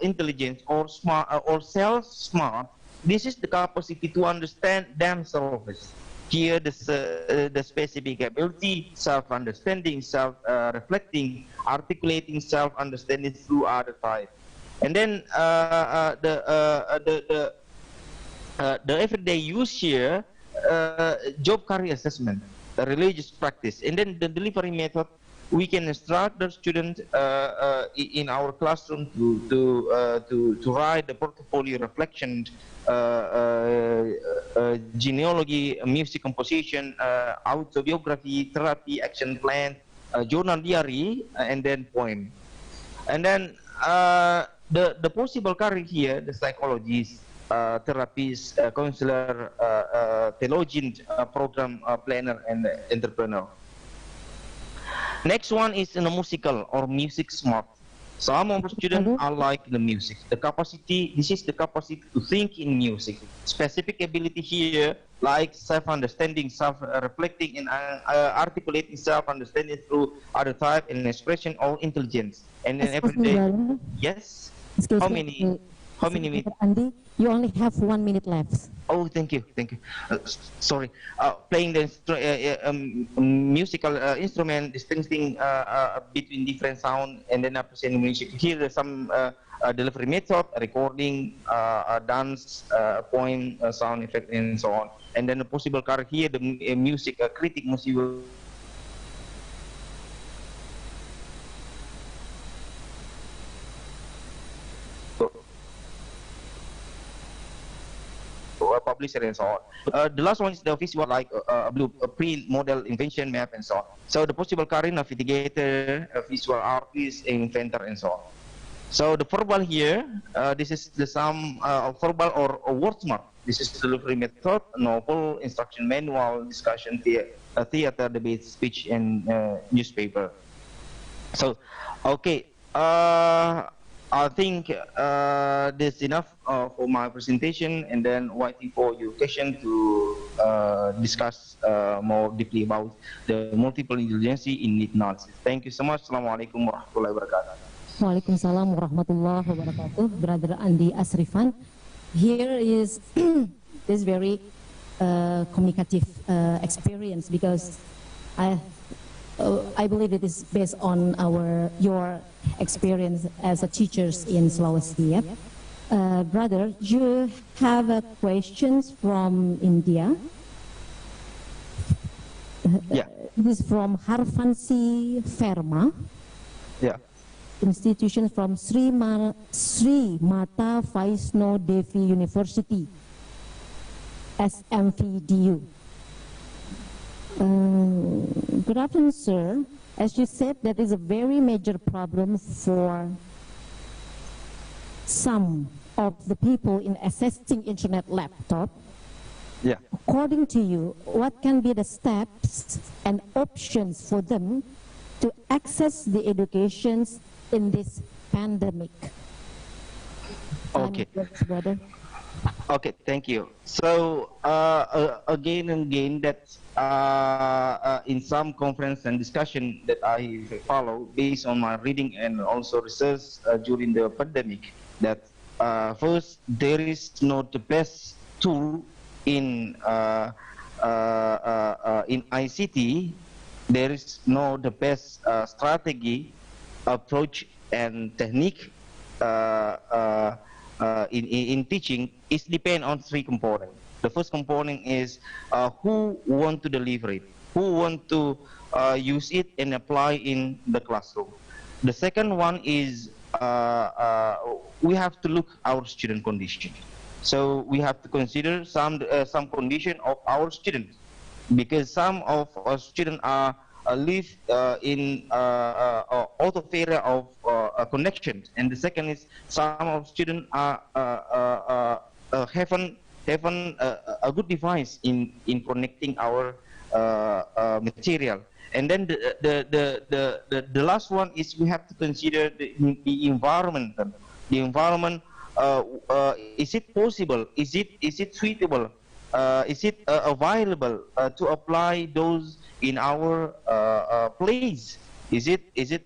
intelligence, or smart, or self-smart. This is the capacity to understand themselves. Here, the specific ability, self-understanding, self-reflecting, articulating self-understanding through other type. And then the everyday use here, job career assessment, the religious practice, and then the delivery method. We can instruct the student in our classroom to write the portfolio reflection, genealogy, music composition, autobiography, therapy, action plan, journal diary, and then poem. And then the possible career here, the psychologist, therapist, counselor, theologian, program planner, and entrepreneur. Next one is in a musical or music smart. Some of the students are like the music. The capacity, this is the capacity to think in music. Specific ability here, like self-understanding, self-reflecting, and articulating self-understanding through other type and expression or intelligence. And then every day, yes. How many minutes? Andy, you only have 1 minute left. Oh, thank you. Sorry. Playing the musical instrument, distinguishing between different sound, and then presenting music. Here are some delivery method, recording, dance, poem, sound effect, and so on. And then the possible career here, the music critic, music. Publisher and so on. The last one is the visual, like blueprint, model, invention, map, and so on. So the possible career, navigator, visual artist, inventor, and so on. So the verbal here, this is the sum of verbal or word smart. This is the delivery method, novel, instruction manual, discussion, theater, debate, speech, and newspaper. So, okay. I think that's enough for my presentation, and then waiting for your question to discuss more deeply about the multiple intelligence in need analysis. Thank you so much. Assalamualaikum warahmatullahi wabarakatuh. Waalaikumsalam warahmatullahi wabarakatuh. Brother Andi Asrifan, here is this very communicative experience, because I believe it is based on your experience as a teachers in Sulawesi. Brother, you have questions from India. Yeah. This is from Harvansi Verma. Yeah. Institution from Sri Mata Vaishno Devi University, SMVDU. Good afternoon, sir. As you said, that is a very major problem for some of the people in accessing internet laptop. Yeah. According to you, what can be the steps and options for them to access the educations in this pandemic? Okay. Brother. Okay, thank you. So again and again, that in some conference and discussion that I follow based on my reading and also research during the pandemic, that first, there is not the best tool in ICT. There is no the best strategy, approach, and technique in teaching. Is depend on three components. The first component is who want to deliver it, who want to use it and apply in the classroom. The second one is we have to look our student condition. So we have to consider some condition of our students, because some of our students are live in out of area of connection, and the second is some of students are haven't a good device in connecting our material. And then the last one is we have to consider the environment. The environment, is it possible? Is it suitable? Is it available to apply those in our place? Is it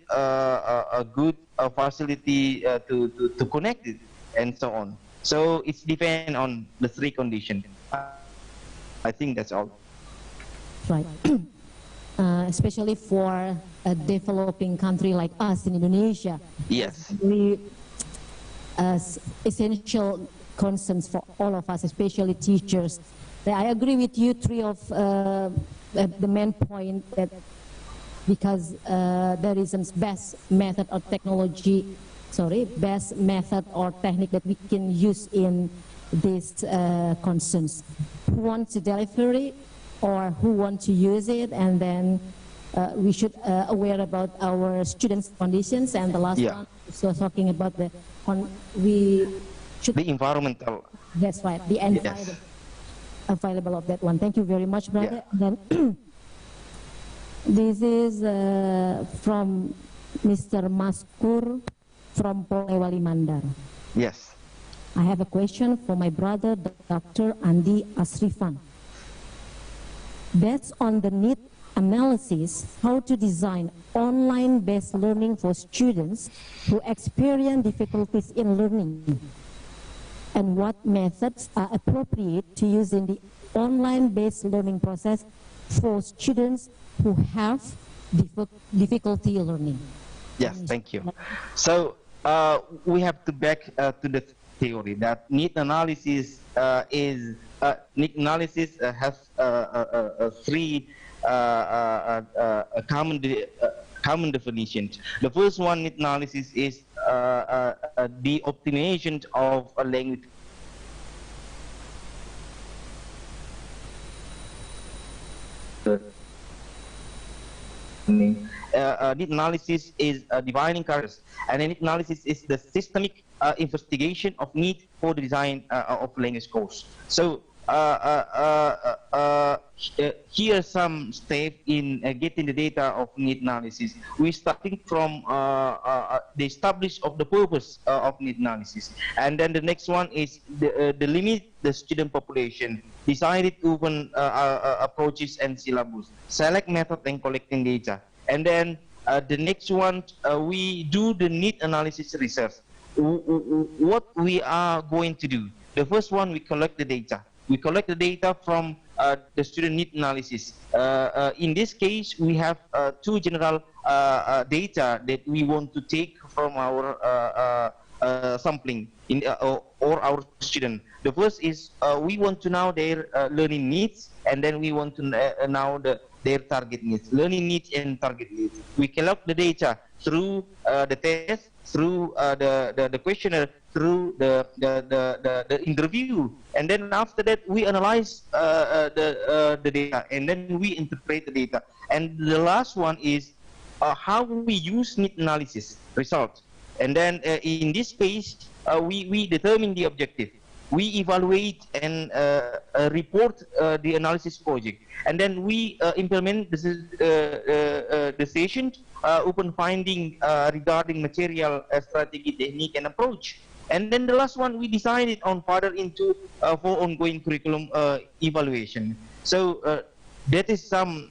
a good facility to connect it, and so on? So it's depend on the three conditions. I think that's all. Right. Especially for a developing country like us in Indonesia. Yes. We essential concerns for all of us, especially teachers. I agree with you, three of the main point, that because there isn't best method or best method or technique that we can use in these concerns. Who wants to deliver it or who want to use it, and then we should aware about our students' conditions. And the last one, so talking about the environmental. That's right, the environment. Available of that one. Thank you very much, brother. Yeah. Then this is from Mr. Maskur from Polewali Mandar. Yes. I have a question for my brother, Dr. Andi Asrifan. Based on the need analysis, how to design online-based learning for students who experience difficulties in learning, and what methods are appropriate to use in the online-based learning process for students who have difficulty learning? Yes, thank you. So we have to back to the theory that need analysis has three common definitions. The first one, need analysis, is the optimization of a language. Need analysis is defining characters, and need analysis is the systemic investigation of need for the design of language course. So here are some steps in getting the data of need analysis. We're starting from the establish of the purpose of need analysis, and then the next one is the limit the student population, decided open approaches and syllabus, select method and collecting data, and then the next one we do the need analysis research. What we are going to do? The first one, we collect the data. We collect the data from the student need analysis. In this case, we have two general data that we want to take from our sampling or our student. The first is we want to know their learning needs, and then we want to know their target needs, learning needs and target needs. We collect the data through the test, through the questionnaire, through the interview, and then after that we analyze the data, and then we interpret the data. And the last one is how we use need analysis results. And then in this phase, we determine the objective. We evaluate and report the analysis project, and then we implement the decision, open finding regarding material, strategy, technique, and approach. And then the last one, we design it on further into for ongoing curriculum evaluation. So that is some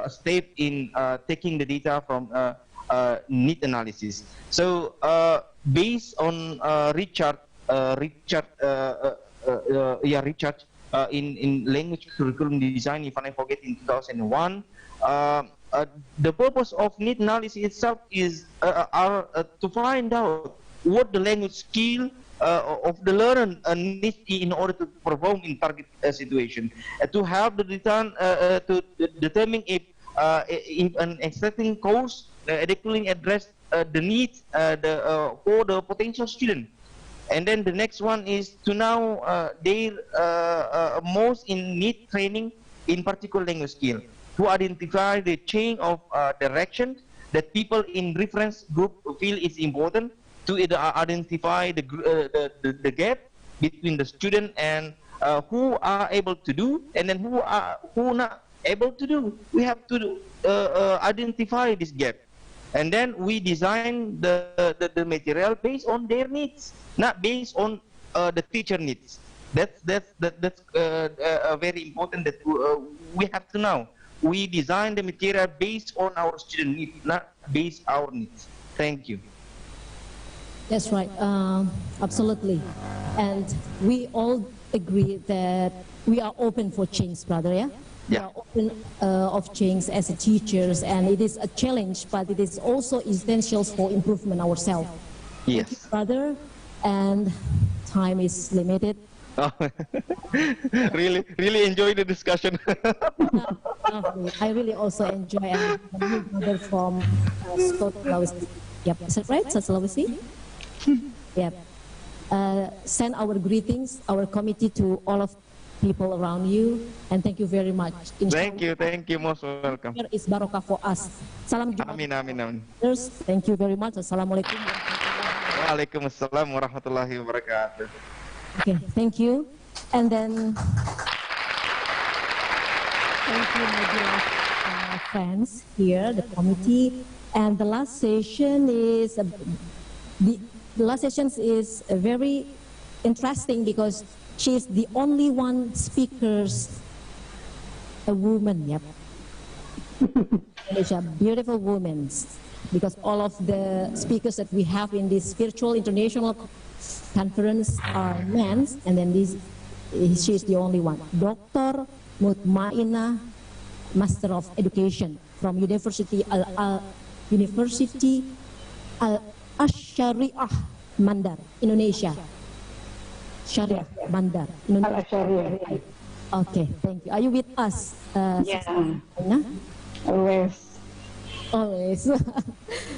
step in taking the data from need analysis. So based on Richard in language curriculum design, if I forget, in 2001, the purpose of need analysis itself is to find out what the language skill of the learner needs in order to perform in target situation, to have the return to determine if in an existing course adequately address the needs for the potential student. And then the next one is to know their most in need training in particular language skill, to identify the change of direction that people in reference group feel is important, to identify the gap between the student and who are able to do, and then who not able to do. We have to identify this gap, and then we design the material based on their needs, not based on the teacher needs. That's very important that we have to know. We design the material based on our student needs, not based our needs. Thank you. That's right, absolutely. And we all agree that we are open for change, brother, yeah? We are open of change as a teachers, and it is a challenge, but it is also essential for improvement ourselves. Yes. Thank you, brother, and time is limited. Oh, really enjoy the discussion. I really also enjoy, and brother from Sulawesi. Yep, is that right, Sulawesi? Yep. Send our greetings, our committee, to all of people around you, and thank you very much. Thank you, most welcome. Here is barakah for us. Salam jumpa. Amin. Thank you very much. Assalamualaikum. Waalaikumsalam warahmatullahi wabarakatuh. Okay, thank you. And then, thank you, my dear friends here, the committee. And the last session is the last session is very interesting because she is the only one speakers, a woman. Yep, it's a beautiful woman. Because all of the speakers that we have in this virtual international conference are men, and then she is the only one. Dr. Mutmainah, Master of Education from University Al-Syariah Mandar, Indonesia. Syariah Mandar, Indonesia. Okay, thank you. Are you with us? Yeah. Always. Always.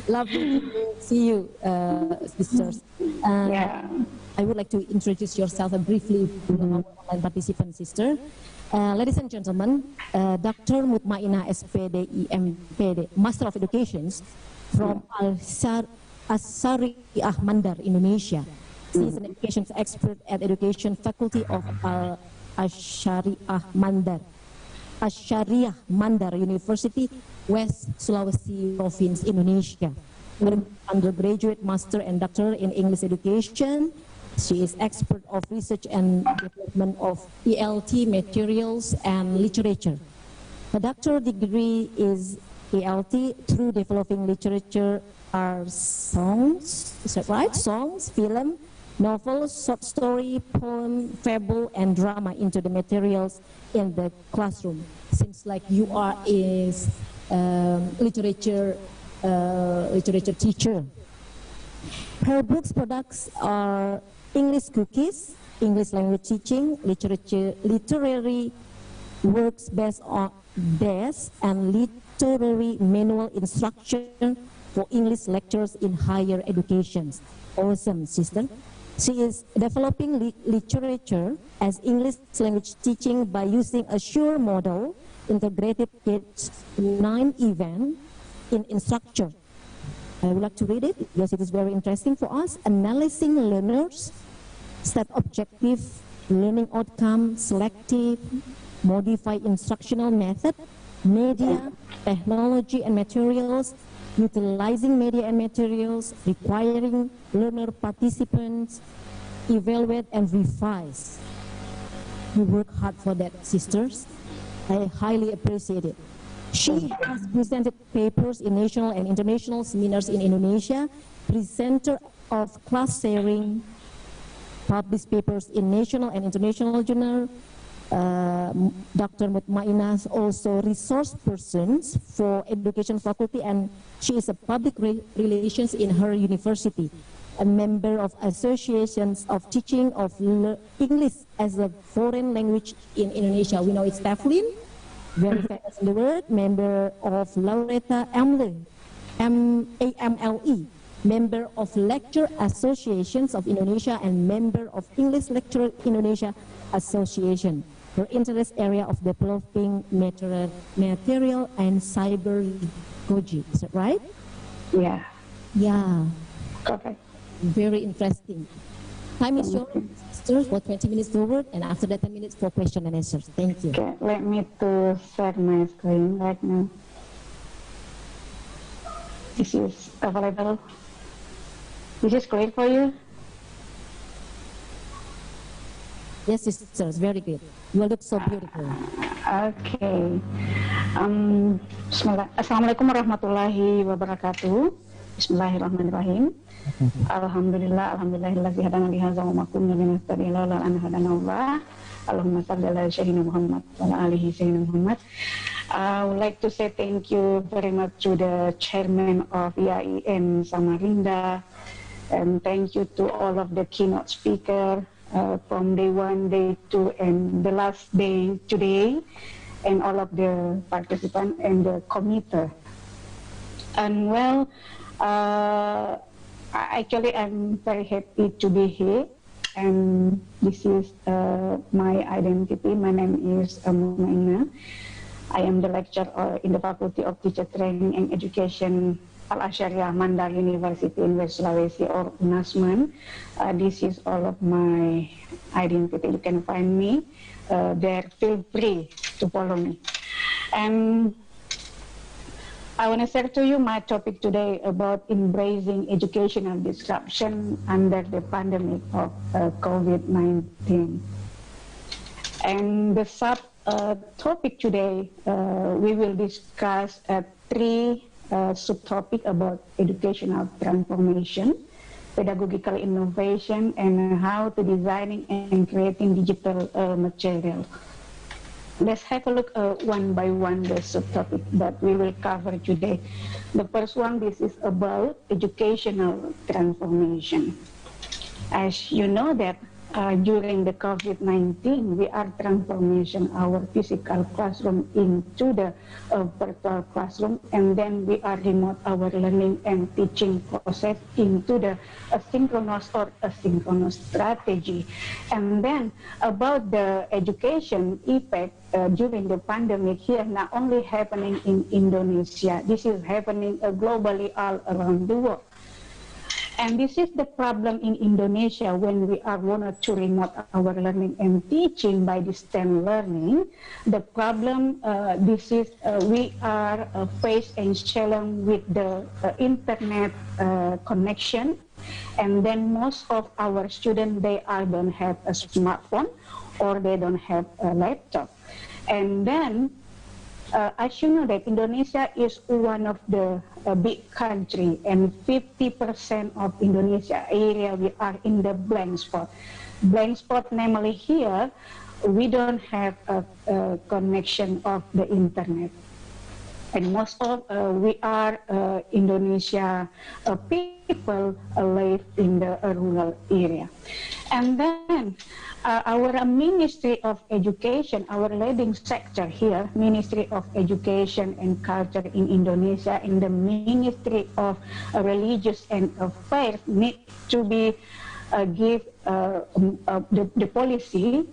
Lovely to see you, sisters. Yeah. I would like to introduce yourself briefly to our online participant, sister. Ladies and gentlemen, Dr. Mutmainah SPD MPD, Master of Education from Al-Syariah Mandar, Indonesia. She is an education expert at Education Faculty of Al-Syariah Mandar University, West Sulawesi Province, Indonesia. Undergraduate, master, and doctor in English education. She is expert of research and development of ELT materials and literature. Her doctoral degree is ELT through developing literature are songs, is that right? Songs, film, novels, short story, poem, fable, and drama into the materials in the classroom. Seems like you are is literature teacher. Her books products are English Cookies, English Language Teaching, Literary works based on desk and literary manual instruction for English lectures in higher education. Awesome, sister. She is developing literature as English language teaching by using a sure model integrated K-9 event in instructure. I would like to read it because it is very interesting for us. Analyzing learners, set objective, learning outcome, selective, modify instructional method, media, technology and materials, utilizing media and materials, requiring learner participants, evaluate and revise. You work hard for that, sisters. I highly appreciate it. She has presented papers in national and international seminars in Indonesia, presenter of class sharing, published papers in national and international journal. Dr. Mutmainah also resource persons for education faculty, and she is a public relations in her university, a member of associations of teaching of English as a foreign language in Indonesia. We know it's Teflin, very famous in the world, member of Laureta AMLE, AMLE, member of Lecture Associations of Indonesia, and member of English Lecturer Indonesia Association. Her interest area of developing material and cybergogy. Is that right? Yeah. Yeah. Okay. Very interesting. Time is yours, sisters, for 20 minutes forward, and after that 10 minutes for question and answers. Thank you. Okay, let me to share my screen right now. This is available. This is clear for you? Yes, sisters, very good. You look so beautiful. Okay. Bismillah. Assalamualaikum warahmatullahi wabarakatuh. Bismillahirrahmanirrahim. Alhamdulillah, alhamdulillahilladzi hadana li hadza wa ma kunna linahtadiya laula an hadana Allah. Allahumma shalli ala sayyidina Muhammad wa ala alihi sayyidina Muhammad. I would like to say thank you very much to the chairman of IAIN Samarinda, and thank you to all of the keynote speakers from day 1, day 2, and the last day today, and all of the participants and the committee. And well, actually I'm very happy to be here, and this is my identity. My name is Mumaina. I am the lecturer in the Faculty of Teacher Training and Education Al-Asyariah Mandar University in West Sulawesi, or UNASMAN. This is all of my identity. You can find me there. Feel free to follow me. And I want to share to you my topic today about embracing educational disruption under the pandemic of COVID-19. And the topic today, we will discuss 3 subtopic about educational transformation, pedagogical innovation, and how to designing and creating digital material. Let's have a look one by one the subtopic that we will cover today. The first one, this is about educational transformation. As you know that during the COVID-19, we are transforming our physical classroom into the virtual classroom, and then we are remote our learning and teaching process into the asynchronous or asynchronous strategy. And then about the education effect during the pandemic here, not only happening in Indonesia, this is happening globally all around the world. And this is the problem in Indonesia when we are wanted to remote our learning and teaching by distance learning. The problem, this is we are faced and challenged with the internet connection, and then most of our students, they don't have a smartphone or they don't have a laptop. And then as you know that Indonesia is one of the big country, and 50% of Indonesia area we are in the blank spot. Blank spot, namely here, we don't have a connection of the internet. And most of we are Indonesia people live in the rural area. And then our Ministry of Education, our leading sector here, Ministry of Education and Culture in Indonesia, and the Ministry of Religious and Affairs need to be give the policy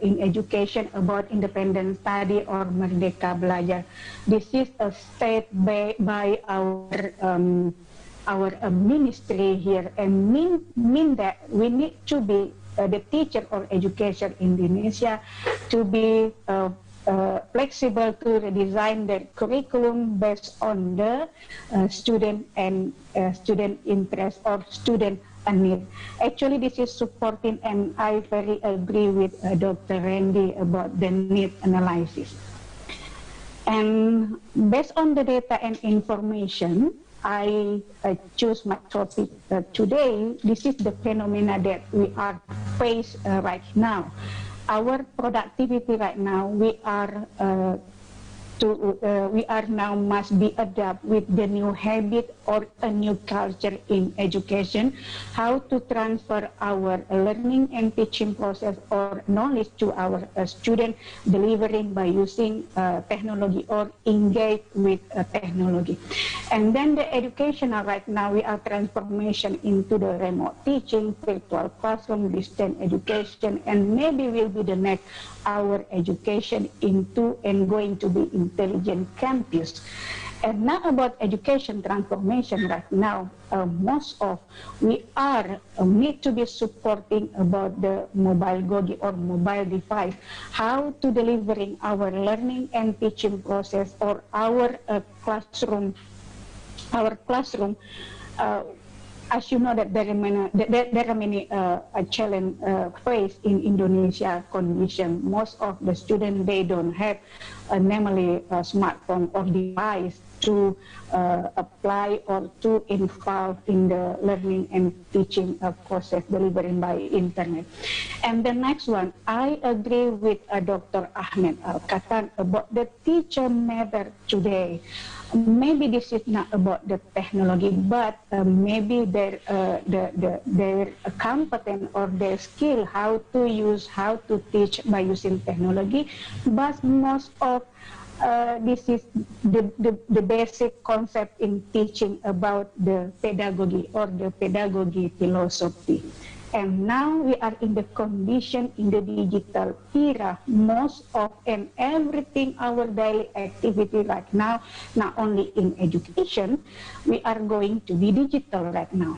in education about independent study or Merdeka Belajar. This is a state by our ministry here, and mean that we need to be the teacher or education in Indonesia to be flexible to redesign their curriculum based on the student and student interest or student need. Actually, this is supporting, and I very agree with Dr. Randy about the need analysis. And based on the data and information, I choose my topic today. This is the phenomena that we are faced right now. Our productivity right now, we are now must be adapt with the new habit or a new culture in education, how to transfer our learning and teaching process or knowledge to our student, delivering by using technology or engage with technology. And then the educational right now, we are transformation into the remote teaching, virtual classroom, distance education, and maybe will be the next our education into and going to be intelligent campus. And now about education transformation right now, most of we are need to be supporting about the mobile gogi or mobile device, how to delivering our learning and teaching process or our classroom. As you know that there are many challenge faced in Indonesia condition. Most of the students, they don't have namely a smartphone or device to apply or to involve in the learning and teaching process delivered by internet. And the next one, I agree with Dr. Ahmed Al-Katan about the teacher matter today. Maybe this is not about the technology, but maybe their competence or their skill, how to use, how to teach by using technology. But most of this is the basic concept in teaching about the pedagogy or the pedagogy philosophy. And now we are in the condition in the digital era. Most of and everything our daily activity right now, not only in education, we are going to be digital right now.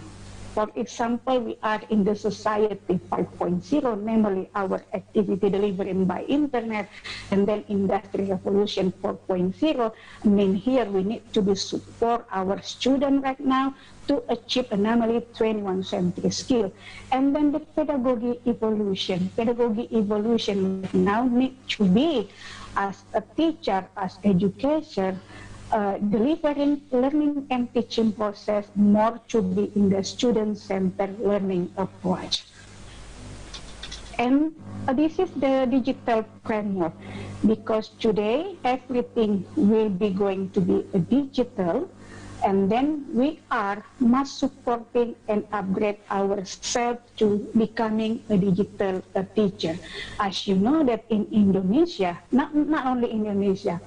For example, we are in the society 5.0, namely our activity delivered by internet, and then industry revolution 4.0. I mean, here we need to be support our students right now to achieve a namely 21st-century skill. And then the pedagogy evolution. Pedagogy evolution now need to be as a teacher, as educator, delivering learning and teaching process more to be in the student-centered learning approach. And this is the digital framework, because today everything will be going to be digital, and then we are must supporting and upgrade ourselves to becoming a digital teacher. As you know that in Indonesia, not only Indonesia,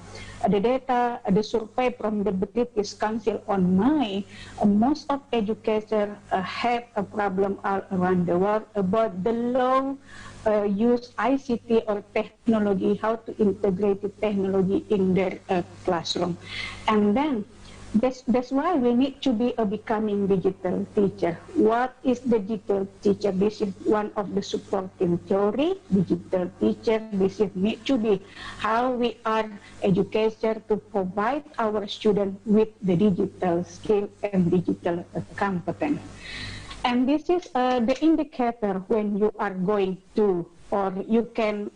the data, the survey from the British Council on May, most of educators have a problem all around the world about the low use ICT or technology, how to integrate the technology in their classroom. And then that's why we need to be a becoming digital teacher. What is the digital teacher? This is one of the supporting theory. Digital teacher, this is need to be how we are educators to provide our students with the digital skill and digital competence. And this is the indicator when you are going to, or you can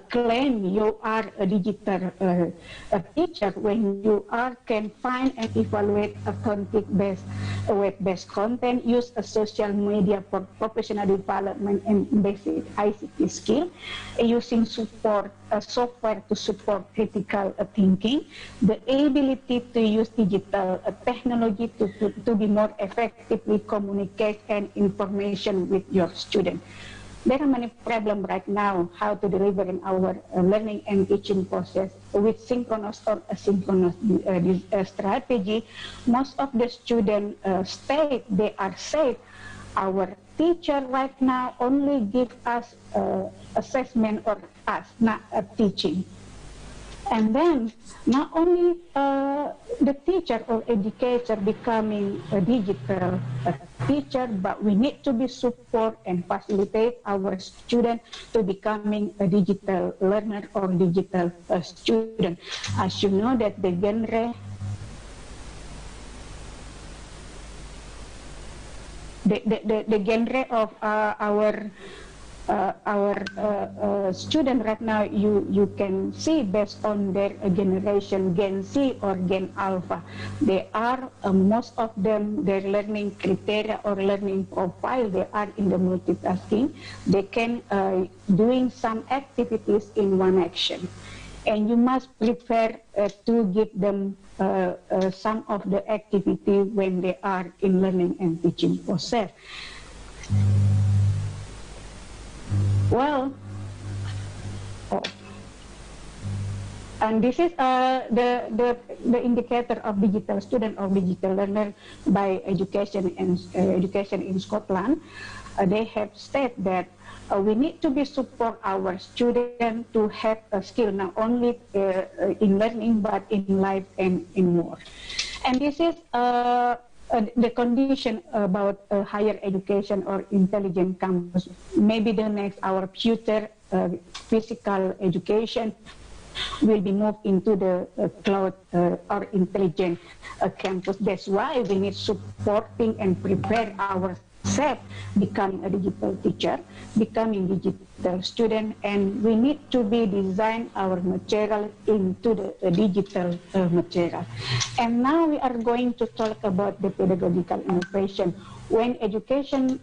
claim you are a digital teacher when you can find and evaluate authentic web-based content, use a social media for professional development and basic ICT skill, using software to support critical thinking, the ability to use digital technology to be more effectively communicate and information with your student. There are many problems right now how to deliver in our learning and teaching process with synchronous or asynchronous strategy. Most of the students state they are safe. Our teacher right now only give us assessment or us, not teaching. And then not only the teacher or educator becoming a digital teacher, but we need to be support and facilitate our student to becoming a digital learner or digital student. As you know that the genre of our student right now, you can see based on their generation, Gen Z or Gen Alpha. They are, most of them, their learning criteria or learning profile, they are in the multitasking. They can doing some activities in one action. And you must prepare to give them some of the activity when they are in learning and teaching process. Well, and this is the indicator of digital student or digital learner by education in Scotland. They have said that we need to be support our students to have a skill not only in learning but in life and in more. And this is the condition about higher education or intelligent campus. Maybe the next, our future physical education will be moved into the cloud or intelligent campus. That's why we need supporting and prepare ourselves, becoming a digital teacher, becoming digital student, and we need to be design our material into the digital material. And now we are going to talk about the pedagogical innovation. When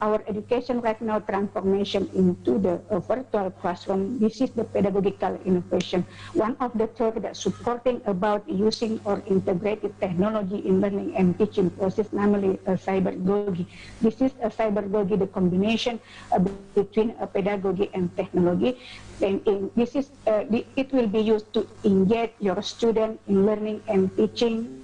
our education right now transformation into the virtual classroom, this is the pedagogical innovation. One of the things that supporting about using or integrated technology in learning and teaching process, namely cyberpedagogy. This is a cyberpedagogy, the combination between pedagogy and technology. And this is it will be used to engage your student in learning and teaching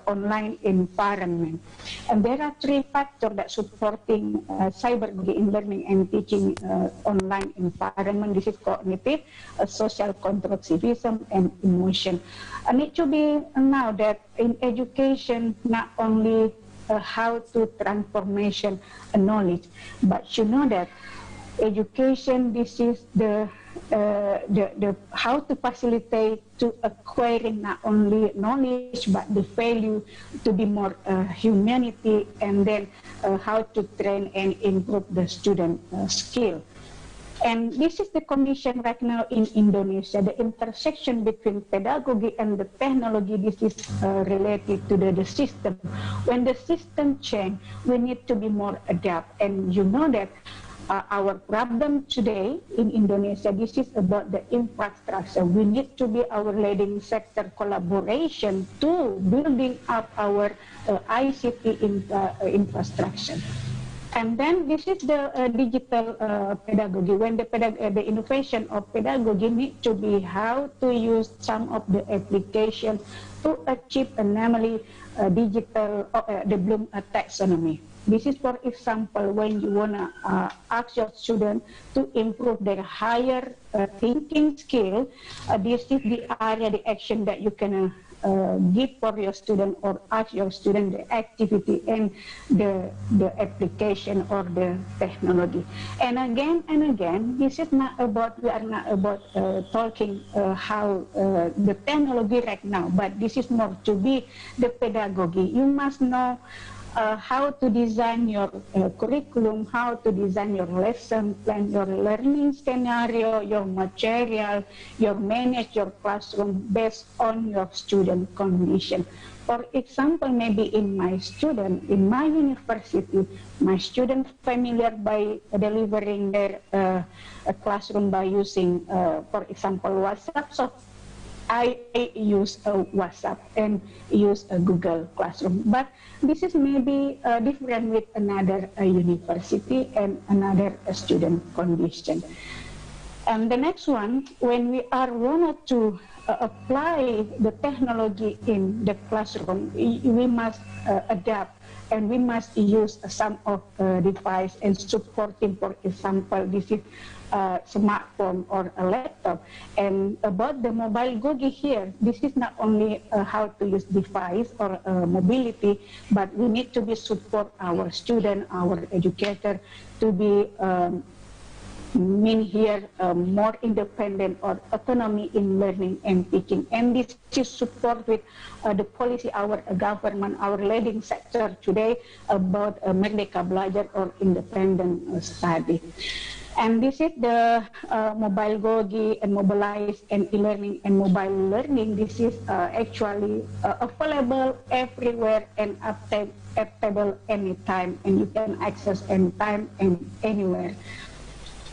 online environment. And there are three factors that supporting cyberpedagogy in learning and teaching online environment. This is cognitive, social constructivism, and emotion. I need to be now that in education, not only how to transformation knowledge, but you know that education, this is the how to facilitate to acquiring not only knowledge but the value to be more humanity, and then how to train and improve the student skill. And this is the condition right now in Indonesia, the intersection between pedagogy and the technology. This is related to the system. When the system change, we need to be more adapt. And you know that our problem today in Indonesia, this is about the infrastructure. We need to be our leading sector collaboration to building up our ICT infrastructure. And then this is the digital pedagogy. When the innovation of pedagogy need to be how to use some of the application to achieve a namely digital the Bloom taxonomy. This is, for example, when you want to ask your student to improve their higher thinking skill, this is the area, the action that you can give for your student or ask your student the activity and the application or the technology. And again, this is not about, we are not about talking how the technology right now, but this is more to be the pedagogy. You must know how to design your curriculum, how to design your lesson plan, your learning scenario, your material, your manage your classroom based on your student condition. For example, maybe in my university, my student familiar by delivering their classroom by using, for example, WhatsApp. So I use WhatsApp and use Google Classroom. But this is maybe different with another university and another student condition. And the next one, when we are wanted to apply the technology in the classroom, we must adapt and we must use some of device and supporting, for example, this is smartphone or a laptop. And about the mobile Gogi here, this is not only how to use device or mobility, but we need to be support our student, our educator to be more independent or autonomy in learning and teaching. And this is support with the policy, our government, our leading sector today about Merdeka Belajar or independent study. And this is the mobile Gogi and mobilize and e-learning and mobile learning. This is actually available everywhere and updatable anytime, and you can access anytime and anywhere.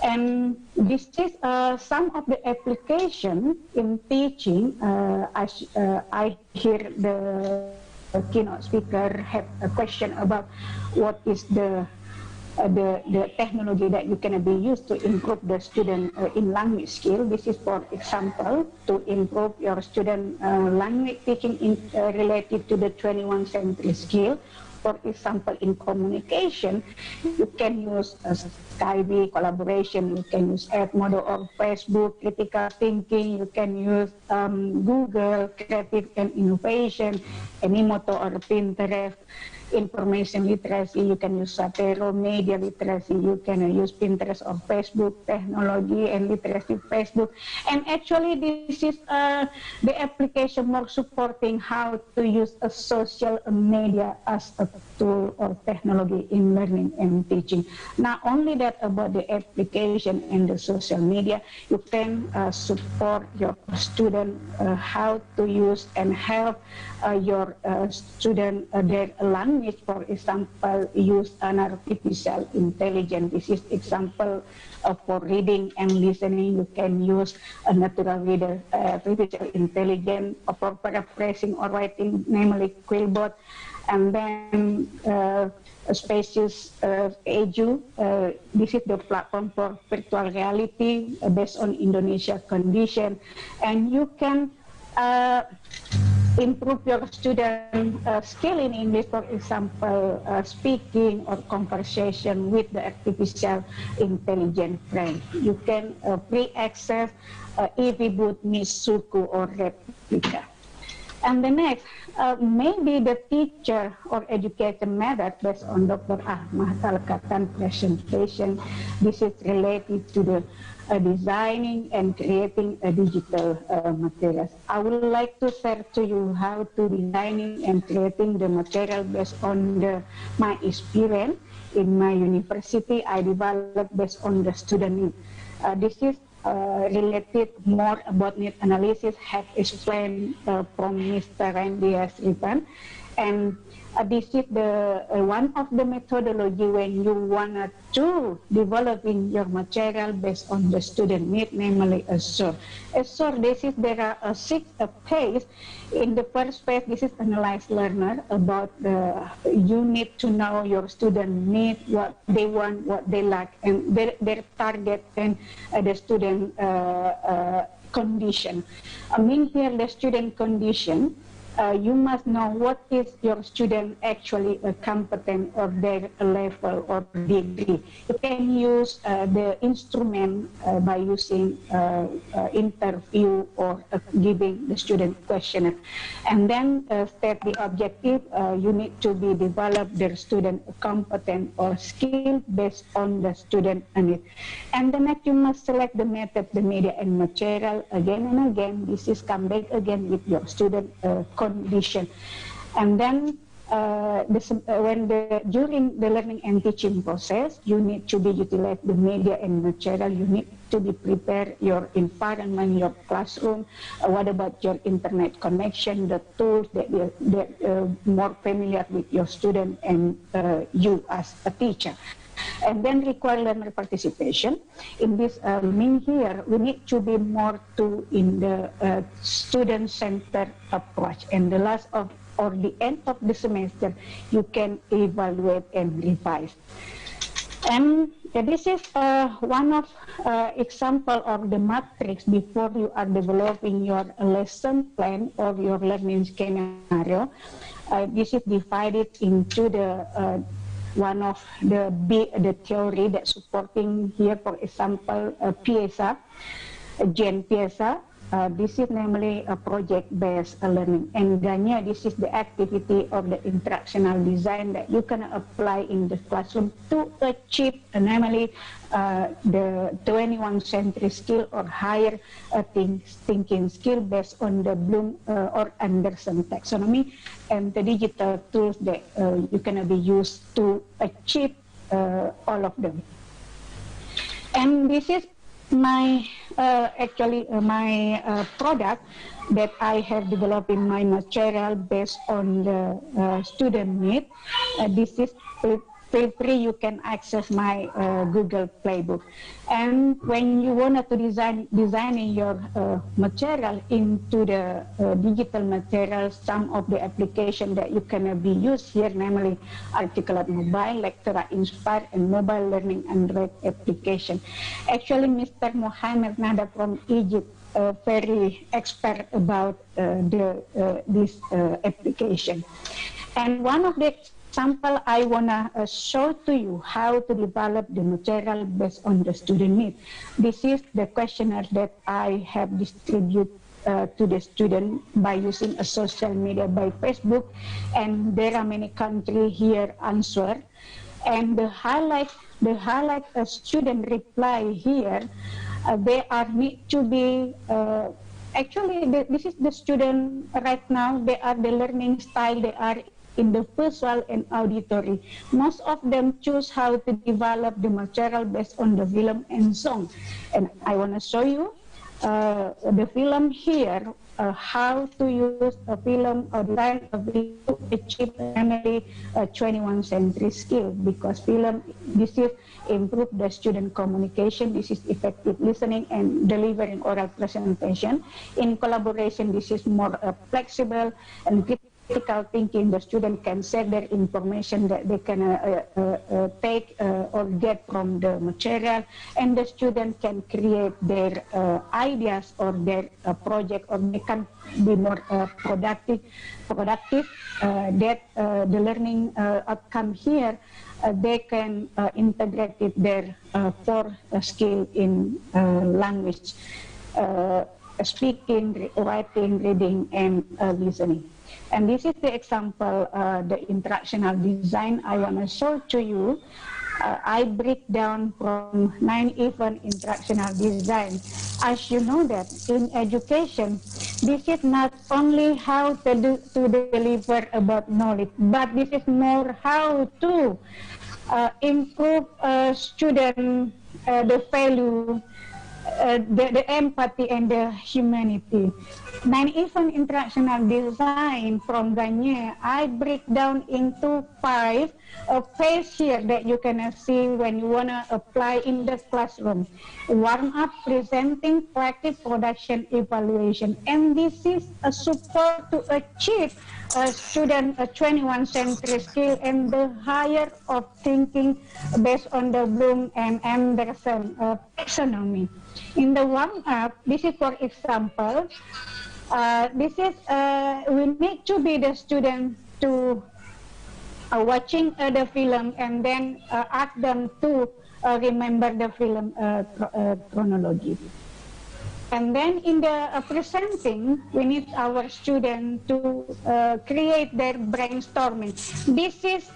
And this is some of the application in teaching. I hear the keynote speaker have a question about what is the technology that you can be used to improve the student in language skill. This is, for example, to improve your student language teaching related to the 21st century skill. For example, in communication, you can use Skype collaboration, you can use Edmodo or Facebook, critical thinking, you can use Google, creative and innovation, Animoto or Pinterest. Information literacy, you can use Satero, media literacy, you can use Pinterest or Facebook, technology and literacy Facebook. And actually this is the application more supporting how to use a social media as a tool or technology in learning and teaching. Not only that about the application and the social media, you can support your student how to use and help your student their language. For example, use an artificial intelligence. This is example for reading and listening. You can use a natural reader, artificial intelligence for paraphrasing or writing, namely Quillbot. And then Spacious Edu. This is the platform for virtual reality based on Indonesia condition, and you can improve your student skill in English, for example, speaking or conversation with the artificial intelligence friend. You can free access EVBoot, Misuku, or Replica. And the next, maybe the teacher or educator method based on Dr. Ahmad Al-Katan presentation. This is related to the designing and creating digital materials. I would like to share to you how to designing and creating the material based on my experience in my university. I developed based on the student need. This is related more about need analysis, have explained from Mr. Randy has written. And this is the one of the methodology when you want to developing your material based on the student need, namely assure. Assure, there are 6 phases. In the first phase, this is analyze learner about you need to know your student need, what they want, what they lack, and their target and the student condition. I mean here the student condition. You must know what is your student actually competent or their level or degree. You can use the instrument by using interview or giving the student questionnaire. And then state the objective. You need to be develop their student competent or skill based on the student need. And the next, you must select the method, the media and material again and again. This is come back again with your student condition. And then during the learning and teaching process, you need to be utilize the media and material. You need to be prepare your environment, your classroom. What about your internet connection, the tools that more familiar with your student and you as a teacher. And then require learner participation. In this mean here, we need to be more in the student-centered approach. And the last of or the end of the semester, you can evaluate and revise. And this is one of example of the matrix before you are developing your lesson plan or your learning scenario. This is divided into the one of the theory that supporting here, for example, PISA, Gen PISA. This is namely a project-based learning. And Ganya, this is the activity of the instructional design that you can apply in the classroom to achieve namely the 21st century skill or higher thinking skill based on the Bloom or Anderson taxonomy and the digital tools that you can be used to achieve all of them. And this is my my product that I have developed in my material based on the student need. This is feel free, you can access my Google Playbook. And when you want to designing your material into the digital material, some of the application that you can be used here, namely Articulate Mobile, Lectura Inspire, and Mobile Learning Android application. Actually, Mr. Mohammed Nada from Egypt very expert about this application. And one of the example, I want to show to you how to develop the material based on the student need. This is the questionnaire that I have distributed to the student by using a social media by Facebook, and there are many countries here answer. And the highlight a student reply here, they are need to be actually this is the student right now. They are the learning style. They are in the visual and auditory. Most of them choose how to develop the material based on the film and song. And I want to show you the film here, how to use a film or design a video to achieve namely a 21st century skill, because film, this is improve the student communication, this is effective listening and delivering oral presentation. In collaboration, this is more flexible and critical thinking. The student can set their information that they can take or get from the material, and the student can create their ideas or their project, or they can be more productive. That the learning outcome here, they can integrate it their core skill in language, speaking, writing, reading, and listening. And this is the example, the instructional design I want to show to you. I break down from 9 even instructional design. As you know that in education, this is not only how to deliver about knowledge, but this is more how to improve student the value, the empathy and the humanity. 9 even instructional design from Ganye, I break down into 5 phase here that you can see when you want to apply in the classroom. Warm up, presenting, practice, production, evaluation. And this is a support to achieve a student a 21st century skill and the higher of thinking based on the Bloom and Anderson taxonomy. In the warm up, this is for example, this is we need to be the student to watching the film and then ask them to remember the film chronology. And then in the presenting, we need our students to create their brainstorming. This is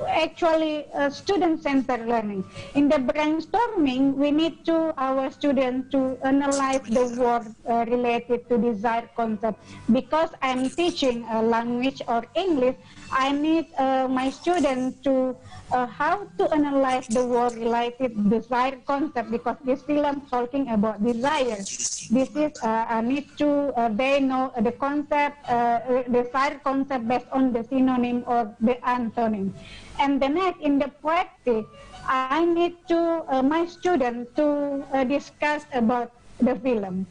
actually student-centered learning. In the brainstorming, we need our students to analyze the word related to desired concept. Because I'm teaching a language or English, I need my students to how to analyze the word related desired concept, because this film talking about desire. This is I need to they know the concept, desired concept based on the synonym or the antonym. And the next in the practice, I need to my students to discuss about the film.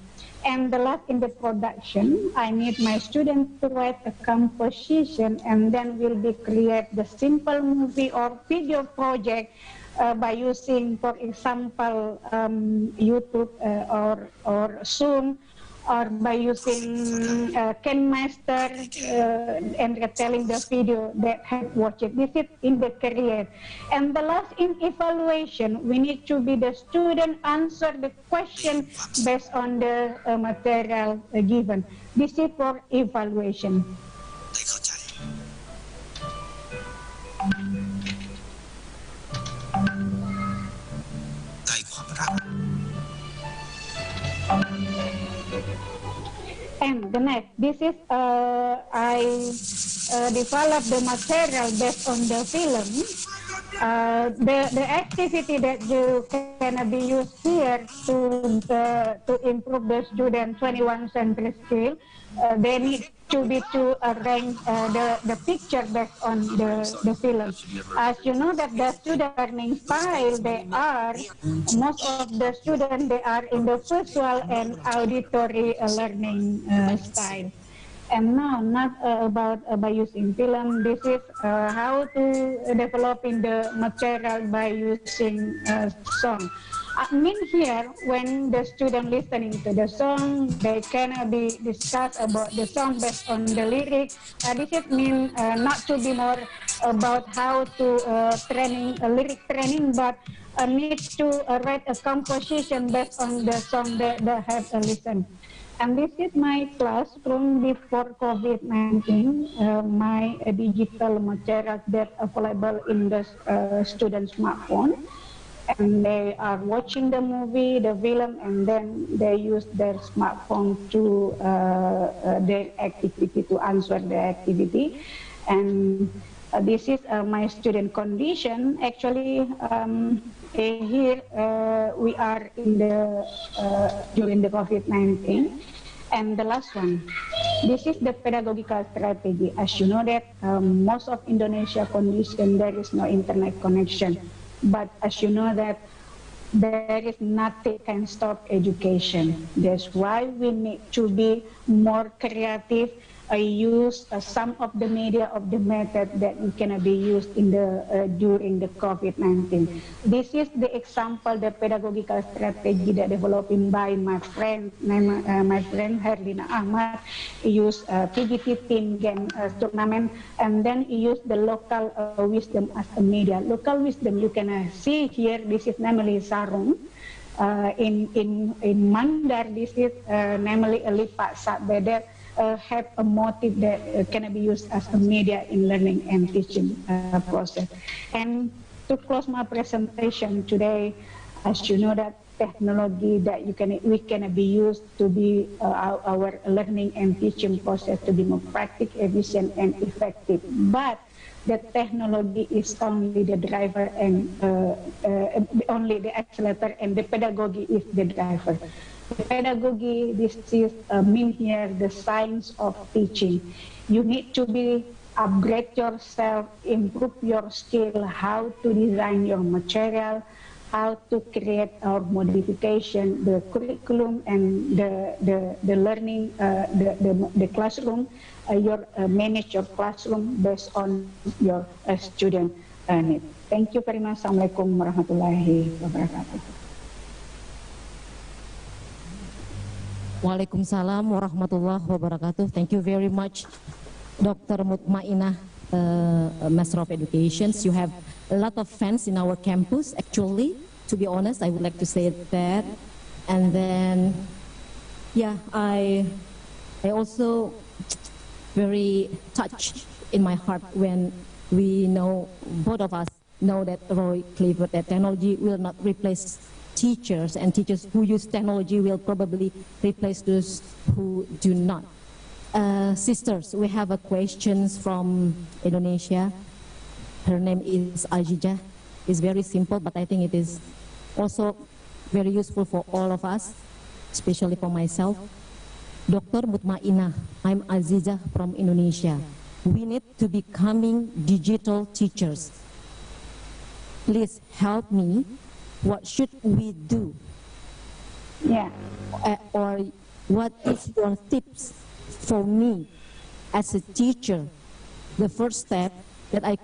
And the last in the production, I need my students to write a composition, and then will be create the simple movie or video project by using, for example, YouTube or Zoom, or by using KineMaster and retelling the video that have watched it. This is in the career. And the last in evaluation, we need to be the student answer the question based on the material given. This is for evaluation. And the next, this is I developed the material based on the film. The activity that you can be used here to improve the student 21st century skill, they need to be to arrange the picture based on the film. As you know that the student learning style, most of the students, they are in the visual and auditory learning style. And now, not about by using film. This is how to developing the material by using song. I mean here, when the student listening to the song, they can be discuss about the song based on the lyrics. This is mean not to be more about how to training lyric training, but need to write a composition based on the song that they have listened. And this is my classroom before COVID-19, my digital materials that available in the student smartphone. And they are watching the movie, the film, and then they use their smartphone to their activity, to answer the activity. And this is my student condition. Actually, here we are in the during the COVID-19. And the last one, this is the pedagogical strategy. As you know that most of Indonesia condition, there is no internet connection. But as you know that there is nothing can stop education. That's why we need to be more creative, use some of the media of the method that can be used in the during the COVID-19. This is the example, the pedagogical strategy that developing by my friend Herlina Ahmad. Use PGT team game tournament, and then use the local wisdom as a media. Local wisdom you can see here. This is namely sarung. In Mandar, this is namely a lipat sabeda. Have a motive that can be used as a media in learning and teaching process. And to close my presentation today, as you know that technology that we can be used to be our learning and teaching process to be more practical, efficient, and effective. But the technology is only the driver and only the accelerator, and the pedagogy is the driver. The pedagogy, this is mean here the science of teaching. You need to be upgrade yourself, improve your skill, how to design your material, how to create or modification the curriculum and the learning, the classroom. Your manage your classroom based on your student need. Thank you very much. Assalamualaikum warahmatullahi wabarakatuh. Waalaikumsalam warahmatullahi wabarakatuh. Thank you very much, Dr. Mutmainah, Master of Education. You have a lot of fans in our campus. Actually, to be honest, I would like to say that And then, yeah, I also very touched in my heart when we know, both of us know that Roy Clifford, that technology will not replace teachers, and teachers who use technology will probably replace those who do not. Sisters, we have a question from Indonesia. Her name is Aziza. It's very simple, but I think it is also very useful for all of us, especially for myself. Dr. Mutmainah, I'm Aziza from Indonesia. We need to becoming digital teachers. Please help me. What should we do? Yeah. Or what is your tips for me as a teacher? The first step that I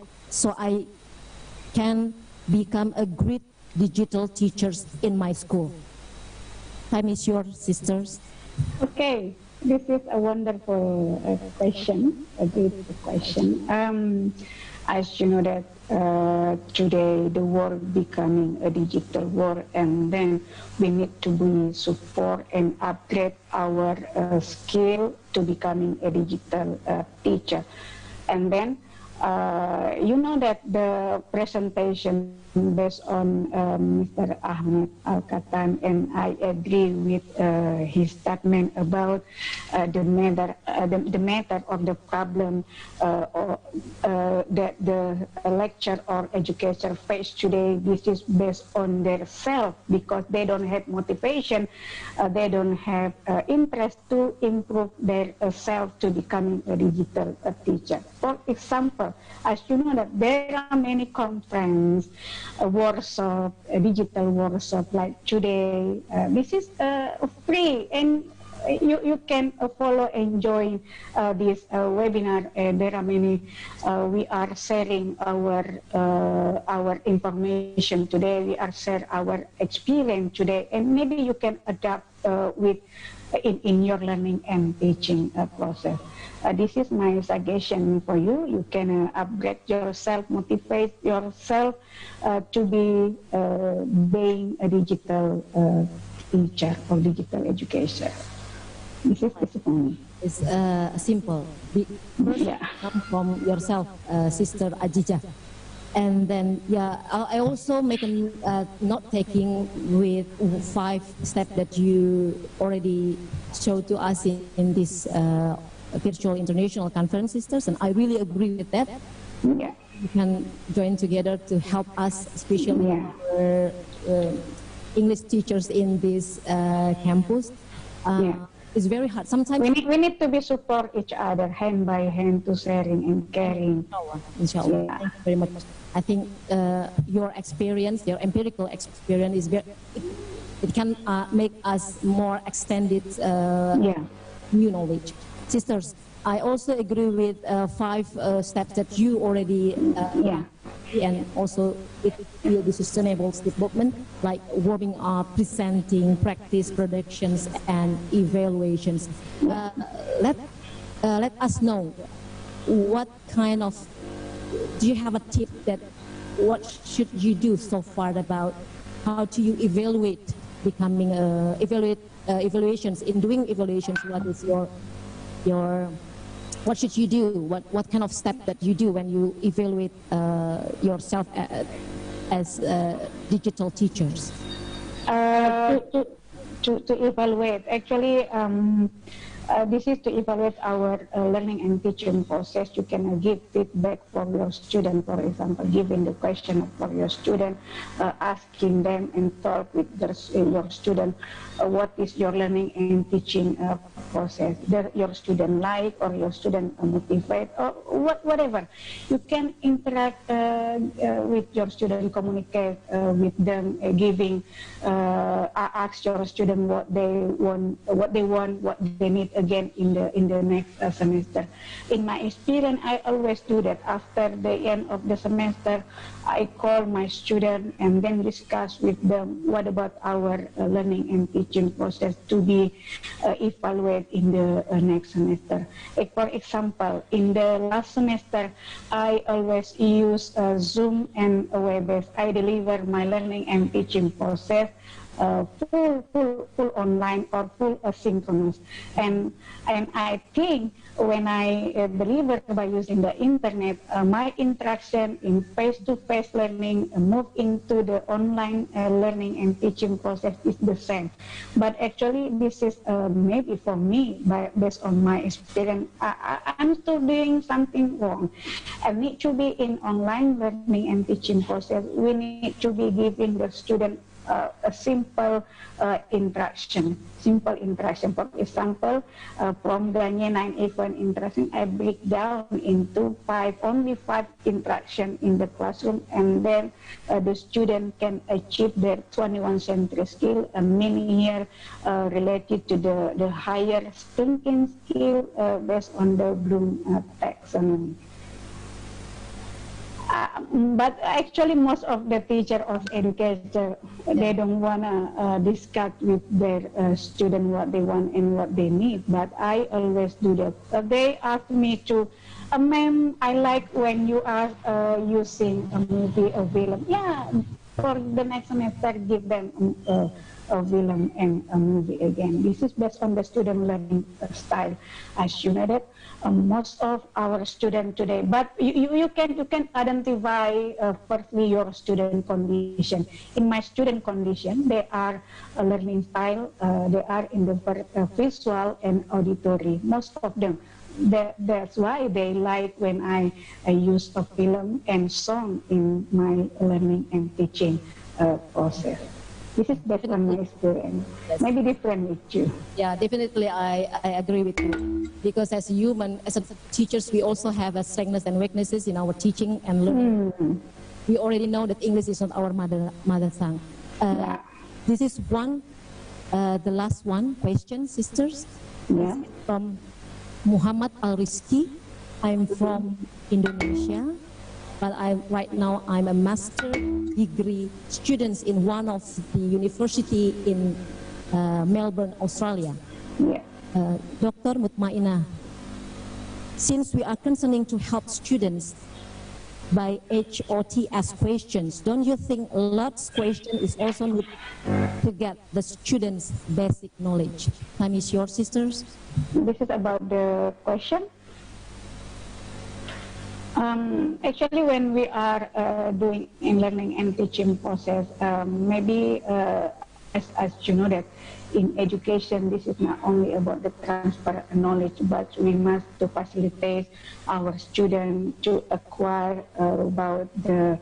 can become a great digital teachers in my school. Time is yours, sisters. Okay, this is a wonderful question, a great question. As you know that today the world becoming a digital world, and then we need to be support and upgrade our skill to becoming a digital teacher. And then you know that the presentation based on Mr. Ahmed Al-Katan, and I agree with his statement about the matter of the problem that the lecture or educator face today. This is based on their self, because they don't have motivation, they don't have interest to improve their self to becoming a digital teacher. For example, as you know that there are many conferences, workshop, digital workshop like today. This is free, and you can follow and join this webinar. There are many. We are sharing our information today. We are sharing our experience today, and maybe you can adapt with in your learning and teaching process. This is my suggestion for you. You can upgrade yourself, motivate yourself to be being a digital teacher or digital educator. This is for me. It's simple. First, come from yourself, Sister Aziza. And then, yeah, I also make a note taking with 5 steps that you already showed to us in this virtual international conference, sisters, and I really agree with that. Yeah. We can join together to help us, especially our English teachers in this campus. It's very hard. Sometimes we need to be support each other, hand by hand, to sharing and caring. Inshallah. Thank you very much. I think your experience, your empirical experience, is very. It can make us more extended new knowledge. Sisters, I also agree with 5 steps that you already and also it will be sustainable development, like warming up, presenting, practice, productions, and evaluations. Let us know what kind of. Do you have a tip that what should you do so far about how do you evaluate becoming evaluations in doing evaluations? What is your what should you do? What kind of step that you do when you evaluate yourself as digital teachers? To evaluate, actually, this is to evaluate our learning and teaching process. You can give feedback for your student, for example, giving the question for your student, asking them and talk with your student, what is your learning and teaching process? Your student like, or your student motivate, or whatever. You can interact with your student, communicate with them, giving, ask your student what they want, what they need again in the next semester. In my experience, I always do that. After the end of the semester, I call my student and then discuss with them what about our learning and teaching process to be evaluated in the next semester. For example, in the last semester, I always use Zoom and Webex. I deliver my learning and teaching process full online or full asynchronous. And I think when I deliver by using the internet, my interaction in face-to-face learning move into the online learning and teaching process is the same. But actually, this is maybe for me, based on my experience, I'm still doing something wrong. I need to be in online learning and teaching process. We need to be giving the student a simple interaction. For example, from the 9 event interaction, I break down into only five interaction in the classroom, and then the student can achieve their 21 century skill, many here related to the higher thinking skill based on the Bloom taxonomy. But actually, most of the teacher of education, they don't want to discuss with their student what they want and what they need. But I always do that. They ask me to, ma'am, I like when you are using a movie or film. Yeah, for the next semester, give them a film and a movie again. This is based on the student learning style. As you know that most of our students today, but you can identify firstly your student condition. In my student condition, they are a learning style. They are in the visual and auditory. Most of them. That's why they like when I use a film and song in my learning and teaching process. This is based on my experience. Yes. Maybe different with you. Yeah, definitely I agree with you. Because as a human, as a teachers, we also have a strengths and weaknesses in our teaching and learning. We already know that English is not our mother tongue. This is the last one question, sisters. Yeah. From Muhammad Al-Rizki. I'm from Indonesia. But right now I'm a master degree student in one of the university in Melbourne, Australia. Yeah. Dr. Mutmainah, since we are concerning to help students by HOTS questions, don't you think lots question is also need to get the students' basic knowledge? Time is yours, sisters. This is about the question. Actually, when we are doing in learning and teaching process, maybe as you know that in education, this is not only about the transfer of knowledge, but we must to facilitate our students to acquire about the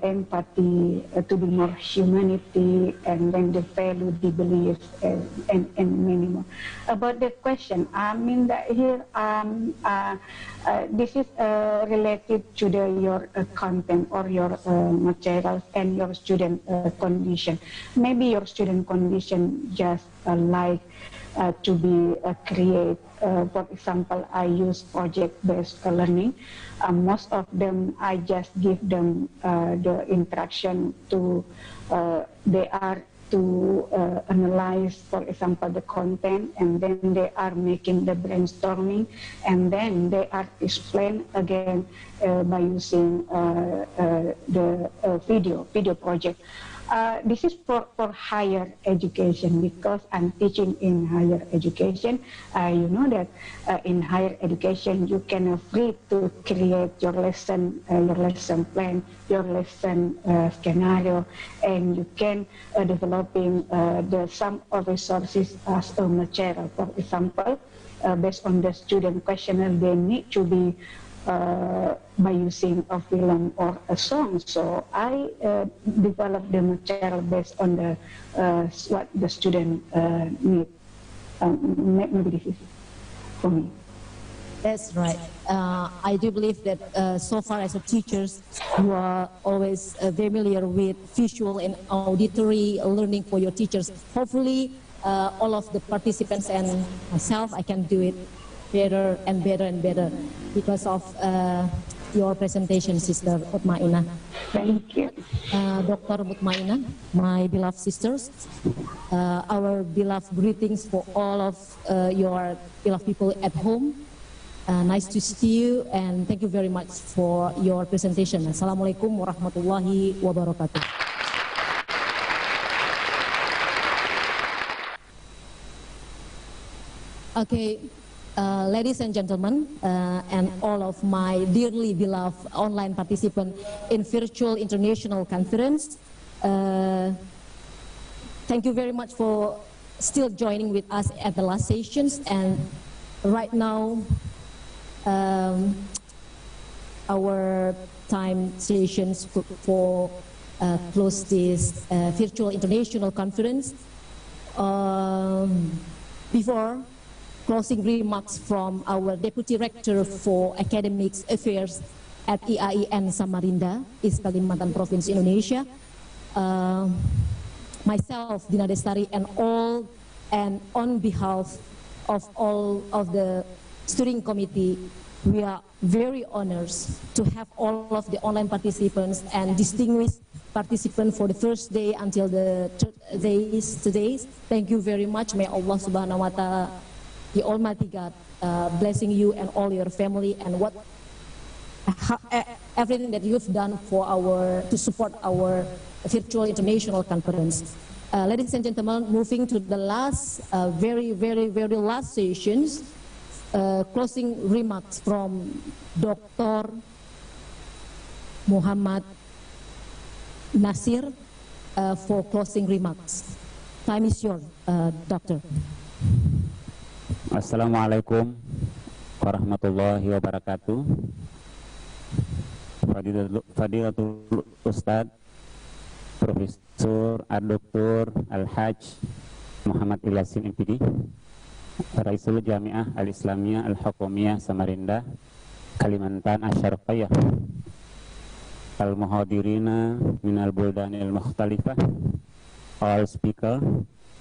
empathy, to be more humanity, and then the value, the beliefs, and many more. About the question, I mean that here, this is related to your content or your materials and your student condition. Maybe your student condition just like to be create. For example, I use project-based learning. Most of them, I just give them the interaction to, they are to analyze, for example, the content, and then they are making the brainstorming, and then they are explained again by using the video project. This is for higher education, because I'm teaching in higher education. You know that in higher education you can free to create your lesson plan, your lesson scenario, and you can developing some of resources as a material. For example, based on the student questionnaire, they need to be by using a film or a song. So I develop the material based on the what the student need. Maybe this is for me. That's right. I do believe that so far as a teachers, you are always familiar with visual and auditory learning for your teachers. Hopefully, all of the participants and myself, I can do it better and better and better because of your presentation, Sister Mutmainah. Thank you. Dr. Mutmainah, my beloved sisters, our beloved greetings for all of your beloved people at home. Nice to see you, and thank you very much for your presentation. Assalamualaikum warahmatullahi wabarakatuh. Okay, ladies and gentlemen, and all of my dearly beloved online participants in virtual international conference, thank you very much for still joining with us at the last sessions. And right now, our time sessions for close this virtual international conference. Before closing remarks from our Deputy Rector for Academic Affairs at IAIN Samarinda, East Kalimantan Province, Indonesia, myself, Dina Destari, and on behalf of all of the steering committee, we are very honored to have all of the online participants and distinguished participants for the first day until the third days today. Thank you very much. May Allah Subhanahu wa Ta'ala, the Almighty God, blessing you and all your family, and everything that you've done for to support our virtual international conference. Ladies and gentlemen, moving to the last, very last sessions, closing remarks from Dr. Muhammad Nasir for closing remarks. Time is yours, Doctor. Assalamualaikum warahmatullahi wabarakatuh. Fadilatul Ustadz Profesor Dr. Al-Hajj Muhammad Ilyasin MPD, Raisul Jami'ah Al-Islamiyah Al-Hukumiyah Samarinda, Kalimantan Asy-Syarqiyah, Al-Muhadirina minal buldanil mukhtalifah, all speaker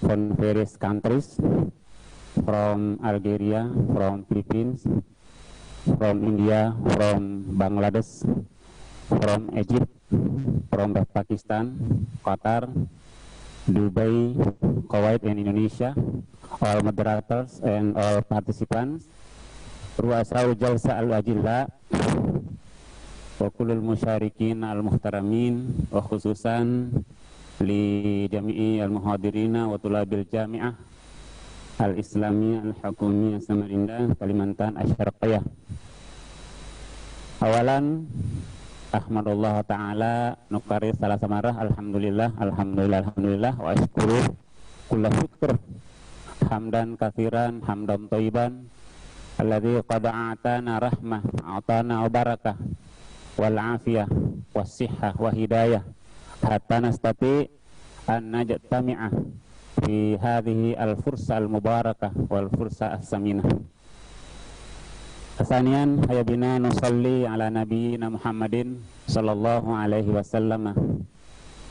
from various countries, from Algeria, from Philippines, from India, from Bangladesh, from Egypt, from Pakistan, Qatar, Dubai, Kuwait, and Indonesia, all moderators and all participants, ru'asa'ul jalsa al-ajilla, wa kulul musyarikin al-muhtaramin, wa khususan li jami'i al-muhadirina wa tulabil jami'ah Al-Islamiyah Al-Hukumiyah Samarinda, Kalimantan Asy-Syarqiyah. Awalan, ahmadullah ta'ala, nukarir salah samarah, alhamdulillah, wa ashkuru kulla syukur, hamdan kathiran, hamdan thayyiban, alladhi qad a'tana rahmah, a'tana barakah, wal afiyah, was sihhah, wa hidayah, hatta nastati an najtami'ah fi hadhihi al-fursa al-mubarakah wal fursa as-saminah. Kesanian hayabina nusalli ala nabiyyina Muhammadin sallallahu alaihi wasallam.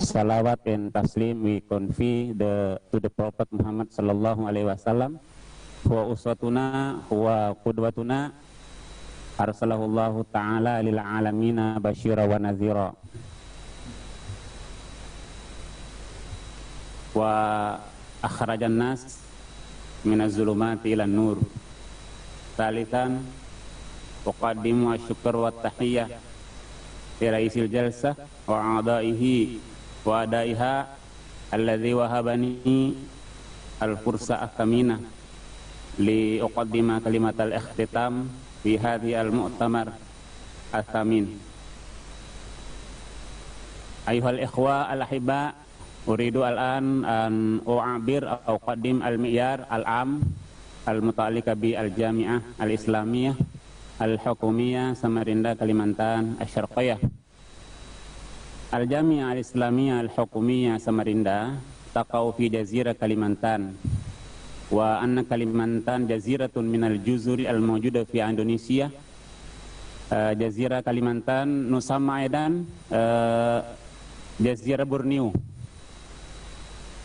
Salawat and taslim we convey to the Prophet Muhammad sallallahu alaihi wasallam. Huwa uswatuna huwa qudwatuna, arsalahullahu ta'ala lil alamina basyira wa nadhira. Wa akhrajan nas minaz zulumati ilan nur. Talitan uqaddimu asyukur wa tahiyyah li raisil jalsah wa a'daihi wa adaiha alladhi wahabani al-fursa akamina li uqaddima kalimat al-ikhtitam fi hadhi al-mu'tamar al-thamin. Ayuhal ikhwa al-ahibba, uridu al-an an u'abir au qaddim al-mi'yar al-am al-muta'alliqa bi al-jami'ah al-islamiyah Al-Hukumiyah Samarinda, Kalimantan Asy-Syarqiyah. Al-Jami'ah Al-Islamiyah Al-Hukumiyah Samarinda taqau fi jazirah Kalimantan, wa anna Kalimantan jaziratun minal juzuri al-mawjuda fi Indonesia. Jazirah Kalimantan nusamma aidan jazirah Borneo.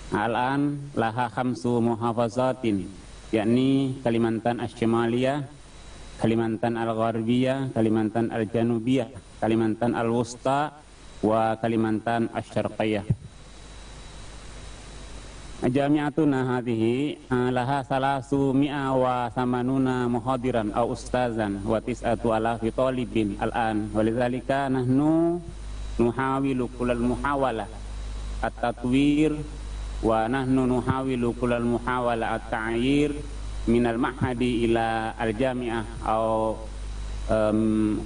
Al-an laha khamsu muhafazatin, yakni Kalimantan Asy-Syimaliyah, Kalimantan Al-Gharbiyah, Kalimantan Al-Janubiyah, Kalimantan Al-Wusta, wa Kalimantan Asy-Syarqiyah. Jami'atuna hadhihi laha salasu mi'a wa samanuna muhadiran au ustazan wa tis'atu alafi talibin al-an, walidzalika nahnu nuhawilu kullal muhawala at-tatwir wa nahnu nuhawilu kullal muhawala at-ta'yir minal ma'hadi ila al-jami'ah atau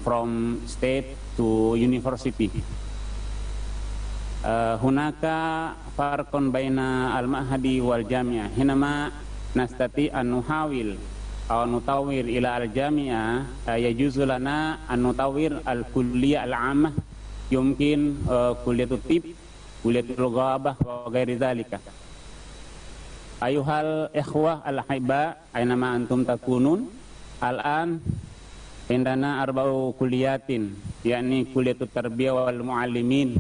from state to university. Hunaka farqun baina al-ma'hadi wal jami'ah. Hinama nastati an nuhawil aw nutawwir ila al-jami'ah yajuzu lana an nutawwir al-kulliyah al-'ammah yumkin kulliyatut tib, kuliyatul ghabah wa ghairi dzalika. Ayuhal ikhwah al-ahibba aynama antum takunun, al-an indana arba'u kuliyatin, yakni kuliyatut tarbiyah wal muallimin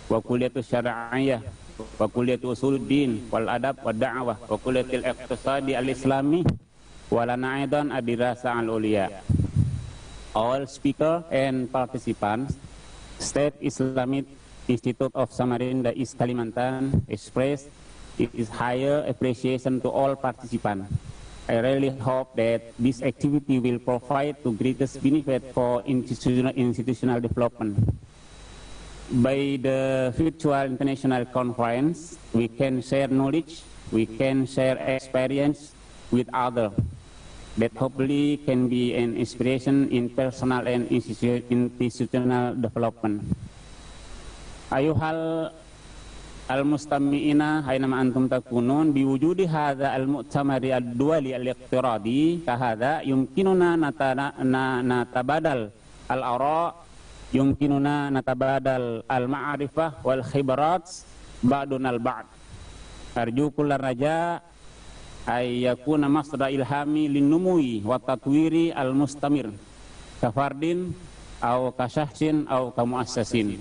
wa kuliyatus syar'iyyah wa kuliyatul usuluddin wal adab wad da'wah wa kuliyatul iqtisadi al-islami wa lana aidan adirasa al-uliya. All speaker and participants, State Islamic Institute of Samarinda East Kalimantan express its higher appreciation to all participants. I really hope that this activity will provide the greatest benefit for institutional development. By the virtual international conference, we can share knowledge, we can share experience with others that hopefully can be an inspiration in personal and institutional development. Ayuhal al-mustami'ina hainama antum takunun biwujudi hadha al-mu'tamari ad-duwali al-iqtiradi kahadha yumkinuna natabadal al-ara, yumkinuna natabadal al-ma'arifah wal khibrat ba'dun al-ba'd. Arju kullar raja ay yakuna masdar ilhami linnumui wa tatwiri al-mustamir kafardin aw kasyahsin aw kamuassasin.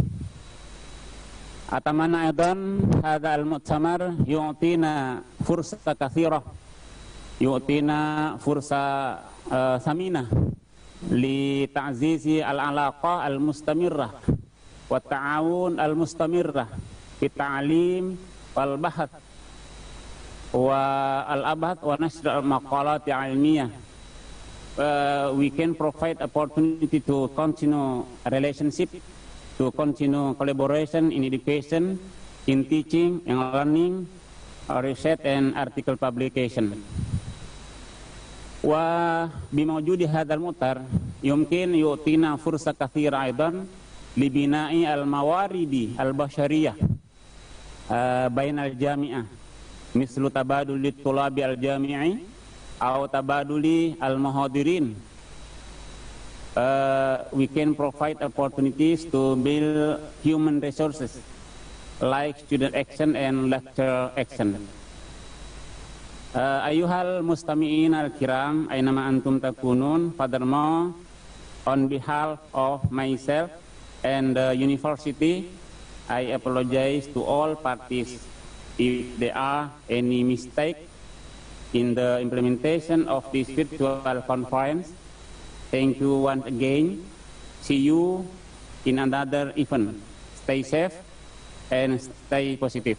Atamana aidan hadha al-mu'tamar yu'tina fursa katsirah, yu'tina fursa saminah li ta'zizi al-alaqa al-mustamirrah wa ta'awun al-mustamirrah fi ta'lim wal bahath wa al-abhath wa nashr al-maqalat ilmiyah. We can provide opportunity to continue relationship, to continue collaboration in education, in teaching, in learning, research and article publication. Wa bimawjudi hadzal mu'tar yumkin yu'tina fursa katsira aidan li bina'i al-mawaridi al-bashariyah bainal jami'ah mislu tabaduli tulabi al-jami'i atau tabaduli al-muhadirin. We can provide opportunities to build human resources like student action and lecture action. Ayuhal mustami'in al-kiram aynama antum takunun, furthermore, on behalf of myself and the university, I apologize to all parties if there are any mistake in the implementation of this virtual conference. Thank you once again. See you in another event. Stay safe and stay positive.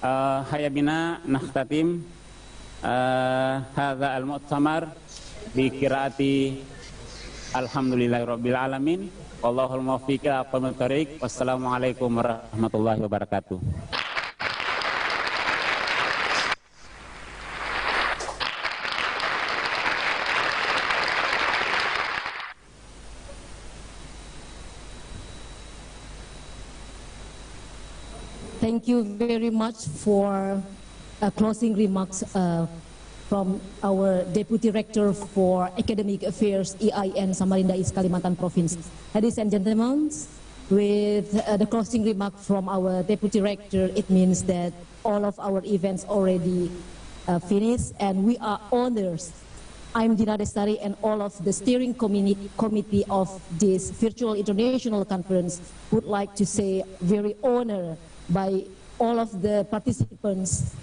Hayabina nakhtatim hadza al-mu'tamar bi qiraati alhamdulillahirabbil alamin. Wallahul muwaffiq ila aqwamit thoriq. Wassalamualaikum warahmatullahi wabarakatuh. Thank you very much for closing remarks from our Deputy Rector for Academic Affairs, IAIN Samarinda East Kalimantan Province. Ladies and gentlemen, with the closing remark from our Deputy Rector, it means that all of our events already finished and we are honors. I'm Dina Destari and all of the steering committee of this virtual international conference would like to say very honored by all of the participants,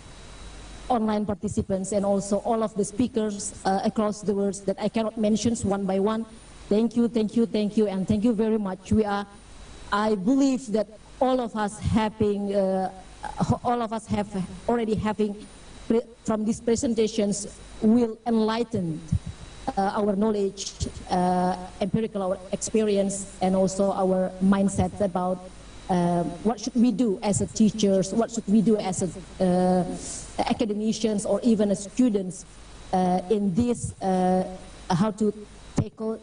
online participants, and also all of the speakers across the world that I cannot mention one by one. Thank you, thank you, thank you, and thank you very much. I believe that all of us have already having from these presentations will enlighten our knowledge, empirical our experience, and also our mindsets about what should we do as a teachers, what should we do as a academicians or even as students in this how to tackle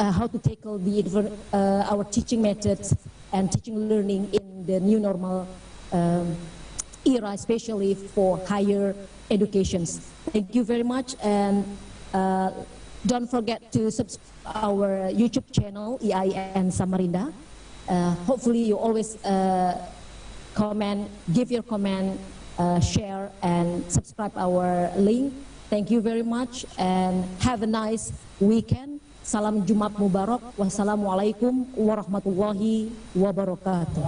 our teaching methods and teaching learning in the new normal era, especially for higher educations. Thank you very much, and don't forget to subscribe our YouTube channel IAIN Samarinda. Hopefully you always comment, give your comment, share and subscribe our link. Thank you very much and have a nice weekend. Salam Jumat Mubarak. Wassalamualaikum warahmatullahi wabarakatuh.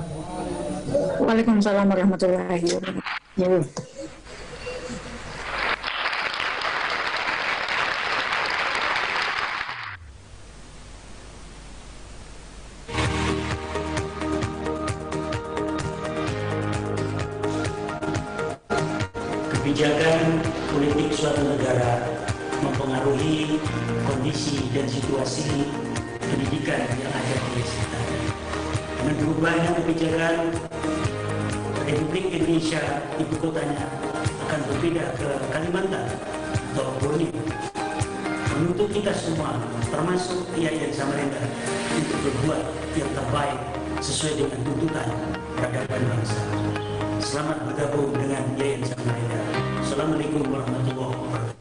Waalaikumsalam warahmatullahi wabarakatuh. Kebijakan politik suatu negara mempengaruhi kondisi dan situasi pendidikan yang ada di sekitar. Dengan berubahnya kebijakan, Republik Indonesia ibu kotanya akan berpindah ke Kalimantan atau Borneo. Menuntut kita semua, termasuk IAIN Samarinda, untuk berbuat yang terbaik sesuai dengan tuntutan peradaban bangsa. Selamat bergabung dengan IAIN Samarinda. Assalamualaikum warahmatullahi wabarakatuh.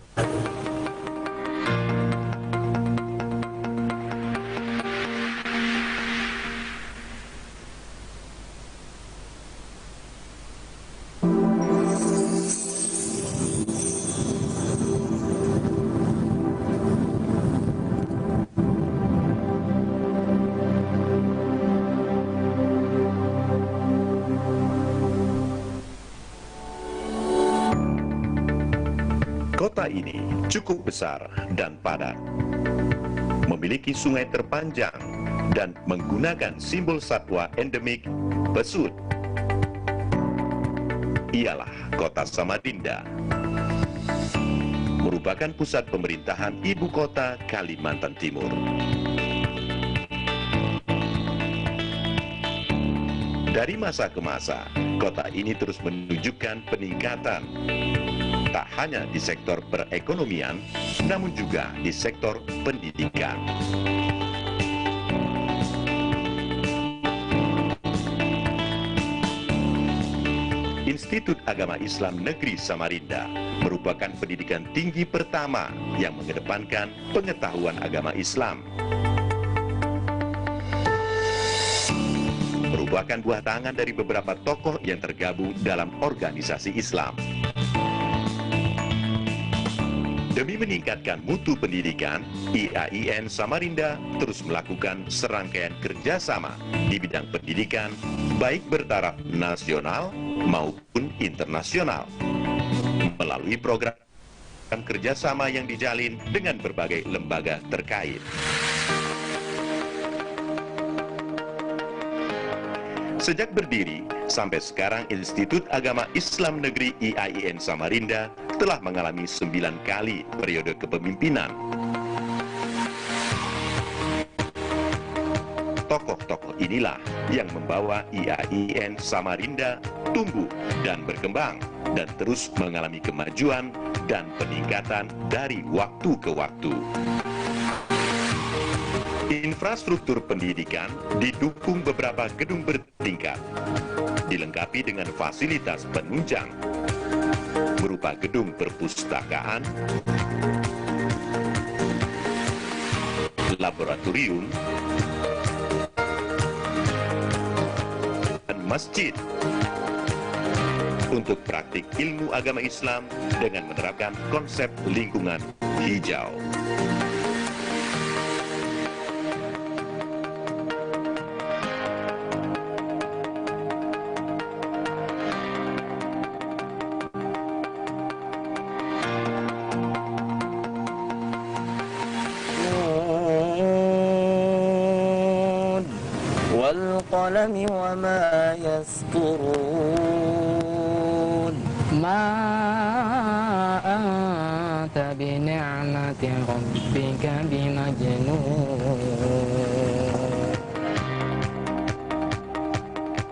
Kota ini cukup besar dan padat, memiliki sungai terpanjang dan menggunakan simbol satwa endemik pesut. Ialah kota Samarinda, merupakan pusat pemerintahan ibu kota Kalimantan Timur. Dari masa ke masa, kota ini terus menunjukkan peningkatan, tak hanya di sektor perekonomian, namun juga di sektor pendidikan. Institut Agama Islam Negeri Samarinda merupakan pendidikan tinggi pertama yang mengedepankan pengetahuan agama Islam. Merupakan buah tangan dari beberapa tokoh yang tergabung dalam organisasi Islam. Demi meningkatkan mutu pendidikan, IAIN Samarinda terus melakukan serangkaian kerjasama di bidang pendidikan, baik bertaraf nasional maupun internasional, melalui program kerjasama yang dijalin dengan berbagai lembaga terkait. Sejak berdiri, sampai sekarang Institut Agama Islam Negeri IAIN Samarinda telah mengalami 9 kali periode kepemimpinan. Tokoh-tokoh inilah yang membawa IAIN Samarinda tumbuh dan berkembang dan terus mengalami kemajuan dan peningkatan dari waktu ke waktu. Infrastruktur pendidikan didukung beberapa gedung bertingkat, dilengkapi dengan fasilitas penunjang, berupa gedung perpustakaan, laboratorium, dan masjid untuk praktik ilmu agama Islam dengan menerapkan konsep lingkungan hijau. والقلم وما يسطرون ما أنت بنعمة ربك بمجنون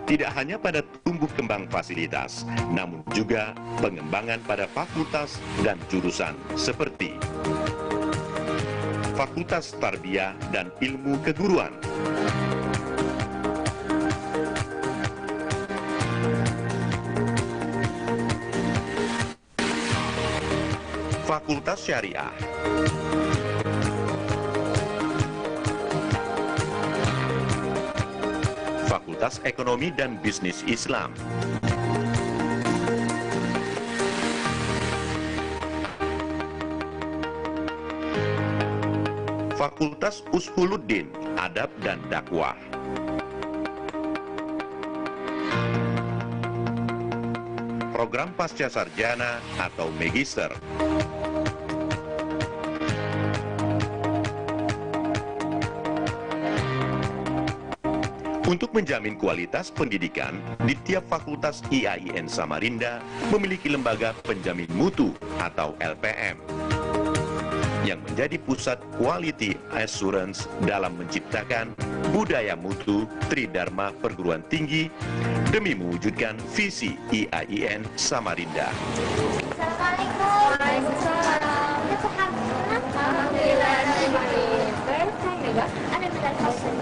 tidak hanya pada tumbuh kembang fasilitas, namun juga pengembangan pada fakultas dan jurusan seperti Fakultas Tarbiyah dan Ilmu Keguruan, Fakultas Syariah, Fakultas Ekonomi dan Bisnis Islam, Fakultas Ushuluddin, Adab dan Dakwah, Program Pasca Sarjana atau Magister, Untuk menjamin kualitas pendidikan, di tiap fakultas IAIN Samarinda memiliki lembaga penjamin mutu atau LPM yang menjadi pusat quality assurance dalam menciptakan budaya mutu tridharma perguruan tinggi demi mewujudkan visi IAIN Samarinda. Assalamualaikum. Waalaikumsalam. Alhamdulillah. Ada bentar pasien.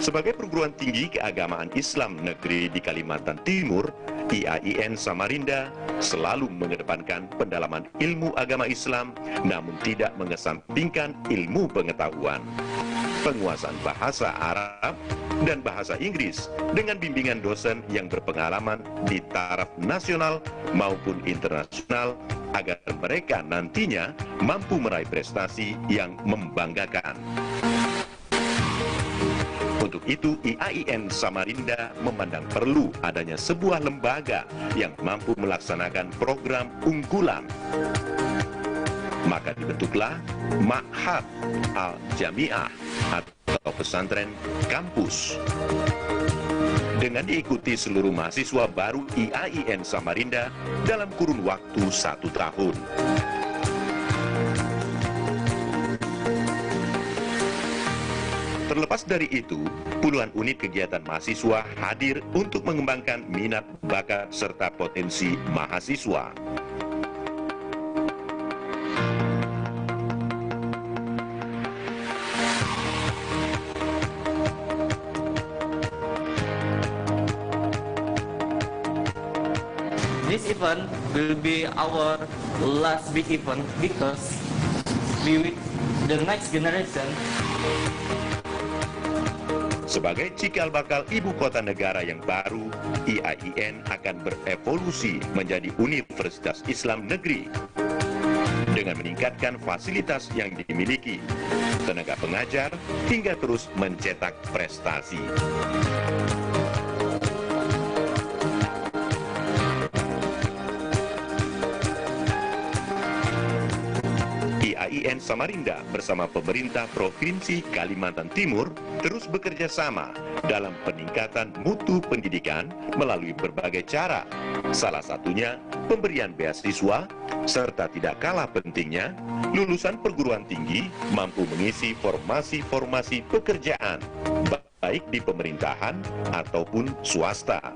Sebagai perguruan tinggi keagamaan Islam negeri di Kalimantan Timur, IAIN Samarinda selalu mengedepankan pendalaman ilmu agama Islam, namun tidak mengesampingkan ilmu pengetahuan, penguasaan bahasa Arab dan bahasa Inggris dengan bimbingan dosen yang berpengalaman di taraf nasional maupun internasional agar mereka nantinya mampu meraih prestasi yang membanggakan. Untuk itu, IAIN Samarinda memandang perlu adanya sebuah lembaga yang mampu melaksanakan program unggulan. Maka dibentuklah Ma'had Al-Jami'ah atau pesantren kampus. Dengan diikuti seluruh mahasiswa baru IAIN Samarinda dalam kurun waktu 1 tahun. Terlepas dari itu, puluhan unit kegiatan mahasiswa hadir untuk mengembangkan minat, bakat, serta potensi mahasiswa. This event will be our last big event because we with the next generation. Sebagai cikal bakal ibu kota negara yang baru, IAIN akan berevolusi menjadi Universitas Islam Negeri dengan meningkatkan fasilitas yang dimiliki, tenaga pengajar, hingga terus mencetak prestasi. IAIN Samarinda bersama pemerintah Provinsi Kalimantan Timur terus bekerja sama dalam peningkatan mutu pendidikan melalui berbagai cara. Salah satunya pemberian beasiswa, serta tidak kalah pentingnya, lulusan perguruan tinggi mampu mengisi formasi-formasi pekerjaan, baik di pemerintahan ataupun swasta.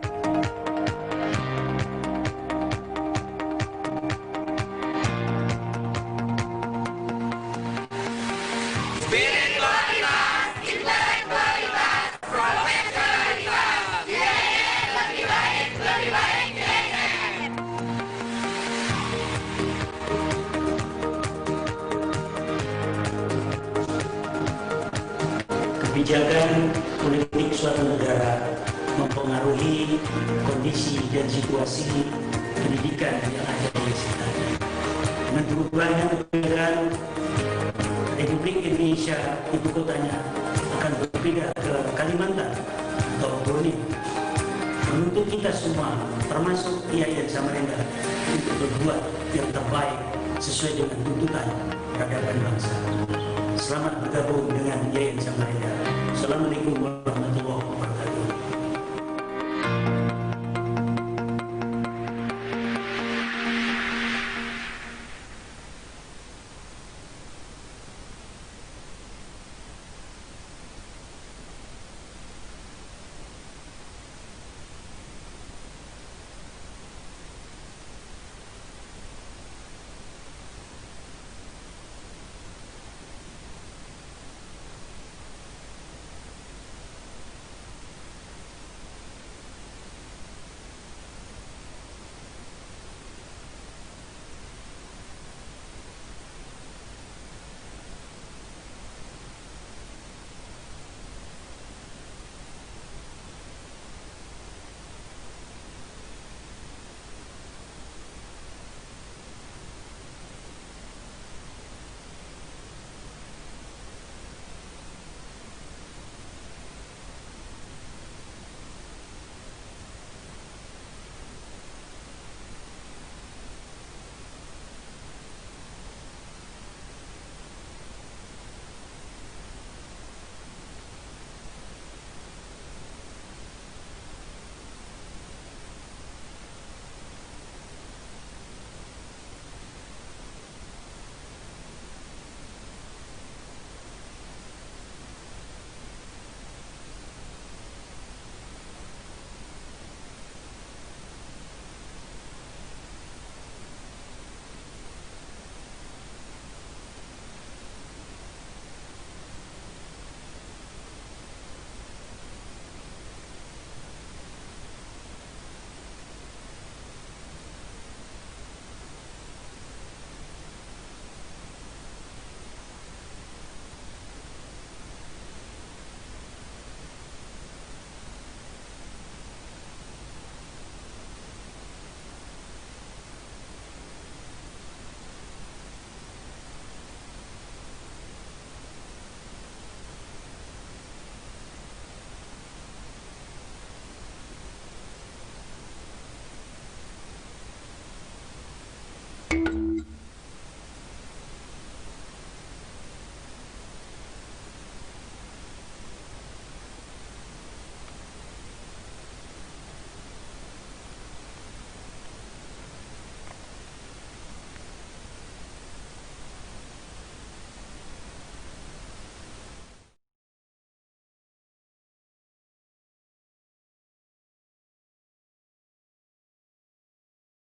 Kebijakan politik suatu negara mempengaruhi kondisi dan situasi pendidikan yang ada di sana. Dengan berubahnya kebijakan, Republik Indonesia ibu kotanya akan berpindah ke Kalimantan atau Brunei. Menuntut kita semua, termasuk IAIN Samarinda, untuk berbuat yang terbaik sesuai dengan tuntutan peradaban bangsa. Selamat bergabung dengan IAIN Samarinda. Assalamualaikum warahmatullahi wabarakatuh.